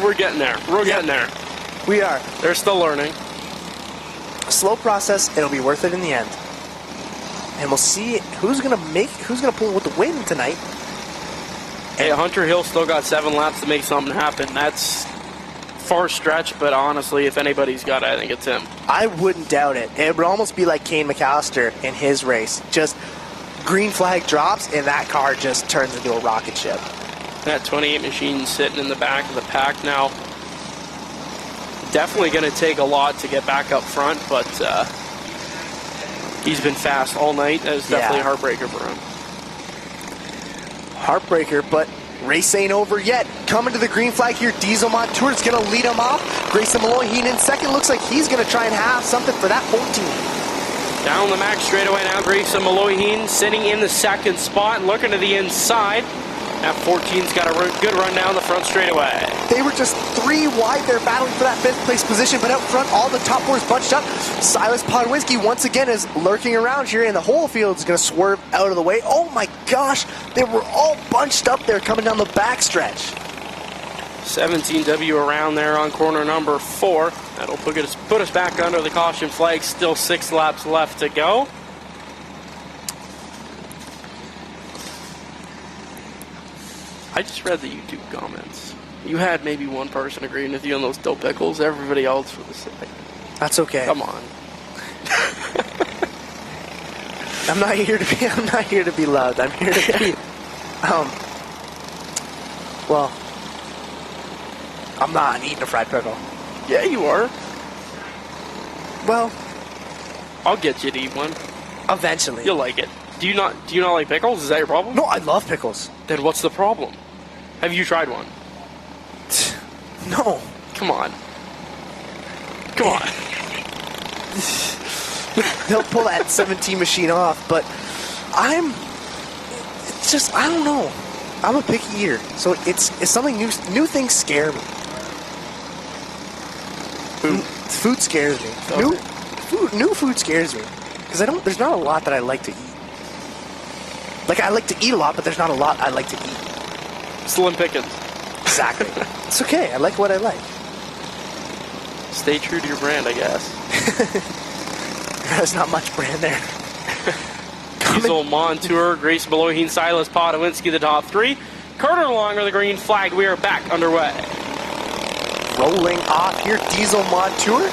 We're getting there. We're getting there. We are. They're still learning. Slow process, it'll be worth it in the end. And we'll see who's gonna pull with the win tonight. Hey, Hunter Hill still got 7 laps to make something happen. That's far stretch, but honestly, if anybody's got it, I think it's him. I wouldn't doubt it. It would almost be like Kane McAllister in his race. Just green flag drops and that car just turns into a rocket ship. That 28 machine sitting in the back of the pack now. Definitely going to take a lot to get back up front, but he's been fast all night. That was definitely a heartbreaker for him. Heartbreaker, but race ain't over yet. Coming to the green flag here, Diesel Montour is going to lead him off. Grayson Malloy, he in second. Looks like he's going to try and have something for that 14. Down the max straightaway now, Grayson Malloy sitting in the second spot, looking to the inside. That 14's got a good run down the front straightaway. They were just 3 wide there battling for that 5th place position, but out front, all the top 4s bunched up. Silas Podwinski once again is lurking around here, and the whole field is going to swerve out of the way. Oh my gosh, they were all bunched up there coming down the backstretch. 17W around there on corner number 4. That'll put us back under the caution flag. Still 6 laps left to go. I just read the YouTube comments. You had maybe one person agreeing with you on those dope pickles. Everybody else was like, That's okay. come on. I'm not here to be loved. I'm here to be well, I'm not eating a fried pickle. Yeah, you are. Well, I'll get you to eat one. eventually. You'll like it. Do you not like pickles? Is that your problem? No, I love pickles. Then what's the problem? Have you tried one? No. Come on. Come on. They'll pull that 17 machine off, but I don't know. I'm a picky eater, so it's something new. New things scare me. Food scares me. Okay. New food scares me because there's not a lot that I like to eat. Like, I like to eat a lot, but there's not a lot I like to eat. Slim pickings. Exactly. It's okay. I like what I like. Stay true to your brand, I guess. There's not much brand there. Diesel Montour, Grace Beloheen, Silas Podwinski, the top 3. Carter along with the green flag. We are back underway. Rolling off here, Diesel Montour.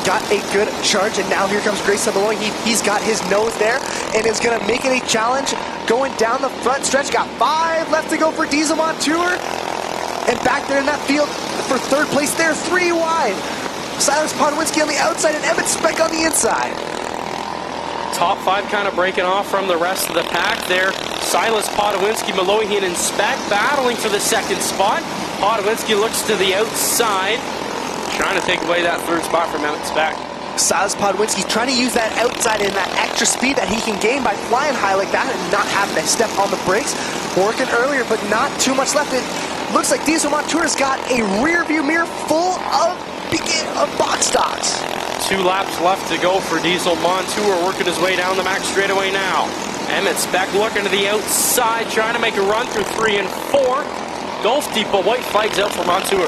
Got a good charge, and now here comes Grayson Malloy. He's got his nose there, and is going to make it a challenge going down the front stretch. Got 5 left to go for Diesel Montour. And back there in that field for 3rd place there, 3 wide. Silas Podwinski on the outside and Emmett Speck on the inside. Top 5 kind of breaking off from the rest of the pack there. Silas Podwinski, Malohian, and Speck battling for the 2nd spot. Podwinski looks to the outside, trying to take away that 3rd spot from Emmett Speck. Silas Podwinski trying to use that outside and that extra speed that he can gain by flying high like that and not having to step on the brakes. Working earlier, but not too much left. It looks like Diesel Montour's got a rear view mirror full of box stocks. 2 laps left to go for Diesel Montour, working his way down the max straightaway now. Emmett Speck looking to the outside, trying to make a run through 3 and 4. Gulf deep, but white flags out for Montour.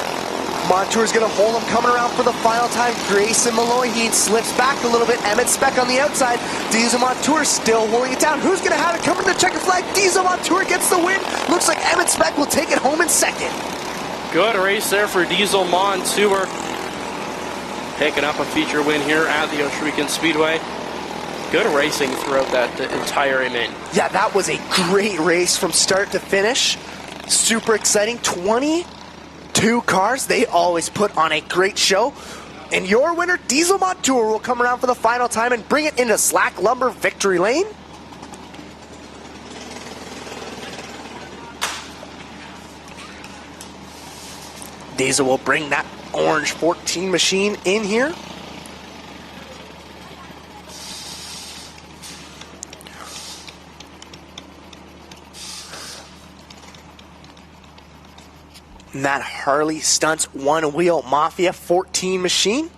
Montour's going to hold him coming around for the final time. Grayson Malloy, he slips back a little bit. Emmett Speck on the outside. Diesel Montour still holding it down. Who's going to have it coming to the checker flag? Diesel Montour gets the win. Looks like Emmett Speck will take it home in second. Good race there for Diesel Montour. Picking up a feature win here at the Ohsweken Speedway. Good racing throughout that entire event. Yeah, that was a great race from start to finish. Super exciting. 22 cars. They always put on a great show. And your winner, Diesel Montour, will come around for the final time and bring it into Slack Lumber victory lane. Diesel will bring that orange 14 machine in here. And that Harley Stunts One Wheel Mafia 14 machine.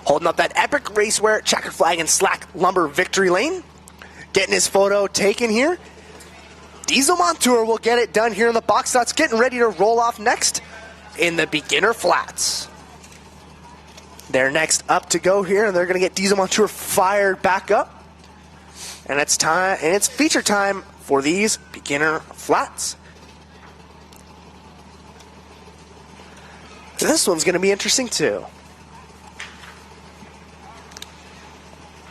Holding up that epic racewear checker flag and Slack Lumber victory lane. Getting his photo taken here. Diesel Montour will get it done here in the box. That's getting ready to roll off next in the beginner flats. They're next up to go here, and they're going to get Diesel Montour fired back up. And it's time, and it's feature time for these beginner flats. This one's going to be interesting too.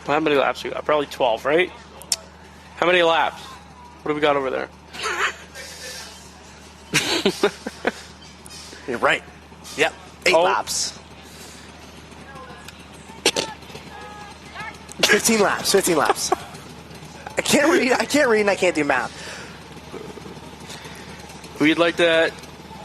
How many laps we got? Probably 12, right? How many laps? What do we got over there? You're right. Yep, 8 laps. 15 laps, 15 laps. I can't read, and I can't do math. We'd like to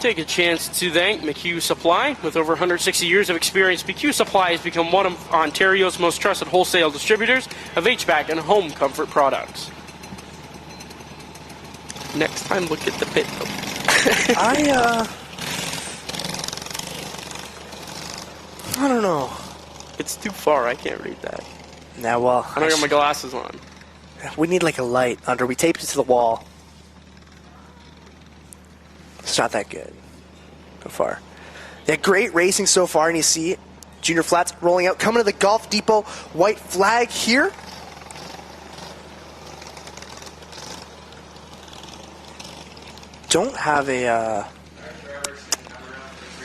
take a chance to thank McHugh Supply. With over 160 years of experience, McHugh Supply has become one of Ontario's most trusted wholesale distributors of HVAC and home comfort products. Next time, look at the pit. I don't know. It's too far. I can't read that. Now, well, I don't got my glasses on. We need like a light under. We taped it to the wall. It's not that good so far. Yeah, great racing so far, and you see Junior Flats rolling out, coming to the Golf Depot white flag here. Don't have a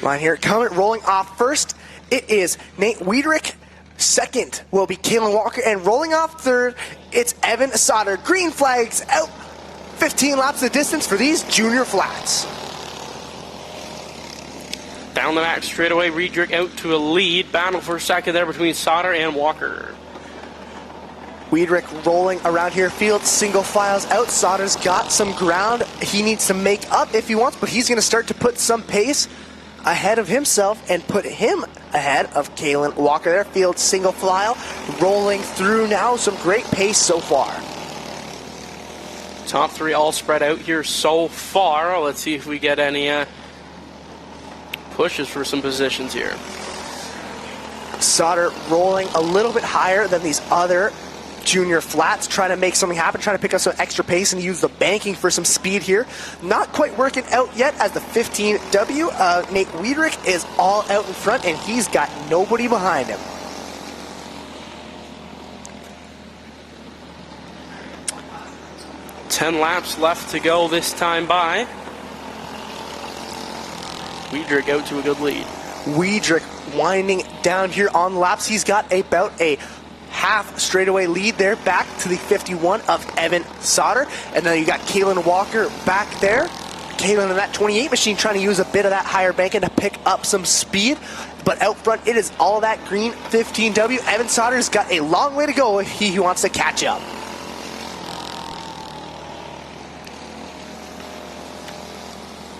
line here. Coming, rolling off first, it is Nate Wiedrich. Second will be Kalen Walker, and rolling off third, it's Evan Sauter. Green flags out. 15 laps of distance for these Junior Flats. Down the back straightaway, Wiedrich out to a lead. Battle for a second there between Sauter and Walker. Wiedrich rolling around here. Field single files out. Sauter's got some ground he needs to make up if he wants, but he's going to start to put some pace ahead of himself and put him ahead of Kalen Walker there. Field single file rolling through now. Some great pace so far. Top three all spread out here so far. Let's see if we get any pushes for some positions here. Sauter rolling a little bit higher than these other Junior Flats, trying to make something happen, trying to pick up some extra pace and use the banking for some speed here. Not quite working out yet as the 15W. Nate Wiedrich is all out in front, and he's got nobody behind him. Ten laps left to go this time by. Wiedrich out to a good lead. Wiedrich winding down here on laps. He's got about a half straightaway lead there, back to the 51 of Evan Sauter. And then you got Kalen Walker back there. Kalen in that 28 machine trying to use a bit of that higher banking to pick up some speed. But out front, it is all that green 15W. Evan Sauter's got a long way to go if he wants to catch up.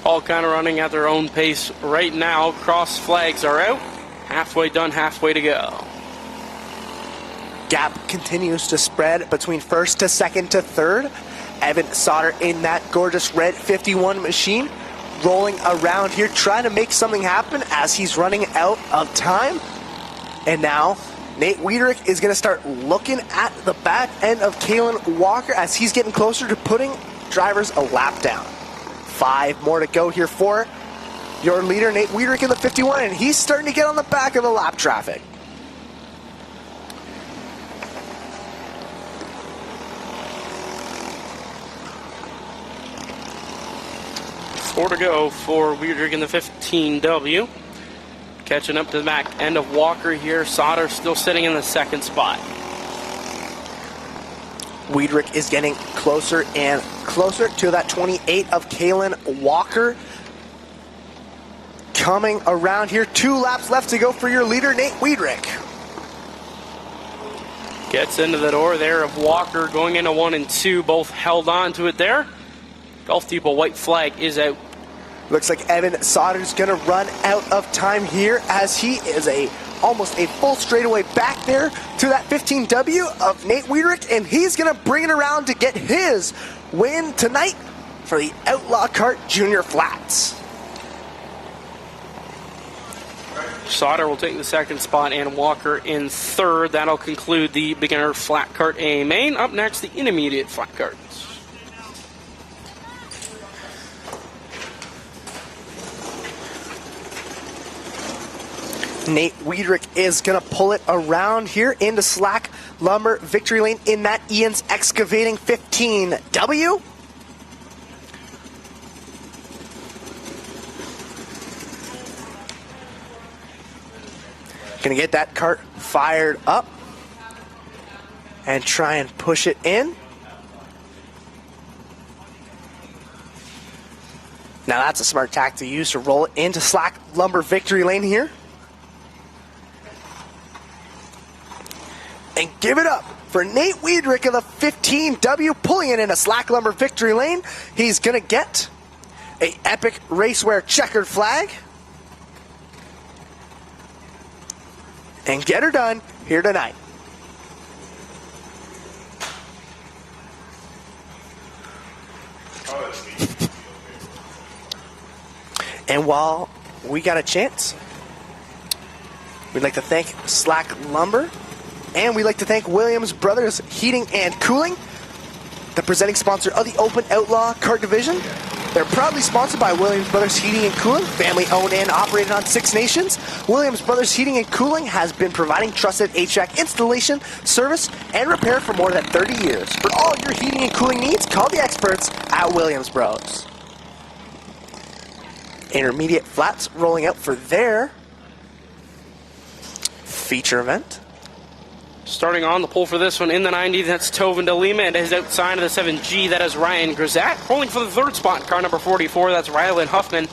All kind of running at their own pace right now. Cross flags are out. Halfway done, halfway to go. Gap continues to spread between first to second to third. Evan Sauter in that gorgeous red 51 machine, rolling around here, trying to make something happen as he's running out of time. And now Nate Wiedrich is going to start looking at the back end of Kalen Walker as he's getting closer to putting drivers a lap down. 5 more to go here for your leader, Nate Wiedrich, in the 51, and he's starting to get on the back of the lap traffic. Four to go for Wiedrich in the 15W. Catching up to the back end of Walker here. Sauter still sitting in the second spot. Wiedrich is getting closer and closer to that 28 of Kalen Walker. Coming around here, 2 laps left to go for your leader, Nate Wiedrich. Gets into the door there of Walker, going into 1 and 2, both held on to it there. Golf Depot white flag is out. Looks like Evan Sauter's going to run out of time here as he is almost a full straightaway back there to that 15W of Nate Wiedrich, and he's going to bring it around to get his win tonight for the Outlaw Kart Junior Flats. Sauter will take the second spot and Walker in third. That'll conclude the beginner flat kart A main. Up next, the intermediate flat karts. Nate Wiedrich is going to pull it around here into Slack Lumber victory lane in that Ian's Excavating 15W. Going to get that cart fired up and try and push it in. Now that's a smart tack to use to roll it into Slack Lumber victory lane here. And give it up for Nate Wiedrich of the 15W, pulling it into Slack Lumber victory lane. He's going to get a epic racewear checkered flag. And get her done here tonight. And while we got a chance, we'd like to thank Slack Lumber, and we'd like to thank Williams Brothers Heating and Cooling, the presenting sponsor of the Open Outlaw Kart Division. They're proudly sponsored by Williams Brothers Heating and Cooling, family owned and operated on 6 nations. Williams Brothers Heating and Cooling has been providing trusted HVAC installation, service, and repair for more than 30 years. For all your heating and cooling needs, call the experts at Williams Bros. Intermediate flats rolling out for their feature event. Starting on the pole for this one in the 90, that's Tovin de Lima, and his outside of the 7G, that is Ryan Grisat. Rolling for the third spot, car number 44, that's Rylan Huffman.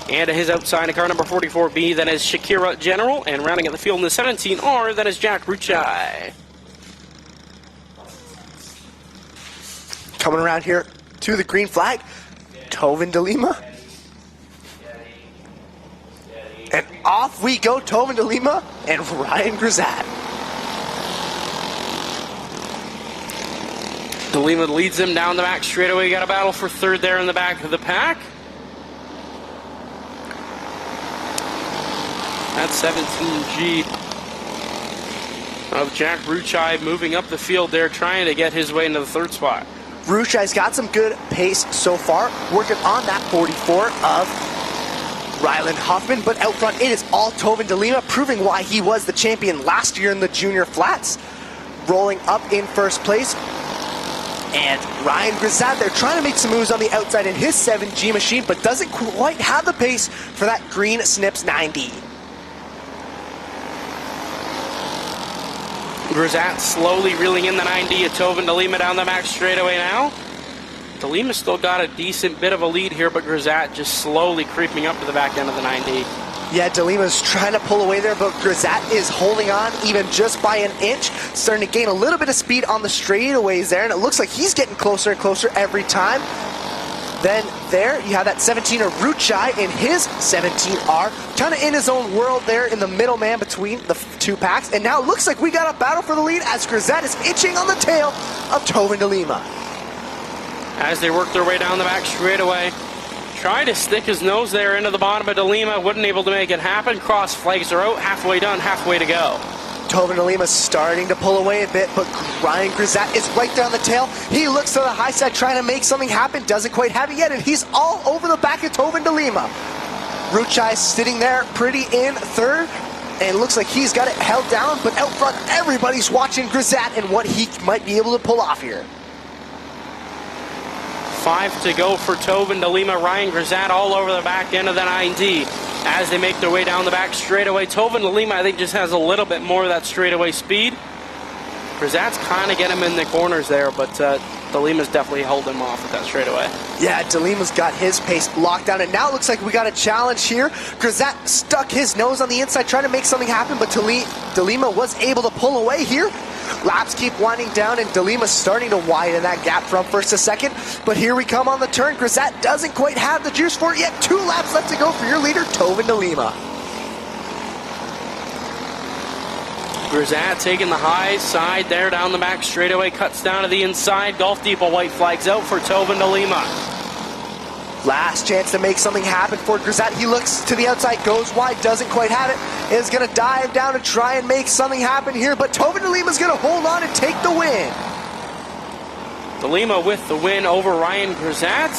And his outside of car number 44B, that is Shakira General. And rounding out the field in the 17R, that is Jack Ruchai. Coming around here to the green flag, Tovin de Lima. And off we go, Tovin de Lima and Ryan Grisat. De Lima leads them down the back straightaway. Got a battle for third there in the back of the pack. That's 17G of Jack Ruchai moving up the field there, trying to get his way into the third spot. Ruchai's got some good pace so far, working on that 44 of Rylan Huffman, but out front it is all Tovin de Lima, proving why he was the champion last year in the junior flats. Rolling up in first place. And Ryan Grisat, they're trying to make some moves on the outside in his 7G machine, but doesn't quite have the pace for that green Snips 90. Grisat slowly reeling in the 90 at Tovin de Lima down the back straightaway now. De Lima still got a decent bit of a lead here, but Grisat just slowly creeping up to the back end of the 90. Yeah, De Lima's trying to pull away there, but Grisat is holding on even just by an inch, starting to gain a little bit of speed on the straightaways there, and it looks like he's getting closer and closer every time. Then there, you have that 17 of Ruchai in his 17R, kind of in his own world there in the middleman between the 2 packs, and now it looks like we got a battle for the lead as Grisat is itching on the tail of Tovin de Lima. As they work their way down the back straightaway, tried to stick his nose there into the bottom of de Lima, wasn't able to make it happen. Cross flags are out, halfway done, halfway to go. Tovin de Lima starting to pull away a bit, but Ryan Grisat is right there on the tail. He looks to the high side trying to make something happen, doesn't quite have it yet, and he's all over the back of Tovin de Lima. Ruchai sitting there pretty in third. And looks like he's got it held down, but out front, everybody's watching Grisat and what he might be able to pull off here. 5 to go for Tobin de Lima. Ryan Grisat all over the back end of the 90 as they make their way down the back straightaway. Tobin de Lima, I think, just has a little bit more of that straightaway speed. Grisat's kind of getting him in the corners there, but de Lima's definitely holding him off at that straightaway. Yeah, de Lima's got his pace locked down, and now it looks like we got a challenge here. Grisat stuck his nose on the inside trying to make something happen, but de Lima was able to pull away here. Laps keep winding down, and de Lima's starting to widen that gap from first to second. But here we come on the turn. Grisat doesn't quite have the juice for it yet. 2 laps left to go for your leader, Tobin de Lima. Grisat taking the high side there down the back straightaway, cuts down to the inside. Golf Depot white flags out for Tobin de Lima. Last chance to make something happen for Grisat. He looks to the outside, goes wide, doesn't quite have it. Is going to dive down and try and make something happen here, but Tobin de Lima's going to hold on and take the win. De Lima with the win over Ryan Grisat.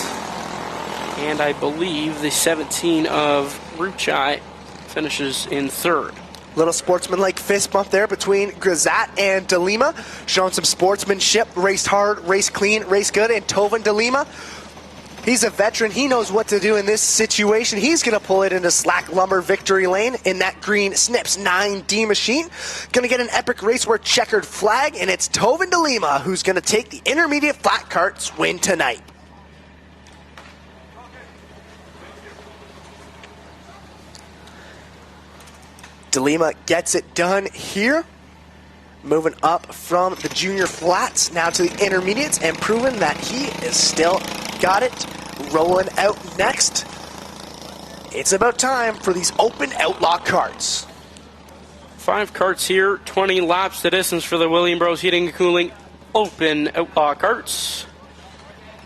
And I believe the 17 of Ruchai finishes in third. Little sportsman-like fist bump there between Grisat and de Lima. Showing some sportsmanship, raced hard, raced clean, raced good. And Tobin de Lima, he's a veteran. He knows what to do in this situation. He's going to pull it into Slack Lumber victory lane in that green Snips 9D machine. Going to get an epic raceware checkered flag, and it's Tobin de Lima who's going to take the intermediate flat karts win tonight. De Lima gets it done here. Moving up from the junior flats now to the intermediates and proving that he is still got it. Rolling out next. It's about time for these open Outlaw karts. 5 karts here, 20 laps the distance for the William Bros Heating and Cooling open Outlaw karts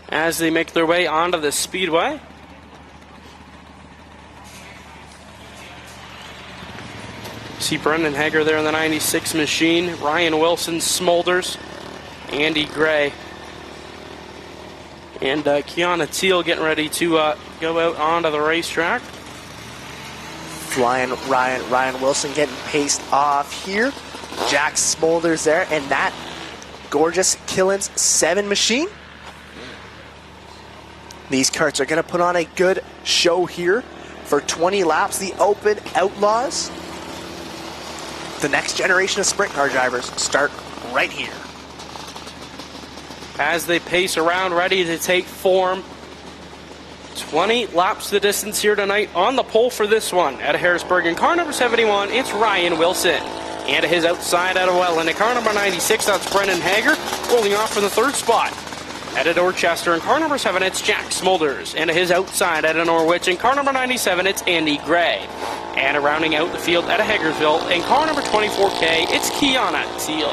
as they make their way onto the Speedway. See Brendan Hager there in the 96 machine. Ryan Wilson, Smolders, Andy Gray, and Kiana Teal getting ready to go out onto the racetrack. Flying Ryan Wilson getting paced off here. Jack Smolders there, and that gorgeous Killins 7 machine. These karts are going to put on a good show here for 20 laps. The Open Outlaws. The next generation of sprint car drivers start right here. As they pace around, ready to take form. 20 laps the distance here tonight. On the pole for this one at Harrisburg. In car number 71, it's Ryan Wilson. And to his outside out of Welland. In car number 96, that's Brendan Hager, rolling off for the 3rd spot. At Dorchester, in car number 7, it's Jack Smolders. And to his outside at Norwich. In car number 97, it's Andy Gray. And rounding out the field at Hagersville, in car number 24K, it's Kiana Teal.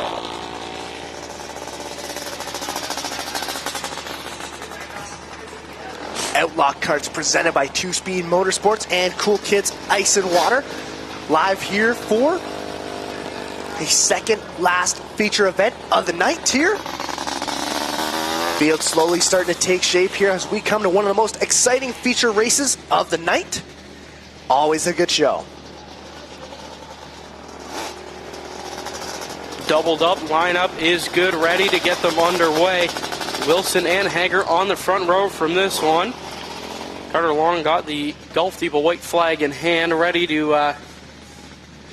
Outlaw Karts presented by 2 Speed Motorsports and Cool Kids Ice and Water. Live here for the second last feature event of the night here. Field slowly starting to take shape here as we come to one of the most exciting feature races of the night. Always a good show. Doubled up lineup is good, ready to get them underway. Wilson and Hager on the front row from this one. Carter Long got the Golf Depot white flag in hand, ready to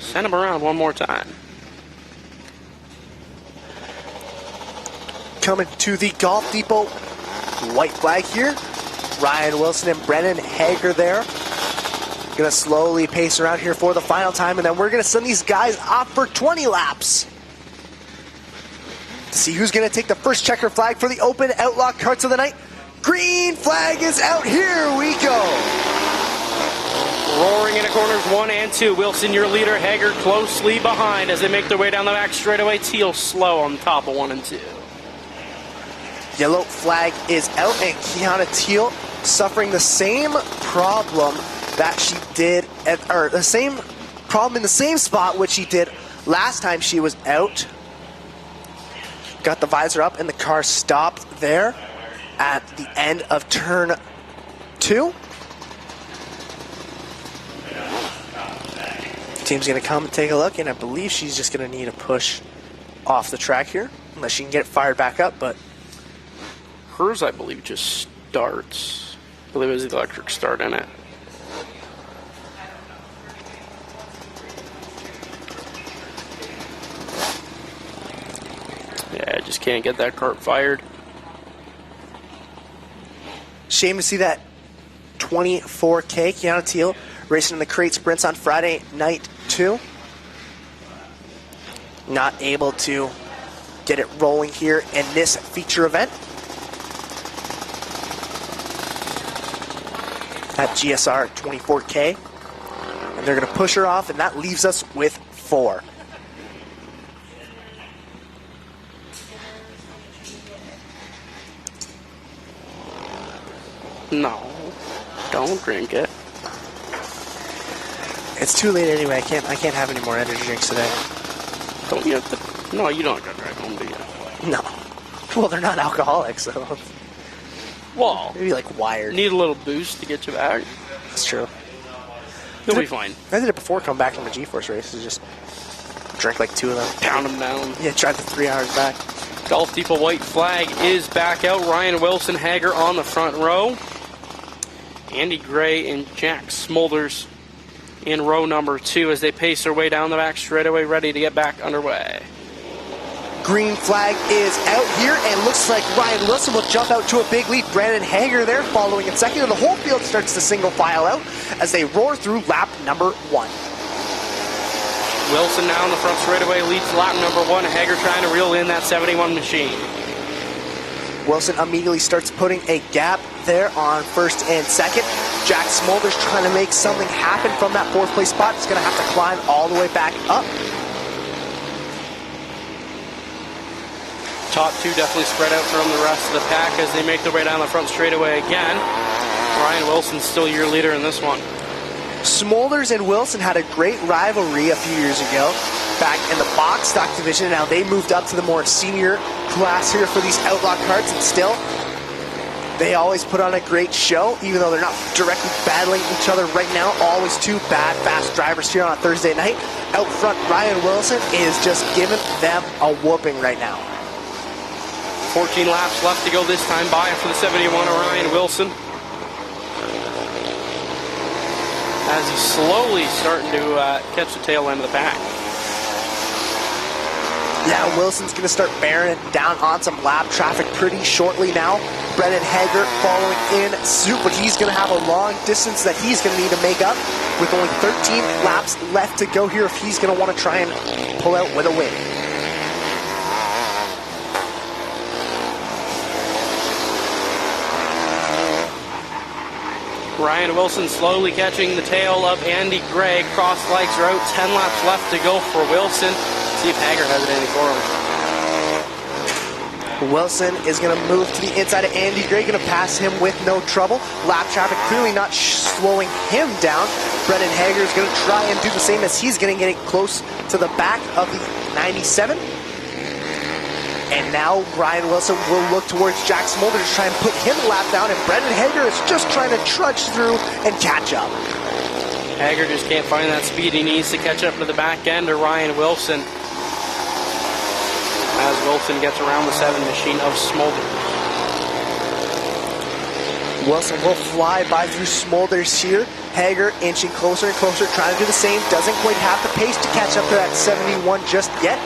send him around one more time. Coming to the Golf Depot white flag here. Ryan Wilson and Brennan Hager there. Gonna slowly pace around here for the final time, and then we're gonna send these guys off for 20 laps. To see who's gonna take the first checker flag for the Open Outlaw Karts of the night. Green flag is out. Here we go. Roaring into corners 1 and 2. Wilson, your leader. Hager closely behind as they make their way down the back straightaway. Teal slow on top of 1 and 2. Yellow flag is out, and Kiana Teal suffering the same problem that she did, or the same problem in the same spot which she did last time she was out. Got the visor up, and the car stopped there at the end of turn 2. Team's going to come and take a look, and I believe she's just going to need a push off the track here, unless she can get it fired back up, but Hers, I believe, just starts. I believe it was the electric start in it. Yeah, I just can't get that cart fired. shame to see that 24K Keanu Teal racing in the crate sprints on Friday night too. Not able to get it rolling here in this feature event at GSR 24K. And they're going to push her off, and that leaves us with 4. No, don't drink it. It's too late anyway. I can't have any more energy drinks today. Don't you have to? No, you don't have to drive home, do you? No. Well, they're not alcoholics, so Well, maybe like wired. need a little boost to get you back. That's true. You'll be fine. I did it before coming back from a G-Force race. Just drank like 2 of them. Pound them down. Yeah, drive the 3 hours back. Golf Depot white flag is back out. Ryan Wilson Hager on the front row. Andy Gray and Jack Smolders in row number 2 as they pace their way down the back straightaway, ready to get back underway. Green flag is out here, and looks like Ryan Wilson will jump out to a big lead. Brandon Hager there following in second, and the whole field starts to single file out as they roar through lap number 1. Wilson now in the front straightaway leads lap number 1. Hager trying to reel in that 71 machine. Wilson immediately starts putting a gap there on first and second. Jack Smolders trying to make something happen from that 4th place spot. He's going to have to climb all the way back up. Top 2 definitely spread out from the rest of the pack as they make their way down the front straightaway again. Ryan Wilson's still your leader in this one. Smolders and Wilson had a great rivalry a few years ago back in the box stock division. Now they moved up to the more senior class here for these Outlaw karts, and still they always put on a great show, even though they're not directly battling each other right now. Always 2 bad, fast drivers here on a Thursday night. Out front, Ryan Wilson is just giving them a whooping right now. 14 laps left to go this time by for the 71 of Ryan Wilson. As he's slowly starting to catch the tail end of the pack. Yeah, Wilson's going to start bearing down on some lap traffic pretty shortly now. Brendan Hager following in suit, but he's going to have a long distance that he's going to need to make up with only 13 laps left to go here if he's going to want to try and pull out with a win. Ryan Wilson slowly catching the tail of Andy Gray. Cross legs are out. 10 laps left to go for Wilson. See if Hager has it any for him. Wilson is going to move to the inside of Andy Gray, going to pass him with no trouble. Lap traffic clearly not slowing him down. Brendan Hager is going to try and do the same as he's going to get close to the back of the 97. And now Ryan Wilson will look towards Jack Smolder to try and put him a lap down, and Brendan Hager is just trying to trudge through and catch up. Hager just can't find that speed he needs to catch up to the back end of Ryan Wilson. As Wilson gets around the 7 machine of Smolders. Wilson will fly by through Smolders here. Hager inching closer and closer, trying to do the same. Doesn't quite have the pace to catch up to that 71 just yet.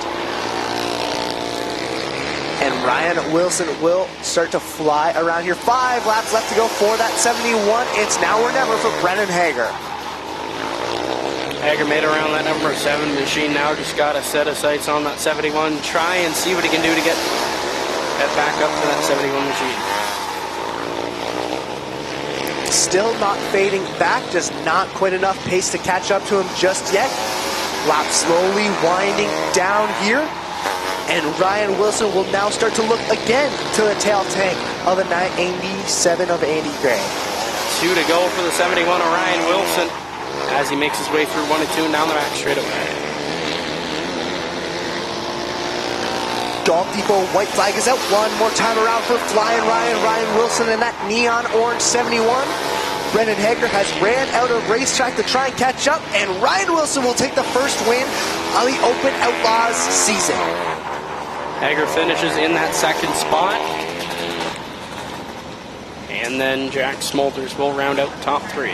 And Ryan Wilson will start to fly around here. 5 laps left to go for that 71. It's now or never for Brendan Hager. Hager made around that number 7 machine now. Just got a set of sights on that 71. Try and see what he can do to get back up to that 71 machine. Still not fading back. Just not quite enough pace to catch up to him just yet. Lap slowly winding down here. And Ryan Wilson will now start to look again to the tail tank of the 987 of Andy Gray. 2 to go for the 71 of Ryan Wilson as he makes his way through 1 and 2 and down the back straightaway. Golf Depot white flag is out. One more time around for flying Ryan Wilson in that neon orange 71. Brendan Hager has ran out of racetrack to try and catch up, and Ryan Wilson will take the first win of the Open Outlaws season. Hager finishes in that second spot. And then Jack Smolders will round out top 3.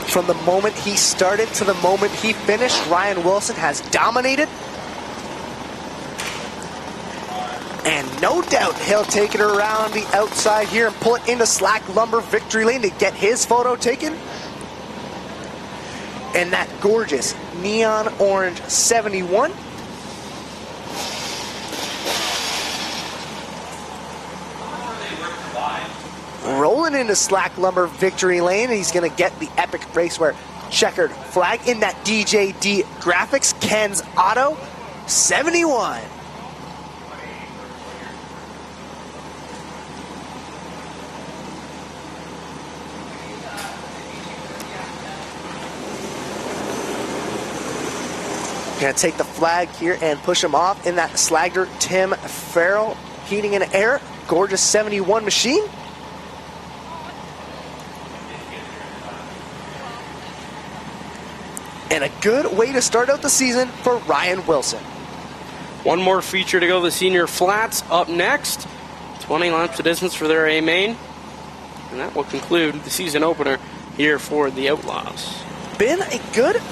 From the moment he started to the moment he finished, Ryan Wilson has dominated. And no doubt he'll take it around the outside here and pull it into Slack Lumber victory lane to get his photo taken. And that gorgeous neon orange 71. Rolling into Slack Lumber victory lane, and he's going to get the epic racewear checkered flag in that DJD graphics. Ken's Auto 71. Going to take the flag here and push him off in that Slagger Tim Farrell heating and air. Gorgeous 71 machine. And a good way to start out the season for Ryan Wilson. One more feature to go, the senior flats up next. 20 laps of distance for their A main. And that will conclude the season opener here for the Outlaws. Been a good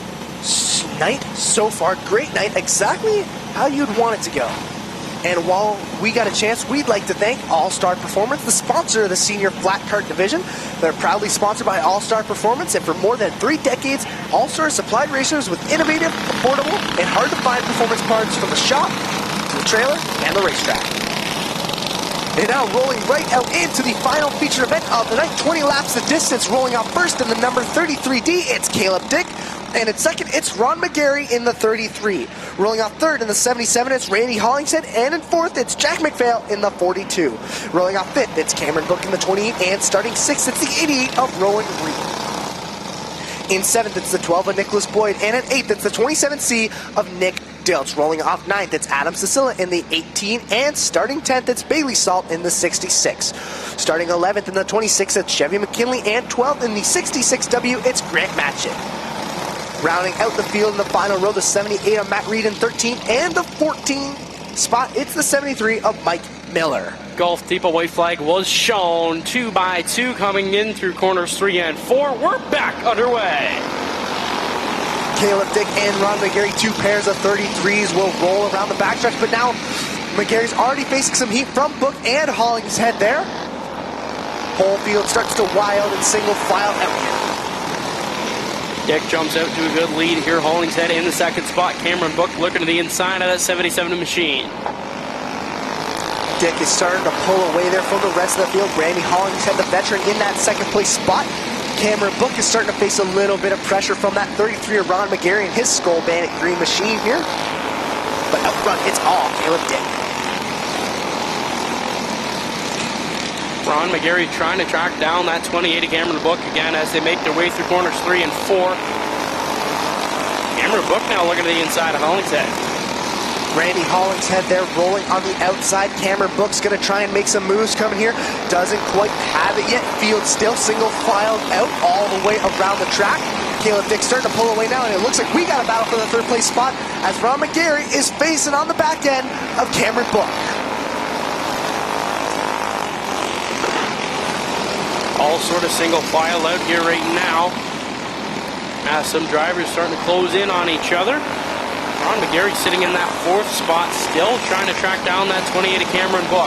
night so far. Great night, exactly how you'd want it to go. And while we got a chance, we'd like to thank All-Star Performance, the sponsor of the senior flat kart division. They're proudly sponsored by All-Star Performance, and for more than 3 decades, All-Star supplied racers with innovative, affordable, and hard-to-find performance parts from the shop to the trailer and the racetrack. And now rolling right out into the final feature event of the night, 20 laps the distance, rolling off first in the number 33D, it's Caleb Dick. And in second, it's Ron McGarry in the 33. Rolling off third in the 77, it's Randy Hollingshead. And in fourth, it's Jack McPhail in the 42. Rolling off fifth, it's Cameron Book in the 28. And starting sixth, it's the 88 of Rowan Reed. In seventh, it's the 12 of Nicholas Boyd. And in eighth, it's the 27C of Nick Dilch. Rolling off ninth, it's Adam Cecilla in the 18. And starting 10th, it's Bailey Salt in the 66. Starting 11th in the 26, it's Chevy McKinley. And 12th in the 66W, it's Grant Matchett. Rounding out the field in the final row, the 78 of Matt Reed in 13, and the 14 spot, it's the 73 of Mike Miller. Golf Depot white flag was shown 2 by 2 coming in through corners 3 and 4. We're back underway. Caleb Dick and Ron McGarry, 2 pairs of 33s will roll around the backstretch, but now McGarry's already facing some heat from Book and Hollingshead there. Whole field starts to wild in single file out here. Dick jumps out to a good lead here. Hollingshead in the second spot. Cameron Book looking to the inside of that 77 machine. Dick is starting to pull away there from the rest of the field. Randy Hollingshead, the veteran, in that second place spot. Cameron Book is starting to face a little bit of pressure from that 33 of Ron McGarry and his Skull Bandit green machine here. But up front, it's all Caleb Dick. Ron McGarry trying to track down that 28 of Cameron Book again as they make their way through corners 3 and 4. Cameron Book now looking to the inside of Hollingshead. Randy Hollingshead there rolling on the outside. Cameron Book's going to try and make some moves coming here. Doesn't quite have it yet. Field still single filed out all the way around the track. Caleb Dick starting to pull away now, and it looks like we got a battle for the third place spot as Ron McGarry is facing on the back end of Cameron Book. All sort of single file out here right now as some drivers starting to close in on each other. Ron McGarry sitting in that 4th spot, still trying to track down that 28 of Cameron Book.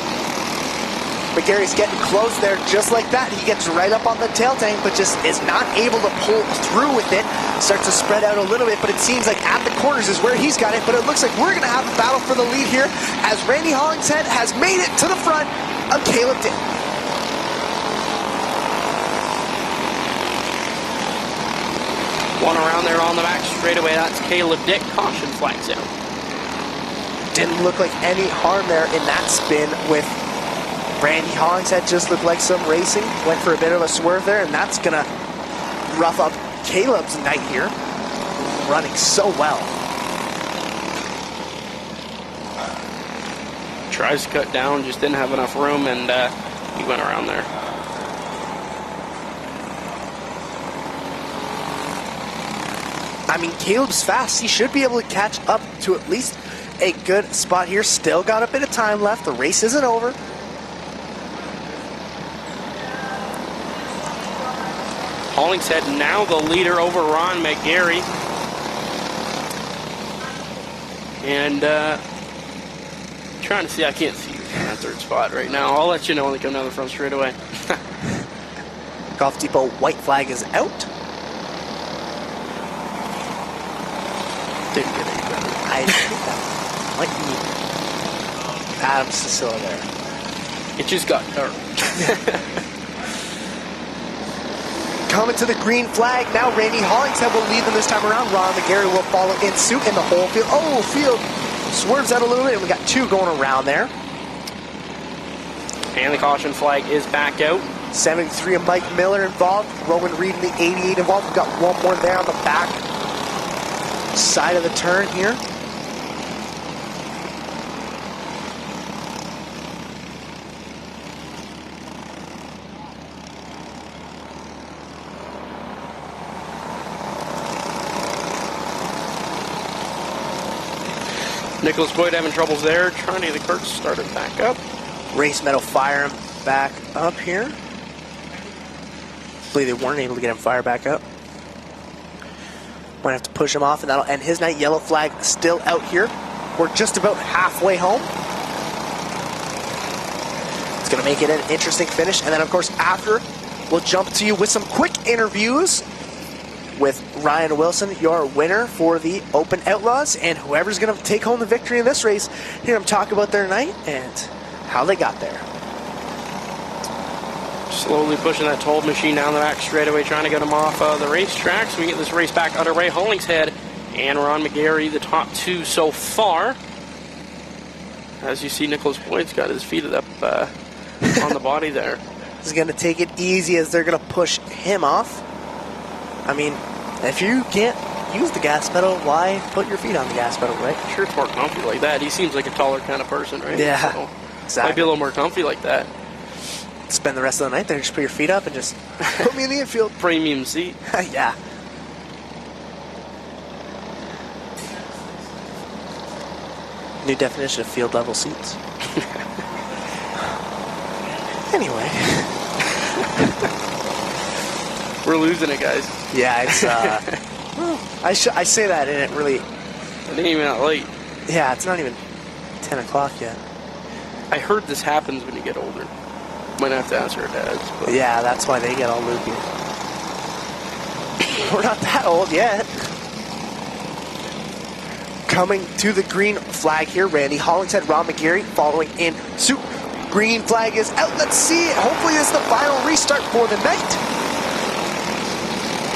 McGarry's getting close there just like that. He gets right up on the tail tank, but just is not able to pull through with it. Starts to spread out a little bit, but it seems like at the corners is where he's got it. But it looks like we're going to have a battle for the lead here as Randy Hollingshead has made it to the front of Caleb Dick. One around there on the back straightaway. That's Caleb Dick. Caution flags out. Didn't look like any harm there in that spin with Randy Hollingshead. Just looked like some racing. Went for a bit of a swerve there, and that's going to rough up Caleb's night here. Running so well. Tries to cut down, just didn't have enough room, and he went around there. I mean, Caleb's fast. He should be able to catch up to at least a good spot here. Still got a bit of time left. The race isn't over. Hollingshead now the leader over Ron McGarry. And trying to see, I can't see in that third spot right now. I'll let you know when they come down the front straightaway. Golf Depot white flag is out. Didn't get any better. I like Adam's still there. It just got dark. Coming to the green flag now. Randy Hollingshead will lead them this time around. Ron McGarry will follow in suit in the whole field. Oh, field swerves out a little bit, and we got two going around there. And the caution flag is back out. 73 of Mike Miller involved. Rowan Reed in the 88 involved. We've got one more there on the back side of the turn here. Nicholas Boyd having troubles there, trying to get the Karts started back up. Race Meadow fire him back up here. I believe they weren't able to get him fire back up. Might have to push him off, and that'll end his night. Yellow flag still out here. We're just about halfway home. It's going to make it an interesting finish. And then, of course, after, we'll jump to you with some quick interviews with Ryan Wilson, your winner for the Open Outlaws, and whoever's going to take home the victory in this race. Hear them talk about their night and how they got there. Slowly pushing that toll machine down the back straightaway, trying to get him off the racetrack so we get this race back underway. Hollingshead and Ron McGarry, the top two so far. As you see, Nicholas Boyd's got his feet up on the body there. He's going to take it easy as they're going to push him off. I mean, if you can't use the gas pedal, why put your feet on the gas pedal, right? Sure, it's more comfy like that. He seems like a taller kind of person, right? Yeah, so exactly. Might be a little more comfy like that. Spend the rest of the night there, just put your feet up and just put me in the infield. Premium seat. Yeah. New definition of field level seats. Anyway. We're losing it, guys. Yeah, it's I say that and it really, It ain't even that late. yeah, it's not even 10 o'clock yet. I heard this happens when you get older. Might have to ask our dads. But Yeah, that's why they get all loopy. We're not that old yet. Coming to the green flag here, Randy Hollingshead, Ron McGarry following in suit. Green flag is out. Let's see it. Hopefully this is the final restart for the night.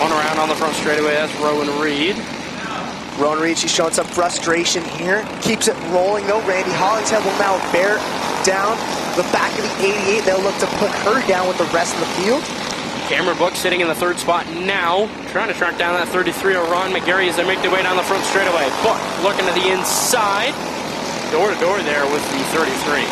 One around on the front straightaway, that's Rowan Reed. Rowan Reed, she's showing some frustration here. Keeps it rolling though. Randy Hollingshead will now bear down the back of the 88. They'll look to put her down with the rest of the field. Cameron Book sitting in the third spot now, trying to track down that 33 of Ron McGarry as they make their way down the front straightaway. Book looking to the inside, door to door there with the 33.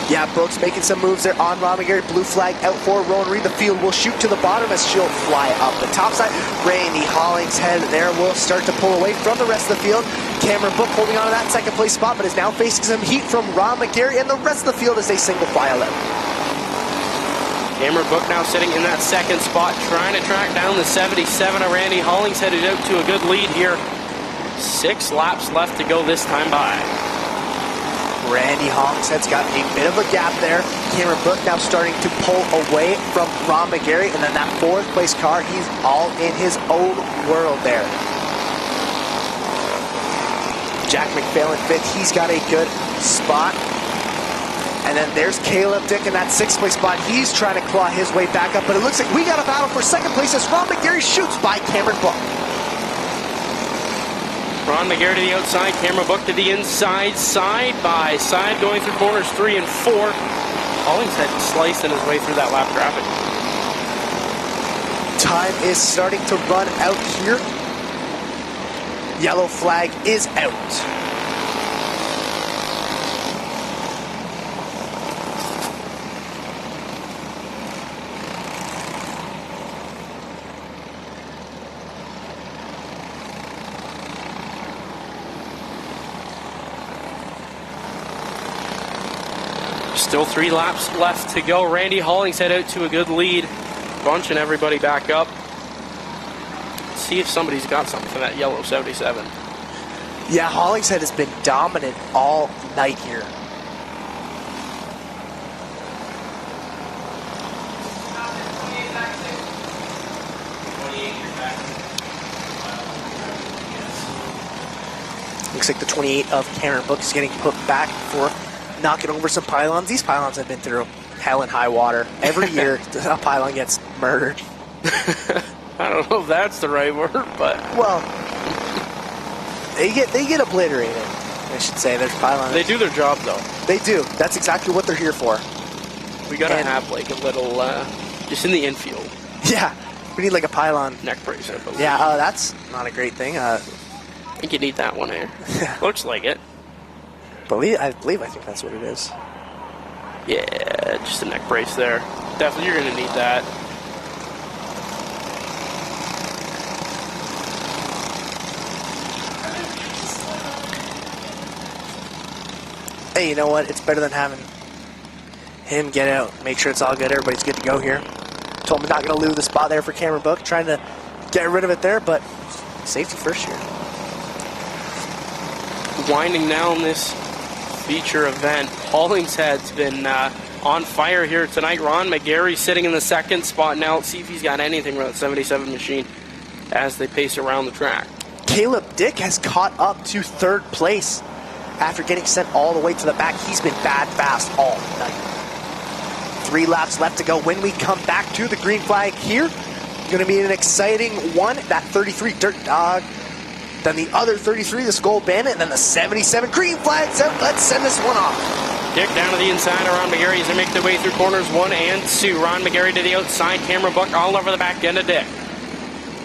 Yeah, Brooks making some moves there on Ron McGarry. Blue flag out for Rowan Reed. The field will shoot to the bottom as she'll fly up the top side. Randy Hollingshead there will start to pull away from the rest of the field. Cameron Book holding on to that second place spot, but is now facing some heat from Ron McGarry and the rest of the field as they single file out. Cameron Book now sitting in that second spot, trying to track down the 77 of Randy Hollingshead, who's out to a good lead here. 6 laps left to go this time by. Randy Hollingshead's got a bit of a gap there. Cameron Book now starting to pull away from Ron McGarry, and then that fourth place car, he's all in his own world there. Jack McPhail fifth, he's got a good spot. And then there's Caleb Dick in that sixth place spot. He's trying to claw his way back up, but it looks like we got a battle for second place as Ron McGarry shoots by Cameron Book. Ron McGarry to the outside, Cameron Book to the inside, side by side, going through corners 3 and 4. Hollingshead slicing his way through that lap traffic. Time is starting to run out here. Yellow flag is out. Still 3 laps left to go. Randy Hollingshead out to a good lead, bunching everybody back up. Let's see if somebody's got something for that yellow 77. Yeah, Hollingshead has been dominant all night here. Looks like the 28 of Cameron Book is getting put back for knocking over some pylons. These pylons have been through hell and high water. Every year, a pylon gets murdered. I don't know if that's the right word, but... Well, they get obliterated, I should say. There's pylons. They do their job, though. They do. That's exactly what they're here for. We gotta have, like, a little, just in the infield. Yeah, we need, like, a pylon. Neck brace, I believe. Yeah, that's not a great thing. I think you need that one here. Looks like it. I think that's what it is. Yeah, just a neck brace there. Definitely, you're gonna need that. Hey, you know what? It's better than having him get out. Make sure it's all good. Everybody's good to go here. Told him not going to lose the spot there for Cameron Book. Trying to get rid of it there, but safety first here. Winding down this feature event, Hollingshead's been on fire here tonight. Ron McGarry sitting in the second spot now. Let's see if he's got anything with that 77 machine as they pace around the track. Caleb Dick has caught up to third place after getting sent all the way to the back. He's been bad fast all night. 3 laps left to go when we come back to the green flag here. Going to be an exciting one. That 33 Dirt Dog, then the other 33, the Skull Bandit, and then the 77 green flags out. Let's send this one off. Dick down to the inside around McGarry as they make their way through corners 1 and 2. Ron McGarry to the outside. Cameron Book all over the back end of Dick.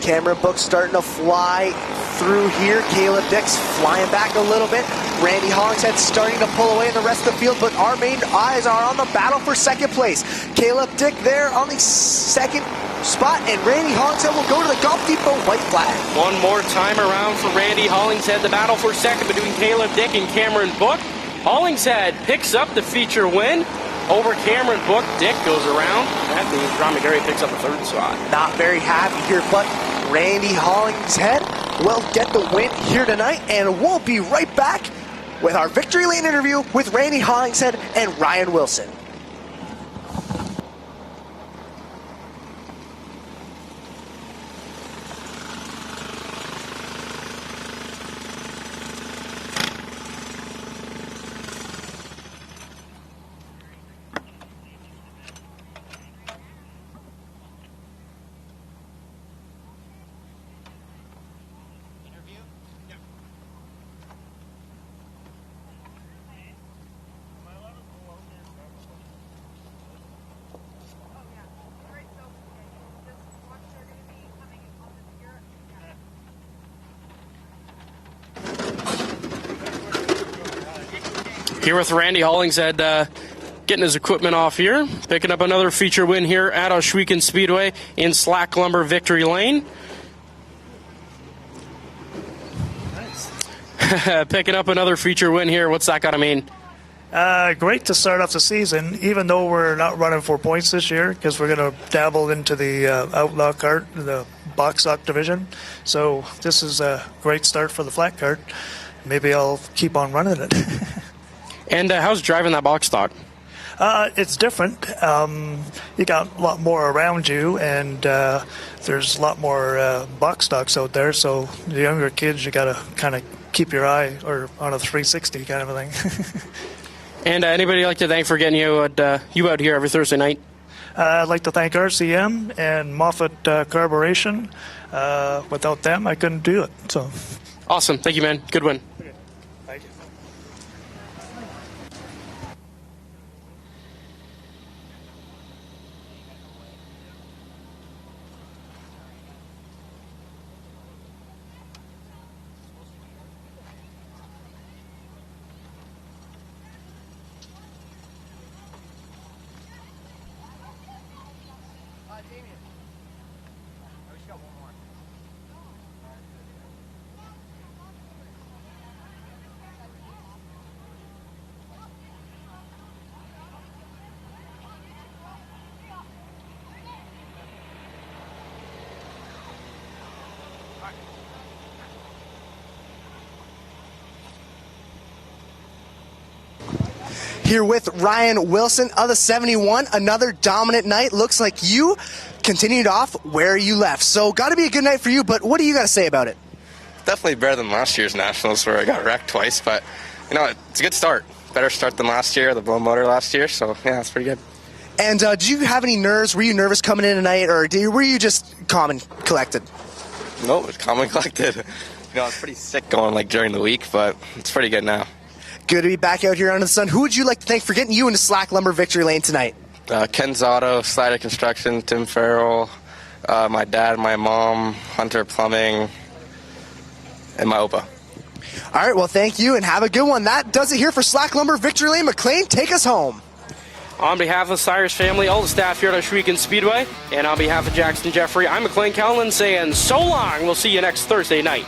Cameron Book starting to fly through here. Caleb Dick's flying back a little bit. Randy Hollingshead starting to pull away in the rest of the field, but our main eyes are on the battle for second place. Caleb Dick there on the second spot, and Randy Hollingshead will go to the Golf Depot white flag. One more time around for Randy Hollingshead. The battle for second between Caleb Dick and Cameron Book. Hollingshead picks up the feature win over Cameron Book. Dick goes around. That means Ron McGarry picks up the third spot. Not very happy here, but Randy Hollingshead will get the win here tonight, and we'll be right back with our Victory Lane interview with Randy Hollingshead and Ryan Wilson. Here with Randy Hollingshead getting his equipment off here, picking up another feature win here at Ohsweken Speedway in Slack Lumber Victory Lane. Nice. Picking up another feature win here. What's that got to mean? Great to start off the season, even though we're not running for points this year because we're going to dabble into the Outlaw cart, the box stock division. So this is a great start for the flat cart. Maybe I'll keep on running it. And how's driving that box stock? It's different. You got a lot more around you, and there's a lot more box stocks out there. So the younger kids, you got to kind of keep your eye or on a 360 kind of a thing. And anybody like to thank for getting you out here every Thursday night? I'd like to thank RCM and Moffat Carburation. Without them, I couldn't do it. So awesome. Thank you, man. Good win. thank you. Here with Ryan Wilson of the 71, another dominant night. Looks like you continued off where you left. So got to be a good night for you, but what do you got to say about it? Definitely better than last year's Nationals where I got wrecked twice, but it's a good start. Better start than last year, the blow motor last year, so yeah, it's pretty good. And did you have any nerves? Were you nervous coming in tonight, or were you just calm and collected? No, it was calm and collected. I was pretty sick going during the week, but it's pretty good now. Good to be back out here under the sun. Who would you like to thank for getting you into Slack Lumber victory lane tonight? Ken's Auto, Slider Construction, Tim Farrell, my dad, my mom, Hunter Plumbing, and my Opa. All right, well, thank you, and have a good one. That does it here for Slack Lumber victory lane. McLean, take us home. On behalf of the Cyrus family, all the staff here at Ohsweken Speedway, and on behalf of Jackson Jeffrey, I'm McLean Callan saying so long. We'll see you next Thursday night.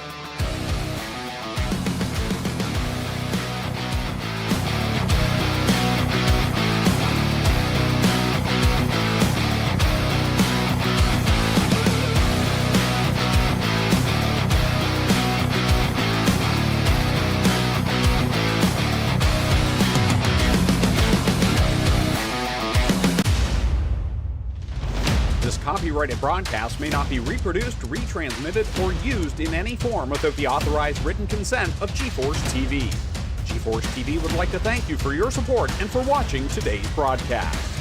Copyrighted broadcast may not be reproduced, retransmitted, or used in any form without the authorized written consent of GeForce TV. GeForce TV would like to thank you for your support and for watching today's broadcast.